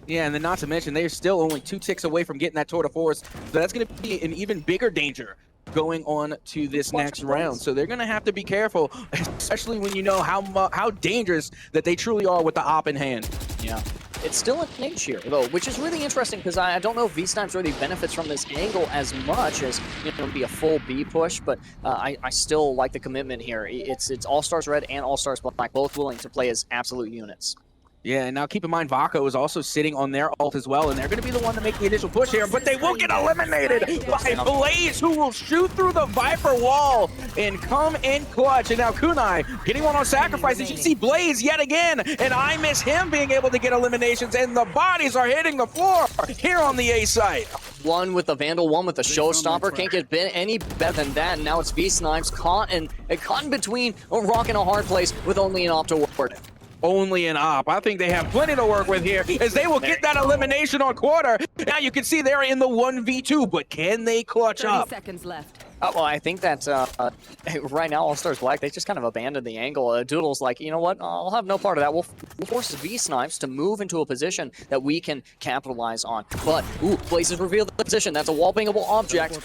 Speaker 15: Yeah, and then not to mention, they're still only 2 ticks away from getting that tour de force, so that's going to be an even bigger danger going on to this next round. So they're going to have to be careful, especially when you know how dangerous that they truly are with the op in hand.
Speaker 13: Yeah. It's still an inch here, though, which is really interesting because I don't know if V-Snipes really benefits from this angle as much as, you know, be a full B push, but I still like the commitment here. It's All Stars Red and All Stars Black, both willing to play as absolute units.
Speaker 15: Yeah, and now keep in mind, Vako is also sitting on their ult as well, and they're going to be the one to make the initial push here, but they will get eliminated by Blaze, who will shoot through the Viper wall and come in clutch. And now Kunai getting one on Sacrifice, and you see Blaze yet again, and I miss him being able to get eliminations, and the bodies are hitting the floor here on the A site.
Speaker 13: One with the Vandal, one with the Showstopper. Can't get any better than that, and now it's V-Snipes caught in between a rock and a hard place with only an op to work.
Speaker 15: Only an op. I think they have plenty to work with here as they will get that elimination on quarter. Now you can see they're in the 1v2, but can they clutch up?
Speaker 16: 30 seconds left.
Speaker 13: Well, I think that right now, All Stars Black, they just kind of abandoned the angle. Doodle's like, you know what? I'll have no part of that. We'll force V-Snipes to move into a position that we can capitalize on. But, ooh, Blaze has revealed the position. That's a wall-bangable object.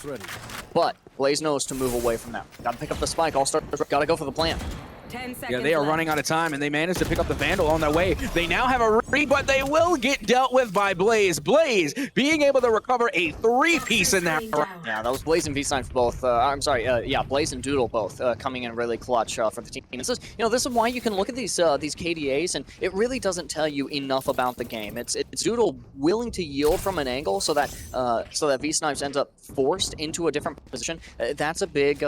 Speaker 13: But Blaze knows to move away from that. Gotta pick up the spike. All Stars gotta go for the plant.
Speaker 16: 10 seconds
Speaker 15: Yeah, they are running out of time, and they managed to pick up the Vandal on their way. They now have a read, but they will get dealt with by Blaze. Blaze being able to recover a 3-piece in that round.
Speaker 13: Yeah, that was Blaze and V-Snipes both. I'm sorry, yeah, Blaze and Doodle both coming in really clutch for the team. This is, you know, this is why you can look at these KDAs, and it really doesn't tell you enough about the game. It's Doodle willing to yield from an angle so that V-Snipes ends up forced into a different position. That's a big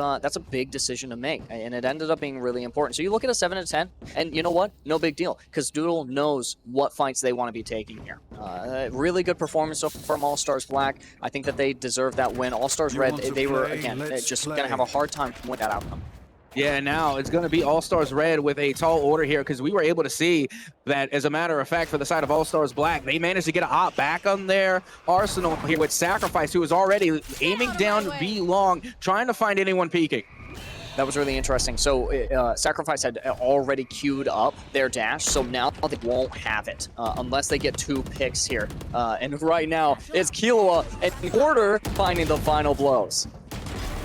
Speaker 13: decision to make, and it ended up being really important. So you look at a 7-10, and you know what? No big deal, because Doodle knows what fights they want to be taking here. Really good performance from All Stars Black. I think that they deserve that win. All Stars Red, they were, again, just going to have a hard time with that outcome.
Speaker 15: Yeah, now it's going to be All Stars Red with a tall order here, because we were able to see that, as a matter of fact, for the side of All Stars Black, they managed to get an op back on their arsenal here with Sacrifice, who was already aiming down B long, trying to find anyone peeking.
Speaker 13: That was really interesting. So Sacrifice had already queued up their dash, so now they won't have it unless they get 2 picks here. And right now, it's Killua and Porter finding the final blows.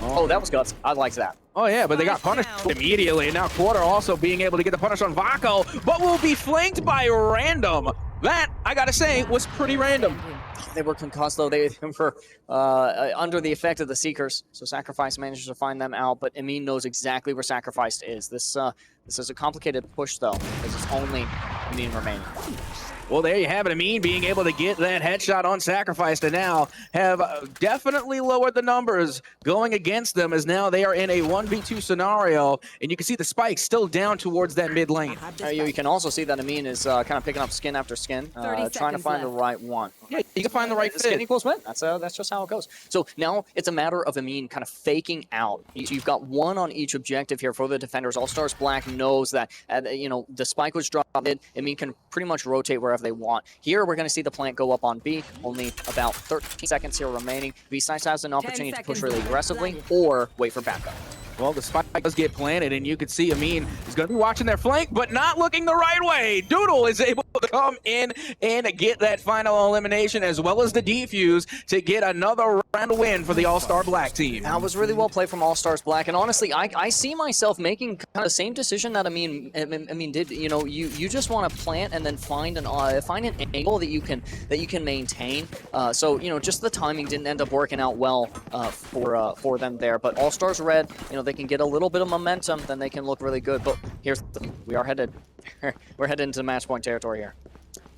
Speaker 13: Oh, that was guts. I liked that.
Speaker 15: Oh yeah, but they got punished immediately, and now Quarter also being able to get the punish on Vako, but will be flanked by Random. That, I gotta say, was pretty random.
Speaker 13: They were concussed, though. They were under the effect of the Seekers, so Sacrifice manages to find them out, but Amin knows exactly where Sacrifice is. This is a complicated push, though, because it's only Amin remaining.
Speaker 15: Well, there you have it. Amin being able to get that headshot on Sacrifice to now have definitely lowered the numbers going against them, as now they are in a 1v2 scenario, and you can see the spike still down towards that mid lane.
Speaker 13: You can also see that Amin is kind of picking up skin after skin, trying to find the right one.
Speaker 15: Yeah, you can find the right fit.
Speaker 13: Skin equals win. That's just how it goes. So now it's a matter of Amin kind of faking out. You've got one on each objective here for the defenders. All Stars Black knows that the spike was dropped mid. Amin can pretty much rotate wherever they want. Here we're going to see the plant go up on B. Only about 13 seconds here remaining. V-Sides has an opportunity to push really aggressively or wait for backup.
Speaker 15: Well, the spike does get planted, and you can see Amin is going to be watching their flank, but not looking the right way. Doodle is able to come in and get that final elimination, as well as the defuse, to get another round win for the All-Star Black team.
Speaker 13: That was really well played from All Stars Black, and honestly, I see myself making kind of the same decision that Amin did. You just want to plant and then find an angle that you can maintain. So just the timing didn't end up working out well for them there. But All Stars Red, they can get a little bit of momentum, then they can look really good. But here's the thing. We're headed into match point territory here.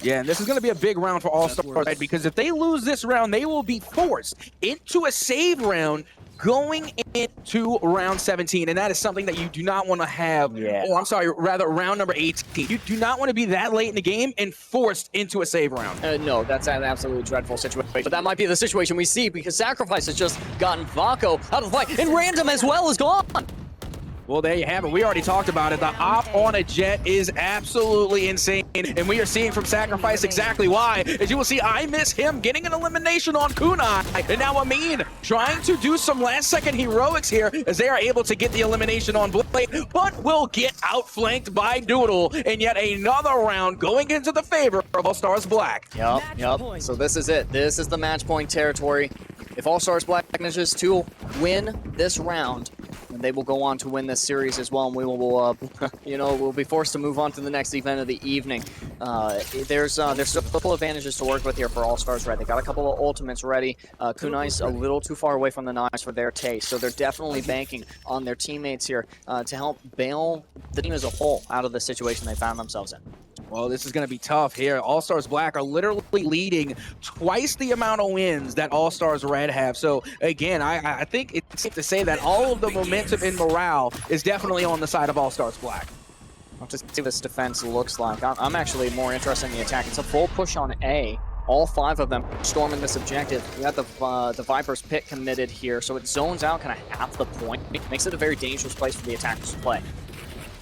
Speaker 15: Yeah, and this is going to be a big round for All Stars Red, because if they lose this round, they will be forced into a save round going into round 17, and that is something that you do not want to have.
Speaker 13: Yeah.
Speaker 15: Oh, I'm sorry, rather round number 18. You do not want to be that late in the game and forced into a save round.
Speaker 13: No, that's an absolutely dreadful situation. But that might be the situation we see, because Sacrifice has just gotten Vako out of the fight, and Random as well is gone.
Speaker 15: Well, there you have it. We already talked about it. The op on a Jet is absolutely insane, and we are seeing from Sacrifice exactly why. As you will see, I miss him getting an elimination on Kunai, and now Amin trying to do some last-second heroics here, as they are able to get the elimination on Blade, but will get outflanked by Doodle, and yet another round going into the favor of All Stars Black.
Speaker 13: Yep. So this is it. This is the match point territory. If All Stars Black manages to win this round, and they will go on to win this series as well, and we will, we'll be forced to move on to the next event of the evening. There's still a couple advantages to work with here for All Stars Red. They got a couple of ultimates ready. Kunai's a little too far away from the knives for their taste, so they're definitely banking on their teammates here to help bail the team as a whole out of the situation they found themselves in.
Speaker 15: Well, this is going to be tough here. All Stars Black are literally leading twice the amount of wins that All Stars Red have. So, again, I think it's safe to say that all of the momentum and morale is definitely on the side of All Stars Black.
Speaker 13: I'll just see what this defense looks like. I'm actually more interested in the attack. It's a full push on A. All 5 of them storming this objective. We got the Viper's Pit committed here, so it zones out kind of half the point. It makes it a very dangerous place for the attackers to play.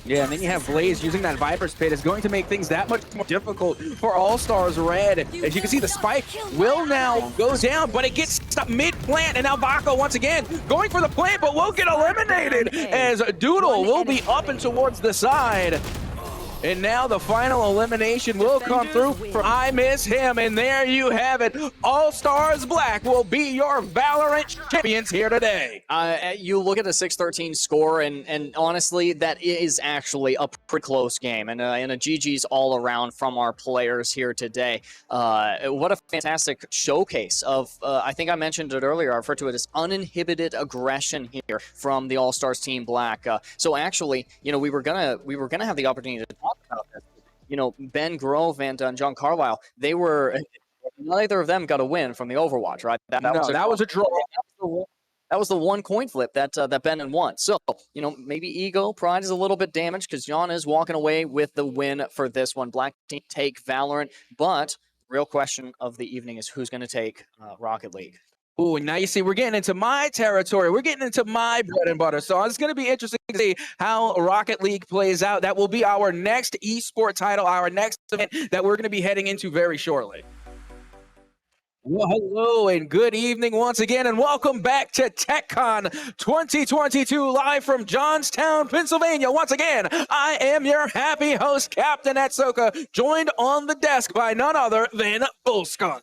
Speaker 15: Yeah, and then you have Blaze using that Viper's Pit is going to make things that much more difficult for All Stars Red. As you can see, the spike will now go down, but it gets stuck mid-plant, and now Vako once again going for the plant, but will get eliminated as Doodle will be up and towards the side. And now the final elimination will come through for I Miss Him. And there you have it. All Stars Black will be your Valorant champions here today.
Speaker 13: You look at the 6-13 score, and honestly, that is actually a pretty close game. And a GG's all around from our players here today. What a fantastic showcase of, I think I mentioned it earlier, I referred to it as uninhibited aggression here from the All Stars Team Black. So actually, we were gonna have the opportunity to talk about this. Ben Grove and John Carlisle, neither of them got a win from the Overwatch, right? That
Speaker 15: was a draw.
Speaker 13: That was the one coin flip that Ben won. So, maybe ego, pride is a little bit damaged, because John is walking away with the win for this one. Black team take Valorant, but real question of the evening is who's going to take Rocket League.
Speaker 15: Ooh, now you see, we're getting into my territory. We're getting into my bread and butter. So it's going to be interesting to see how Rocket League plays out. That will be our next esport title, our next event that we're going to be heading into very shortly. Well, hello and good evening once again, and welcome back to TECCON 2022, live from Johnstown, Pennsylvania. Once again, I am your happy host, Captain Atsoka, joined on the desk by none other than Bullskunk.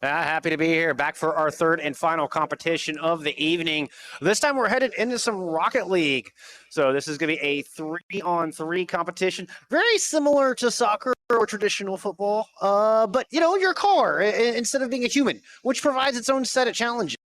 Speaker 1: Happy to be here, back for our third and final competition of the evening. This time we're headed into some Rocket League. So this is going to be a 3-on-3 competition, very similar to soccer or traditional football. But, you're a car instead of being a human, which provides its own set of challenges.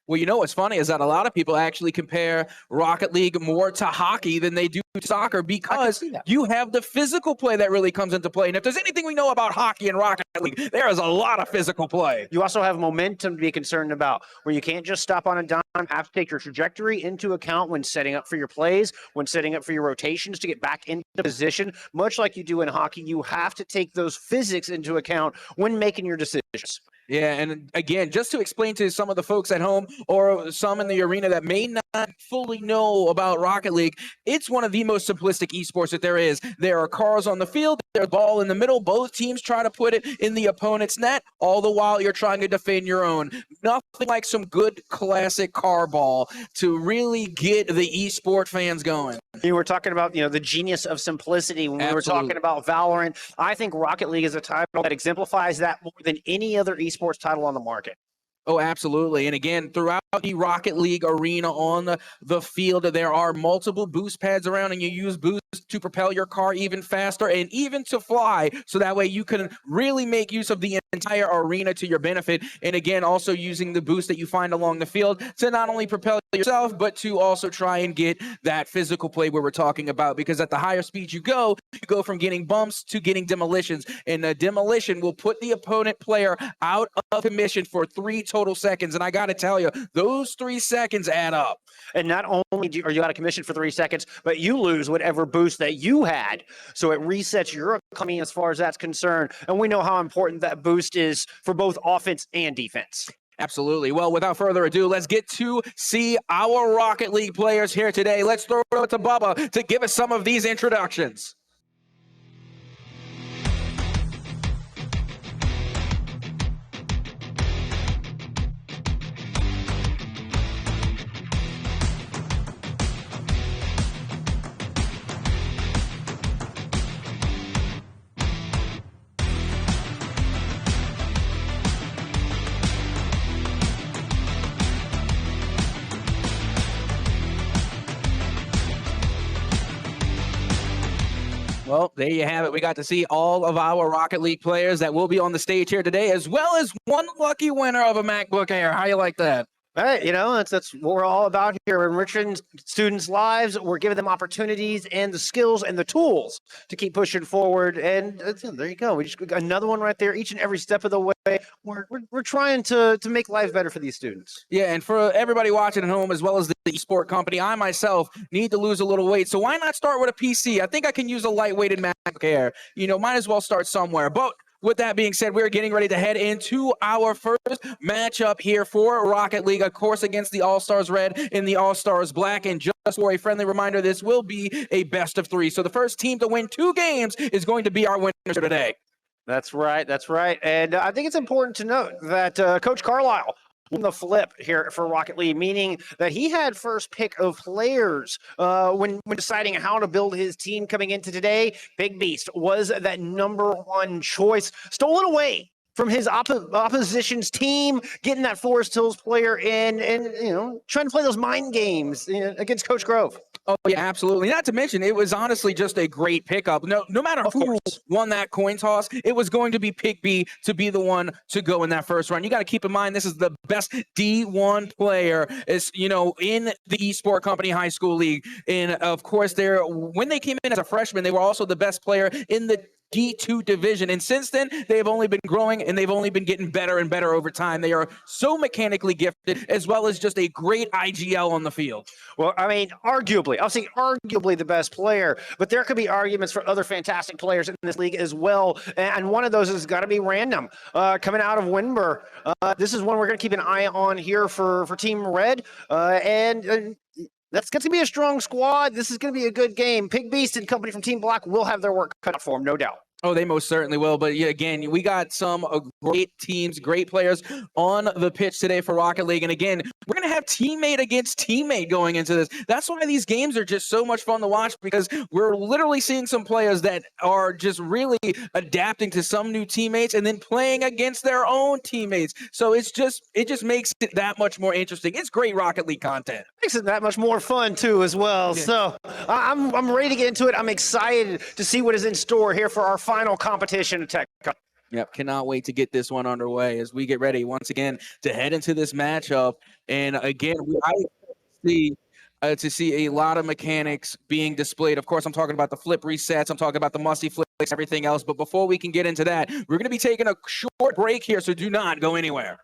Speaker 15: Well, you know what's funny is that a lot of people actually compare Rocket League more to hockey than they do to soccer because you have the physical play that really comes into play. And if there's anything we know about hockey and Rocket League, there is a lot of physical play.
Speaker 1: You also have momentum to be concerned about, where you can't just stop on a dime, have to take your trajectory into account when setting up for your plays, when setting up for your rotations to get back into position. Much like you do in hockey, you have to take those physics into account when making your decisions.
Speaker 15: Yeah, and again, just to explain to some of the folks at home or some in the arena that may not fully know about Rocket League, it's one of the most simplistic esports that there is. There are cars on the field, there's a ball in the middle, both teams try to put it in the opponent's net, all the while you're trying to defend your own. Nothing like some good classic car ball to really get the esport fans going.
Speaker 1: You were talking about, the genius of simplicity when we were talking about Valorant. I think Rocket League is a title that exemplifies that more than any other esports title on the market.
Speaker 15: Oh, absolutely. And again, throughout the Rocket League arena on the field, there are multiple boost pads around, and you use boost to propel your car even faster and even to fly. So that way you can really make use of the entire arena to your benefit. And again, also using the boost that you find along the field to not only propel yourself, but to also try and get that physical play where we're talking about. Because at the higher speed you go from getting bumps to getting demolitions. And the demolition will put the opponent player out of commission for 3 total seconds. And I got to tell you, those 3 seconds add up.
Speaker 1: And not only are you out of commission for 3 seconds, but you lose whatever boost that you had. So it resets your economy as far as that's concerned. And we know how important that boost is for both offense and defense.
Speaker 15: Absolutely. Well, without further ado, let's get to see our Rocket League players here today. Let's throw it to Bubba to give us some of these introductions. Well, there you have it. We got to see all of our Rocket League players that will be on the stage here today, as well as one lucky winner of a MacBook Air. How you like that?
Speaker 1: Hey, that's what we're all about here. We're enriching students' lives. We're giving them opportunities and the skills and the tools to keep pushing forward. And there you go. We just got another one right there. Each and every step of the way, we're trying to make life better for these students.
Speaker 15: Yeah, and for everybody watching at home, as well as the Esport company, I myself need to lose a little weight. So why not start with a PC? I think I can use a lightweighted MacBook Air. Might as well start somewhere. But with that being said, we're getting ready to head into our first matchup here for Rocket League, of course, against the All-Stars Red and the All-Stars Black. And just for a friendly reminder, this will be a best of 3. So the first team to win 2 games is going to be our winner today.
Speaker 1: That's right. That's right. And I think it's important to note that Coach Carlisle won the flip here for Rocket League, meaning that he had first pick of players when deciding how to build his team coming into today. Big Beast was that #1 choice, stolen away from his opposition's team, getting that Forest Hills player in and, trying to play those mind games against Coach Grove.
Speaker 15: Oh, yeah, absolutely. Not to mention, it was honestly just a great pickup. No matter who won that coin toss, it was going to be Pick B to be the one to go in that first round. You got to keep in mind, this is the best D1 player is, in the Esport Company High School League. And of course, when they came in as a freshman, they were also the best player in the D2 division. And since then, they've only been growing and they've only been getting better and better over time. They are so mechanically gifted, as well as just a great IGL on the field.
Speaker 1: Well, I'll say arguably the best player, but there could be arguments for other fantastic players in this league as well. And one of those has got to be Random, coming out of Winber. This is one we're going to keep an eye on here for Team Red. And that's going to be a strong squad. This is going to be a good game. Pig Beast and company from Team Black will have their work cut out for them, no doubt.
Speaker 15: Oh, they most certainly will. But yeah, again, we got some great teams, great players on the pitch today for Rocket League. And again, we're going to have teammate against teammate going into this. That's why these games are just so much fun to watch, because we're literally seeing some players that are just really adapting to some new teammates and then playing against their own teammates. So it just makes it that much more interesting. It's great Rocket League content.
Speaker 1: Makes it that much more fun too as well. Yeah. So I'm ready to get into it. I'm excited to see what is in store here for our final competition at TECCON.
Speaker 15: Yep, cannot wait to get this one underway as we get ready once again to head into this matchup. And again, I see to see a lot of mechanics being displayed. Of course, I'm talking about the flip resets. I'm talking about the musty flicks, everything else. But before we can get into that, we're going to be taking a short break here, so do not go anywhere.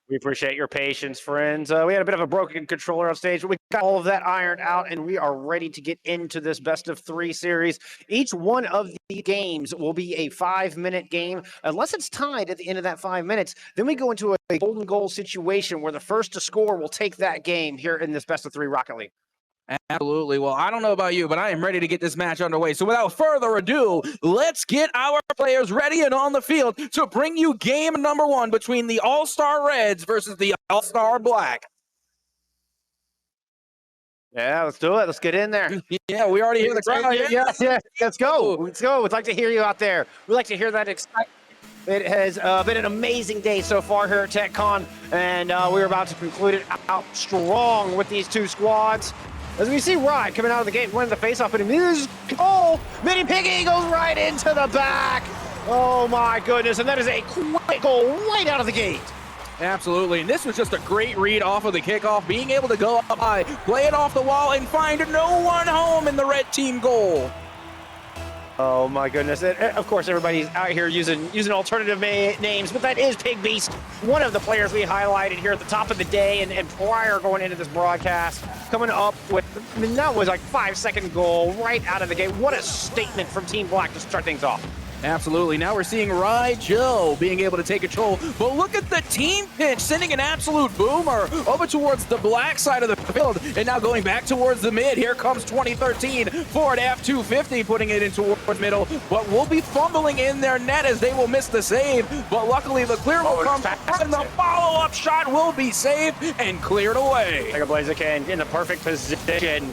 Speaker 1: We appreciate your patience, friends. We had a bit of a broken controller on stage, but we got all of that ironed out, and we are ready to get into this best-of-3 series. Each one of the games will be a 5-minute game. Unless it's tied at the end of that 5 minutes, then we go into a golden goal situation where the first to score will take that game here in this best-of-3 Rocket League.
Speaker 15: Absolutely. Well, I don't know about you, but I am ready to get this match underway. So without further ado, let's get our players ready and on the field to bring you game number 1 between the All-Star Reds versus the All-Star Black.
Speaker 1: Yeah, let's do it. Let's get in there.
Speaker 15: Yeah, we already hear the crowd.
Speaker 1: Yeah, let's go. Let's go. We'd like to hear you out there. We'd like to hear that excitement. It has been an amazing day so far here at TECCON, and we're about to conclude it out strong with these two squads. As we see Rod coming out of the gate, winning the face-off, and Mini Piggy goes right into the back. Oh my goodness, and that is a quick goal right out of the gate.
Speaker 15: Absolutely, and this was just a great read off of the kickoff, being able to go up high, play it off the wall, and find no one home in the red team goal.
Speaker 1: Oh my goodness, of course everybody's out here using alternative names, but that is Pig Beast, one of the players we highlighted here at the top of the day and prior going into this broadcast, coming up with, I mean, that was like 5-second goal right out of the gate. What a statement from Team Black to start things off.
Speaker 15: Absolutely. Now we're seeing Rye Joe being able to take control. But look at the team pitch, sending an absolute boomer over towards the black side of the field. And now going back towards the mid. Here comes 2013 Ford F-250, putting it in towards middle. But we'll be fumbling in their net as they will miss the save. But luckily the clear will come and the follow-up shot will be saved and cleared away.
Speaker 1: Blaziken in the perfect position.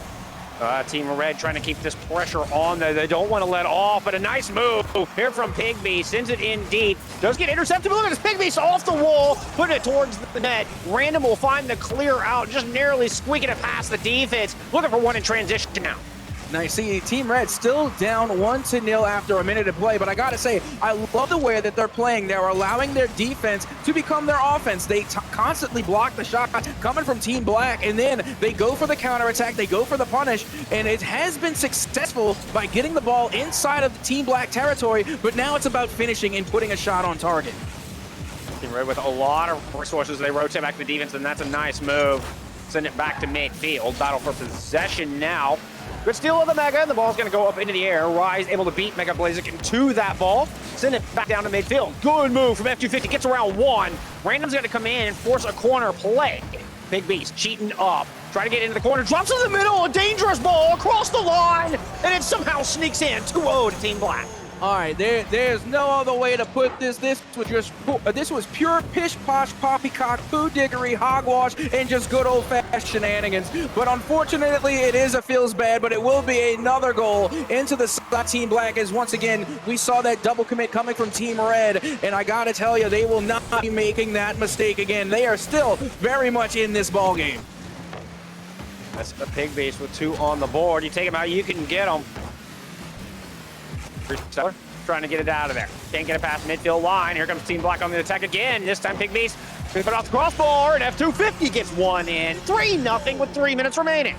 Speaker 1: Team Red trying to keep this pressure on there. They don't want to let off, but a nice move here from Pig Beast. Sends it in deep. Does get intercepted. Look at this Pig Beast off the wall, putting it towards the net. Random will find the clear out, just narrowly squeaking it past the defense. Looking for one in transition now.
Speaker 15: Now you see Team Red still down 1-0 after a minute of play, but I gotta say, I love the way that they're playing. They're allowing their defense to become their offense. They constantly block the shot coming from Team Black, and then they go for the counterattack, they go for the punish, and it has been successful by getting the ball inside of the Team Black territory, but now it's about finishing and putting a shot on target.
Speaker 1: Team Red with a lot of resources. They rotate back to the defense, and that's a nice move. Send it back to midfield. Battle for possession now. Good steal of the Mega, and the ball's going to go up into the air. Rise able to beat Mega Blaziken to that ball. Send it back down to midfield. Good move from F-250. Gets around one. Random's going to come in and force a corner play. Big Beast cheating up. Trying to get into the corner. Drops in the middle. A dangerous ball across the line. And it somehow sneaks in. 2-0 to Team Black.
Speaker 15: All right, there's no other way to put this. This was pure pish posh poppycock poo diggery hogwash and just good old fashioned shenanigans. But unfortunately, it is a feels bad. But it will be another goal into the Team Black. As once again we saw that double commit coming from Team Red, and I gotta tell you, they will not be making that mistake again. They are still very much in this ball game.
Speaker 1: That's the Pig Beast with 2 on the board. You take them out, you can get them. Trying to get it out of there. Can't get it past midfield line. Here comes Team Black on the attack again. This time Pig Beast put it off the crossbar, and F-250 gets one in. 3-0 with 3 minutes remaining.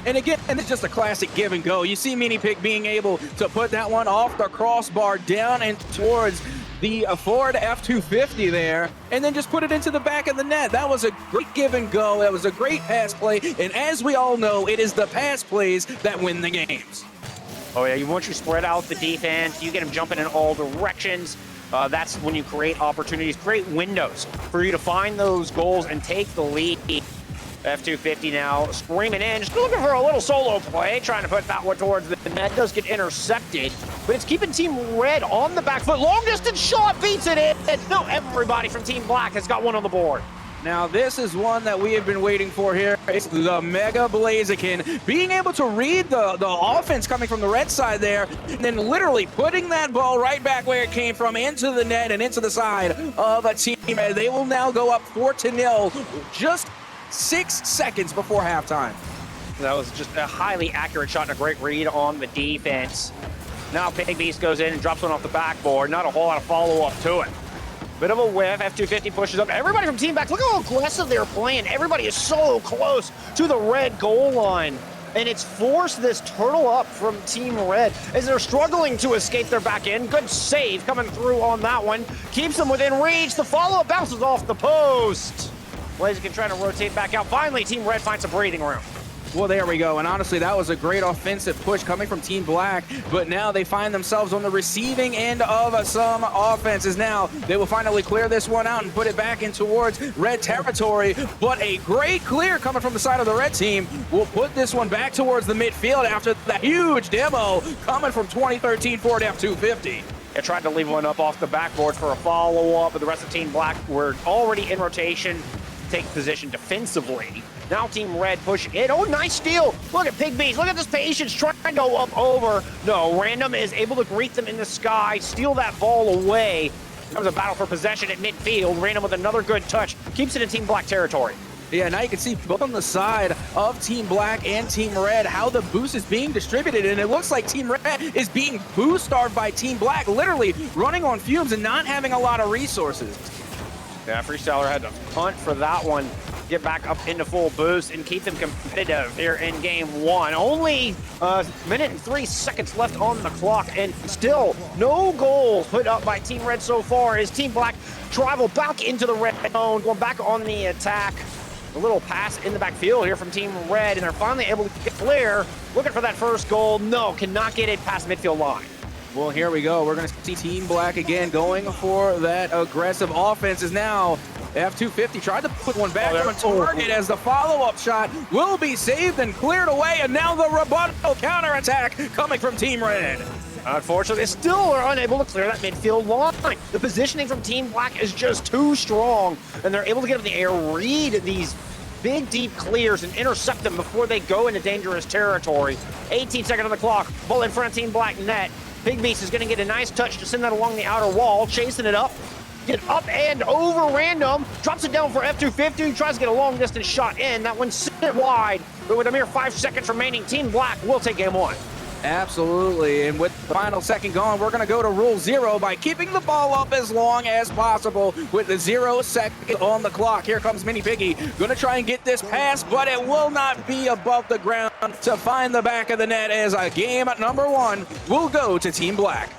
Speaker 15: And again, it's just a classic give and go. You see Mini Pig being able to put that one off the crossbar down and towards the Ford F-250 there, and then just put it into the back of the net. That was a great give and go. That was a great pass play. And as we all know, it is the pass plays that win the games.
Speaker 1: Oh yeah, once you spread out the defense, you get them jumping in all directions. That's when you create opportunities, create windows for you to find those goals and take the lead. F-250 now screaming in, just looking for a little solo play, trying to put that one towards the net. Does get intercepted, but it's keeping Team Red on the back foot. Long distance shot beats it in. Now everybody from Team Black has got one on the board.
Speaker 15: Now this is one that we have been waiting for here. It's the Mega Blaziken being able to read the offense coming from the red side there, and then literally putting that ball right back where it came from into the net and into the side of a team. They will now go up 4-0 just 6 seconds before halftime.
Speaker 1: That was just a highly accurate shot and a great read on the defense. Now Big Beast goes in and drops one off the backboard. Not a whole lot of follow-up to it. Bit of a whiff. F250 pushes up. Everybody from Team Black, look how aggressive they're playing. Everybody is so close to the red goal line. And it's forced this turtle up from Team Red as they're struggling to escape their back end. Good save coming through on that one. Keeps them within reach. The follow-up bounces off the post. Blaziken trying to rotate back out. Finally, Team Red finds some breathing room.
Speaker 15: Well, there we go. And honestly, that was a great offensive push coming from Team Black. But now they find themselves on the receiving end of some offenses. Now they will finally clear this one out and put it back in towards red territory. But a great clear coming from the side of the red team will put this one back towards the midfield after that huge demo coming from 2013 Ford F250.
Speaker 1: They tried to leave one up off the backboard for a follow-up, but the rest of Team Black were already in rotation, take position defensively. Now Team Red push in. Oh, nice steal. Look at Pig Beast. Look at this patience trying to go up over. No, Random is able to greet them in the sky, steal that ball away. Comes a battle for possession at midfield. Random with another good touch. Keeps it in Team Black territory.
Speaker 15: Yeah, now you can see both on the side of Team Black and Team Red how the boost is being distributed, and it looks like Team Red is being boost-starved by Team Black, literally running on fumes and not having a lot of resources.
Speaker 1: Yeah, Freestyler had to punt for that one. Get back up into full boost and keep them competitive here in game one. Only a minute and 3 seconds left on the clock, and still no goals put up by Team Red so far as Team Black travel back into the red zone, going back on the attack. A little pass in the backfield here from Team Red, and they're finally able to get clear. Looking for that first goal. No, cannot get it past midfield line.
Speaker 15: Well, here we go. We're going to see Team Black again going for that aggressive offense. Is now F250 tried to put one back on target as the follow-up shot will be saved and cleared away, and now the rebuttal counterattack coming from Team Red.
Speaker 1: Unfortunately, they still are unable to clear that midfield line. The positioning from Team Black is just too strong, and they're able to get up in the air, read these big, deep clears, and intercept them before they go into dangerous territory. 18 seconds on the clock. Ball in front of Team Black net. Big Beast is going to get a nice touch to send that along the outer wall, chasing it up. Get up and over Random. Drops it down for F250. Tries to get a long-distance shot in. That one sent wide, but with a mere 5 seconds remaining, Team Black will take game one.
Speaker 15: Absolutely, and with the final second gone, we're going to go to rule 0 by keeping the ball up as long as possible with the 0 second on the clock. Here comes Mini Piggy, going to try and get this pass, but it will not be above the ground to find the back of the net as a game at number 1 will go to Team Black.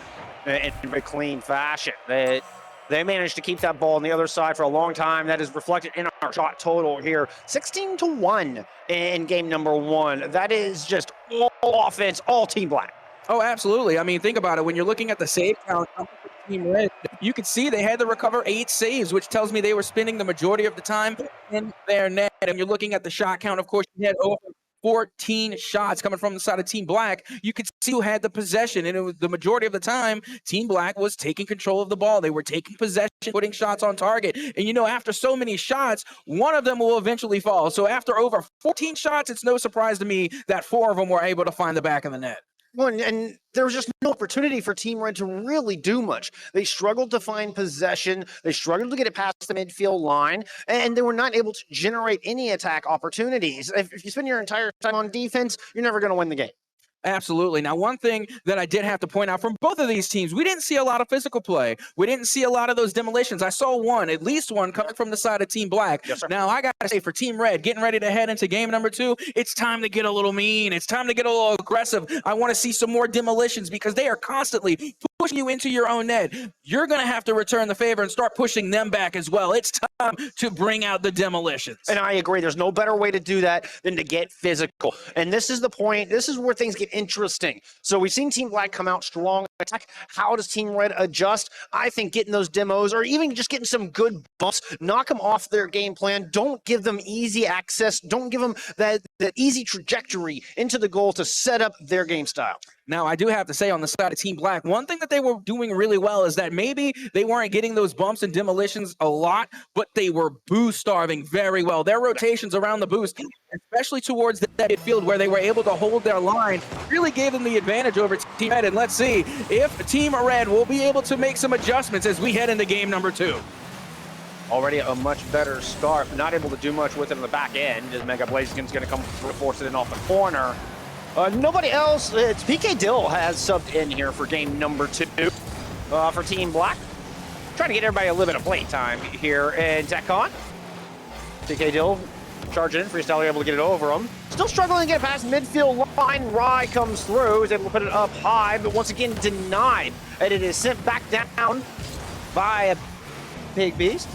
Speaker 1: In a clean fashion. They managed to keep that ball on the other side for a long time. That is reflected in our shot total here. 16-1 in game number 1. That is just all offense, all Team Black.
Speaker 15: Oh, absolutely. I mean, think about it. When you're looking at the save count for Team Red, you can see they had to recover 8 saves, which tells me they were spending the majority of the time in their net. And you're looking at the shot count, of course, you had over 14 shots coming from the side of Team Black. You could see who had the possession, and it was the majority of the time, Team Black was taking control of the ball. They were taking possession, putting shots on target. And you know, after so many shots, one of them will eventually fall. So after over 14 shots, it's no surprise to me that 4 of them were able to find the back of the net.
Speaker 1: Well, and there was just no opportunity for Team Red to really do much. They struggled to find possession. They struggled to get it past the midfield line, and they were not able to generate any attack opportunities. If you spend your entire time on defense, you're never going to win the game.
Speaker 15: Absolutely. Now, one thing that I did have to point out from both of these teams, we didn't see a lot of physical play. We didn't see a lot of those demolitions. I saw one, at least one, coming from the side of Team Black.
Speaker 1: Yes, sir.
Speaker 15: Now, I got to say, for Team Red, getting ready to head into game number 2, it's time to get a little mean. It's time to get a little aggressive. I want to see some more demolitions because they are constantly pushing you into your own net. You're going to have to return the favor and start pushing them back as well. It's time to bring out the demolitions.
Speaker 1: And I agree. There's no better way to do that than to get physical. And this is the point. This is where things get interesting. So we've seen Team Black come out strong attack. How does Team Red adjust? I think getting those demos or even just getting some good bumps, knock them off their game plan. Don't give them easy access. Don't give them that easy trajectory into the goal to set up their game style.
Speaker 15: Now, I do have to say on the side of Team Black, one thing that they were doing really well is that maybe they weren't getting those bumps and demolitions a lot, but they were boost starving very well. Their rotations around the boost, especially towards the midfield where they were able to hold their line, really gave them the advantage over Team Red. And let's see if Team Red will be able to make some adjustments as we head into game number 2.
Speaker 1: Already a much better start, but not able to do much with it in the back end as Mega Blaziken's going to come to force it in off the corner. Nobody else. It's PK Dill has subbed in here for game number 2 for Team Black. Trying to get everybody a little bit of play time here in TECCON. PK Dill charging in, Freestyle able to get it over him. Still struggling to get it past midfield line. Rye comes through, is able to put it up high, but once again denied. And it is sent back down by a Big Beast.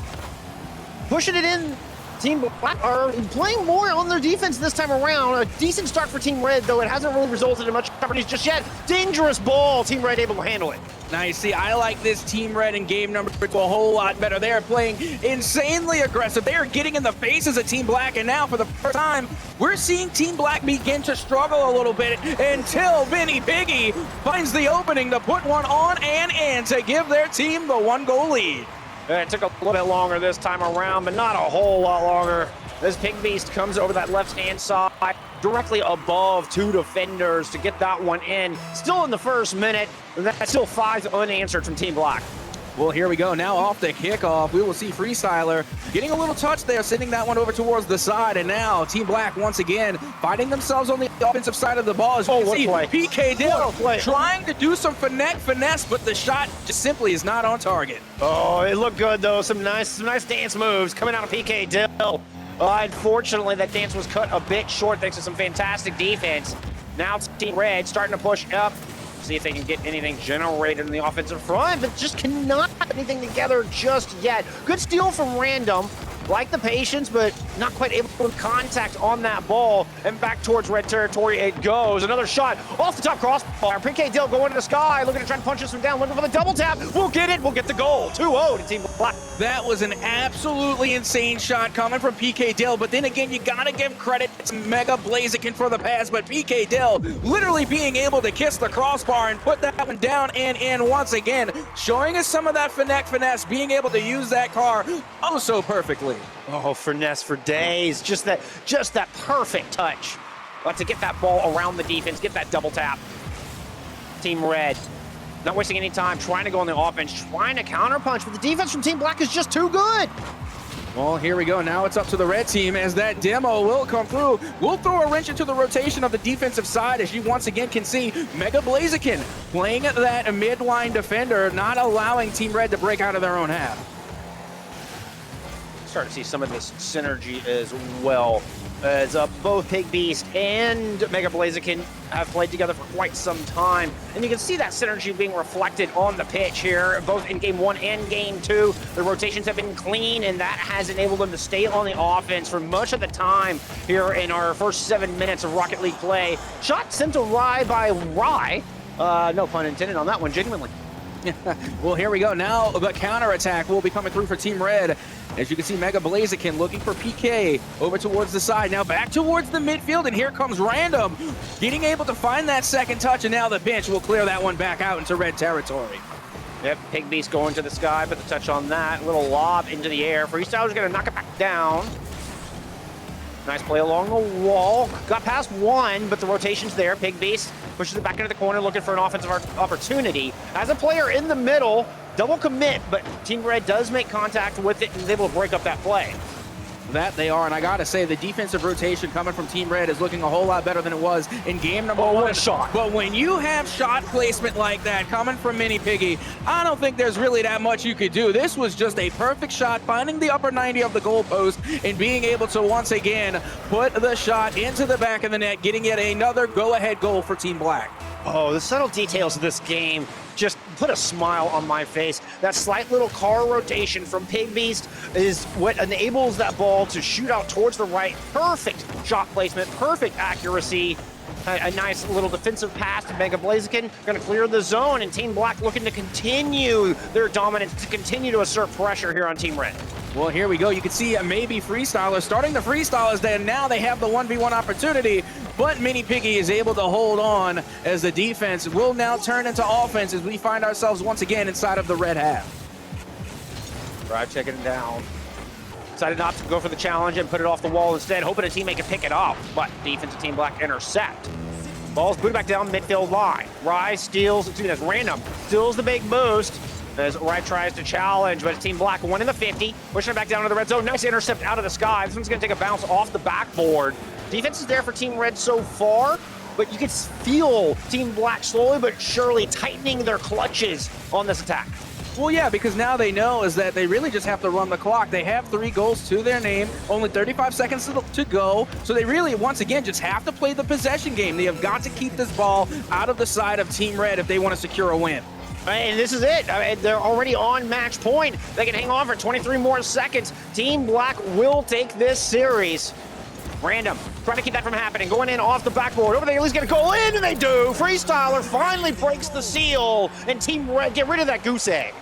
Speaker 1: Pushing it in. Team Black are playing more on their defense this time around. A decent start for Team Red, though it hasn't really resulted in much opportunities just yet. Dangerous ball. Team Red able to handle it.
Speaker 15: Nice. See, I like this Team Red in game number 2 a whole lot better. They are playing insanely aggressive. They are getting in the faces of Team Black, and now for the first time, we're seeing Team Black begin to struggle a little bit until Vinny Piggy finds the opening to put one on and in to give their team the 1-goal lead.
Speaker 1: It took a little bit longer this time around, but not a whole lot longer. This Pig Beast comes over that left-hand side, directly above 2 defenders to get that one in. Still in the first minute, that's still 5 unanswered from Team Black.
Speaker 15: Well, here we go. Now off the kickoff, we will see Freestyler getting a little touch there, sending that one over towards the side. And now Team Black once again finding themselves on the offensive side of the ball. As you can see, PK Dill trying to do some finesse, but the shot just simply is not on target.
Speaker 1: Oh, it looked good though. Some nice dance moves coming out of PK Dill. Unfortunately, that dance was cut a bit short thanks to some fantastic defense. Now Team Red starting to push up. See if they can get anything generated in the offensive front, but just cannot put anything together just yet. Good steal from Random, like the patience, but not quite able to contact on that ball. And back towards red territory it goes. Another shot off the top crossbar. PK Dill going to the sky, looking to try and punch this one down, looking for the double tap. We'll get it. We'll get the goal. 2-0 to Team Black.
Speaker 15: That was an absolutely insane shot coming from PK Dill, but then again, you gotta give credit to Mega Blaziken for the pass, but PK Dill literally being able to kiss the crossbar and put that one down and in once again, showing us some of that finesse, being able to use that car oh so perfectly.
Speaker 1: Oh, finesse for days. Just that perfect touch. To get that ball around the defense, get that double tap. Team Red not wasting any time, trying to go on the offense, trying to counterpunch, but the defense from Team Black is just too good.
Speaker 15: Well, here we go. Now it's up to the red team as that demo will come through. We'll throw a wrench into the rotation of the defensive side as you once again can see Mega Blaziken playing that midline defender, not allowing Team Red to break out of their own half.
Speaker 1: Start to see some of this synergy as well, as both Pig Beast and Mega Blaziken have played together for quite some time. And you can see that synergy being reflected on the pitch here, both in Game 1 and Game 2. The rotations have been clean, and that has enabled them to stay on the offense for much of the time here in our first 7 minutes of Rocket League play. Shot sent to Rye by Rye. No pun intended on that one, genuinely.
Speaker 15: Well, here we go. Now the counterattack will be coming through for Team Red. As you can see, Mega Blaziken looking for PK over towards the side. Now back towards the midfield, and here comes Random, getting able to find that second touch, and now the bench will clear that one back out into red territory.
Speaker 1: Yep, Pig Beast going to the sky, put the touch on that. Little lob into the air. Freestyler's going to knock it back down. Nice play along the wall. Got past one, but the rotation's there. Pig Beast pushes it back into the corner, looking for an offensive opportunity. As a player in the middle, double commit, but Team Red does make contact with it and is able to break up that play.
Speaker 15: That they are, and I gotta say, the defensive rotation coming from Team Red is looking a whole lot better than it was in game number 1.
Speaker 1: What a shot.
Speaker 15: But when you have shot placement like that coming from Mini Piggy, I don't think there's really that much you could do. This was just a perfect shot, finding the upper 90 of the goalpost and being able to once again put the shot into the back of the net, getting yet another go-ahead goal for Team Black.
Speaker 1: Oh, the subtle details of this game just put a smile on my face. That slight little car rotation from Pig Beast is what enables that ball to shoot out towards the right. Perfect shot placement, perfect accuracy. A nice little defensive pass to Mega Blaziken. Going to clear the zone, and Team Black looking to continue their dominance, to continue to assert pressure here on Team Red.
Speaker 15: Well, here we go. You can see maybe Freestyler starting the freestylers there. Now they have the 1v1 opportunity, but Mini Piggy is able to hold on as the defense will now turn into offense as we find ourselves once again inside of the red half.
Speaker 1: Drive checking it down. Decided not to go for the challenge and put it off the wall instead, hoping a teammate could pick it up, but defensive Team Black intercept. Ball's booted back down midfield line. Rye steals, that's Random, steals the big boost as Rye tries to challenge, but it's Team Black 1 in the 50, pushing it back down to the red zone. Nice intercept out of the sky. This one's going to take a bounce off the backboard. Defense is there for Team Red so far. but you can feel Team Black slowly but surely tightening their clutches on this attack.
Speaker 15: Well, yeah, because now they know is that they really just have to run the clock. They have 3 goals to their name, only 35 seconds to go. So they really, once again, just have to play the possession game. They have got to keep this ball out of the side of Team Red if they want to secure a win.
Speaker 1: And this is it. I mean, they're already on match point. They can hang on for 23 more seconds. Team Black will take this series. Random, trying to keep that from happening. Going in off the backboard. Over there, at least get a goal in, and they do. Freestyler finally breaks the seal, and Team Red get rid of that goose egg.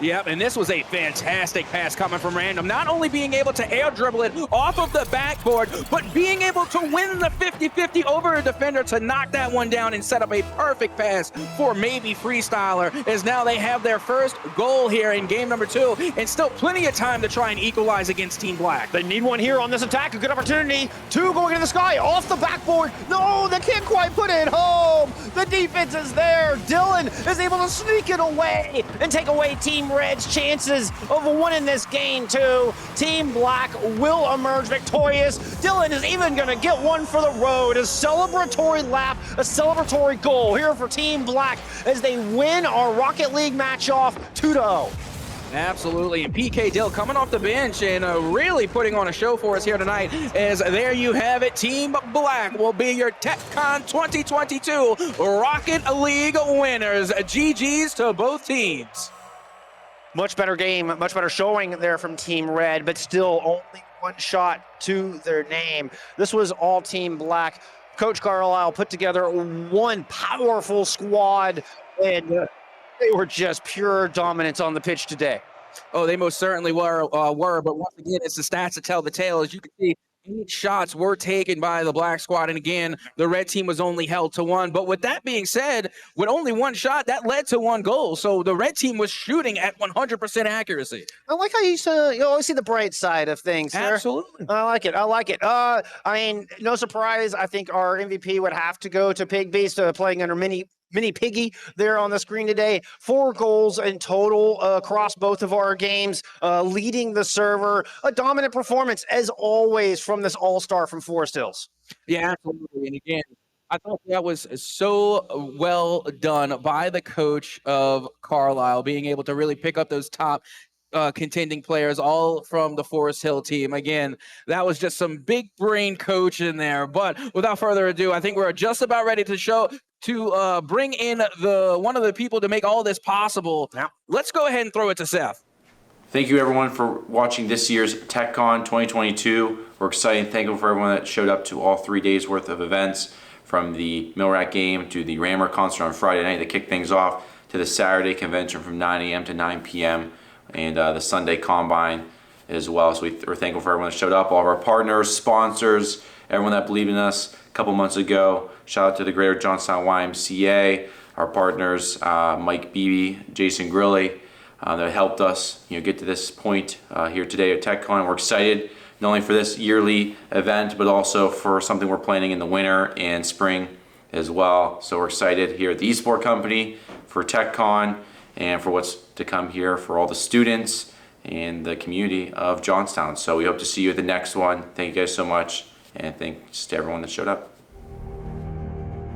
Speaker 15: Yep, and this was a fantastic pass coming from Random. Not only being able to air dribble it off of the backboard, but being able to win the 50-50 over a defender to knock that one down and set up a perfect pass for maybe Freestyler, as now they have their first goal here in game number 2, and still plenty of time to try and equalize against Team Black.
Speaker 1: They need one here on this attack. A good opportunity. 2 going into the sky, off the backboard. No, they can't quite put it home. The defense is there. Dylan is able to sneak it away and take away Team Red's chances of winning this game too. Team Black will emerge victorious. Dylan is even going to get one for the road. A celebratory lap, a celebratory goal here for Team Black as they win our Rocket League match off 2-0.
Speaker 15: Absolutely, and PK Dill coming off the bench and really putting on a show for us here tonight, as there you have it. Team Black will be your TECCON 2022 Rocket League winners. GG's to both teams.
Speaker 1: Much better game, much better showing there from Team Red, but still only 1 shot to their name. This was all Team Black. Coach Carlisle put together one powerful squad, and they were just pure dominance on the pitch today.
Speaker 15: Oh, they most certainly were, but once again, it's the stats that tell the tale. As you can see, 8 shots were taken by the Black squad, and again, the Red team was only held to 1. But with that being said, with only 1 shot, that led to 1 goal. So the Red team was shooting at 100% accuracy.
Speaker 1: I like how you always see the bright side of things, sir.
Speaker 15: Absolutely.
Speaker 1: I like it. I like it. I mean, no surprise. I think our MVP would have to go to Pig Beast, playing under Mini Piggy there on the screen today. 4 goals in total across both of our games, leading the server. A dominant performance, as always, from this all-star from Forest Hills.
Speaker 15: Yeah, absolutely. And again, I thought that was so well done by the coach of Carlisle, being able to really pick up those top contending players, all from the Forest Hill team. Again, that was just some big brain coach in there. But without further ado, I think we're just about ready to bring in one of the people to make all this possible. Now, let's go ahead and throw it to Seth.
Speaker 20: Thank you, everyone, for watching this year's TECCON 2022. We're excited and thankful for everyone that showed up to all 3 days worth of events, from the Millrack game to the Rammer concert on Friday night to kick things off, to the Saturday convention from 9 a.m. to 9 p.m. and the Sunday Combine as well. So we're thankful for everyone that showed up, all of our partners, sponsors, everyone that believed in us a couple months ago. Shout out to the Greater Johnstown YMCA, our partners, Mike Beebe, Jason Grilly, that helped us get to this point here today at TECCON. We're excited not only for this yearly event, but also for something we're planning in the winter and spring as well. So we're excited here at the Esport Company for TECCON and for what's to come here for all the students and the community of Johnstown. So we hope to see you at the next one. Thank you guys so much, and thanks to everyone that showed up.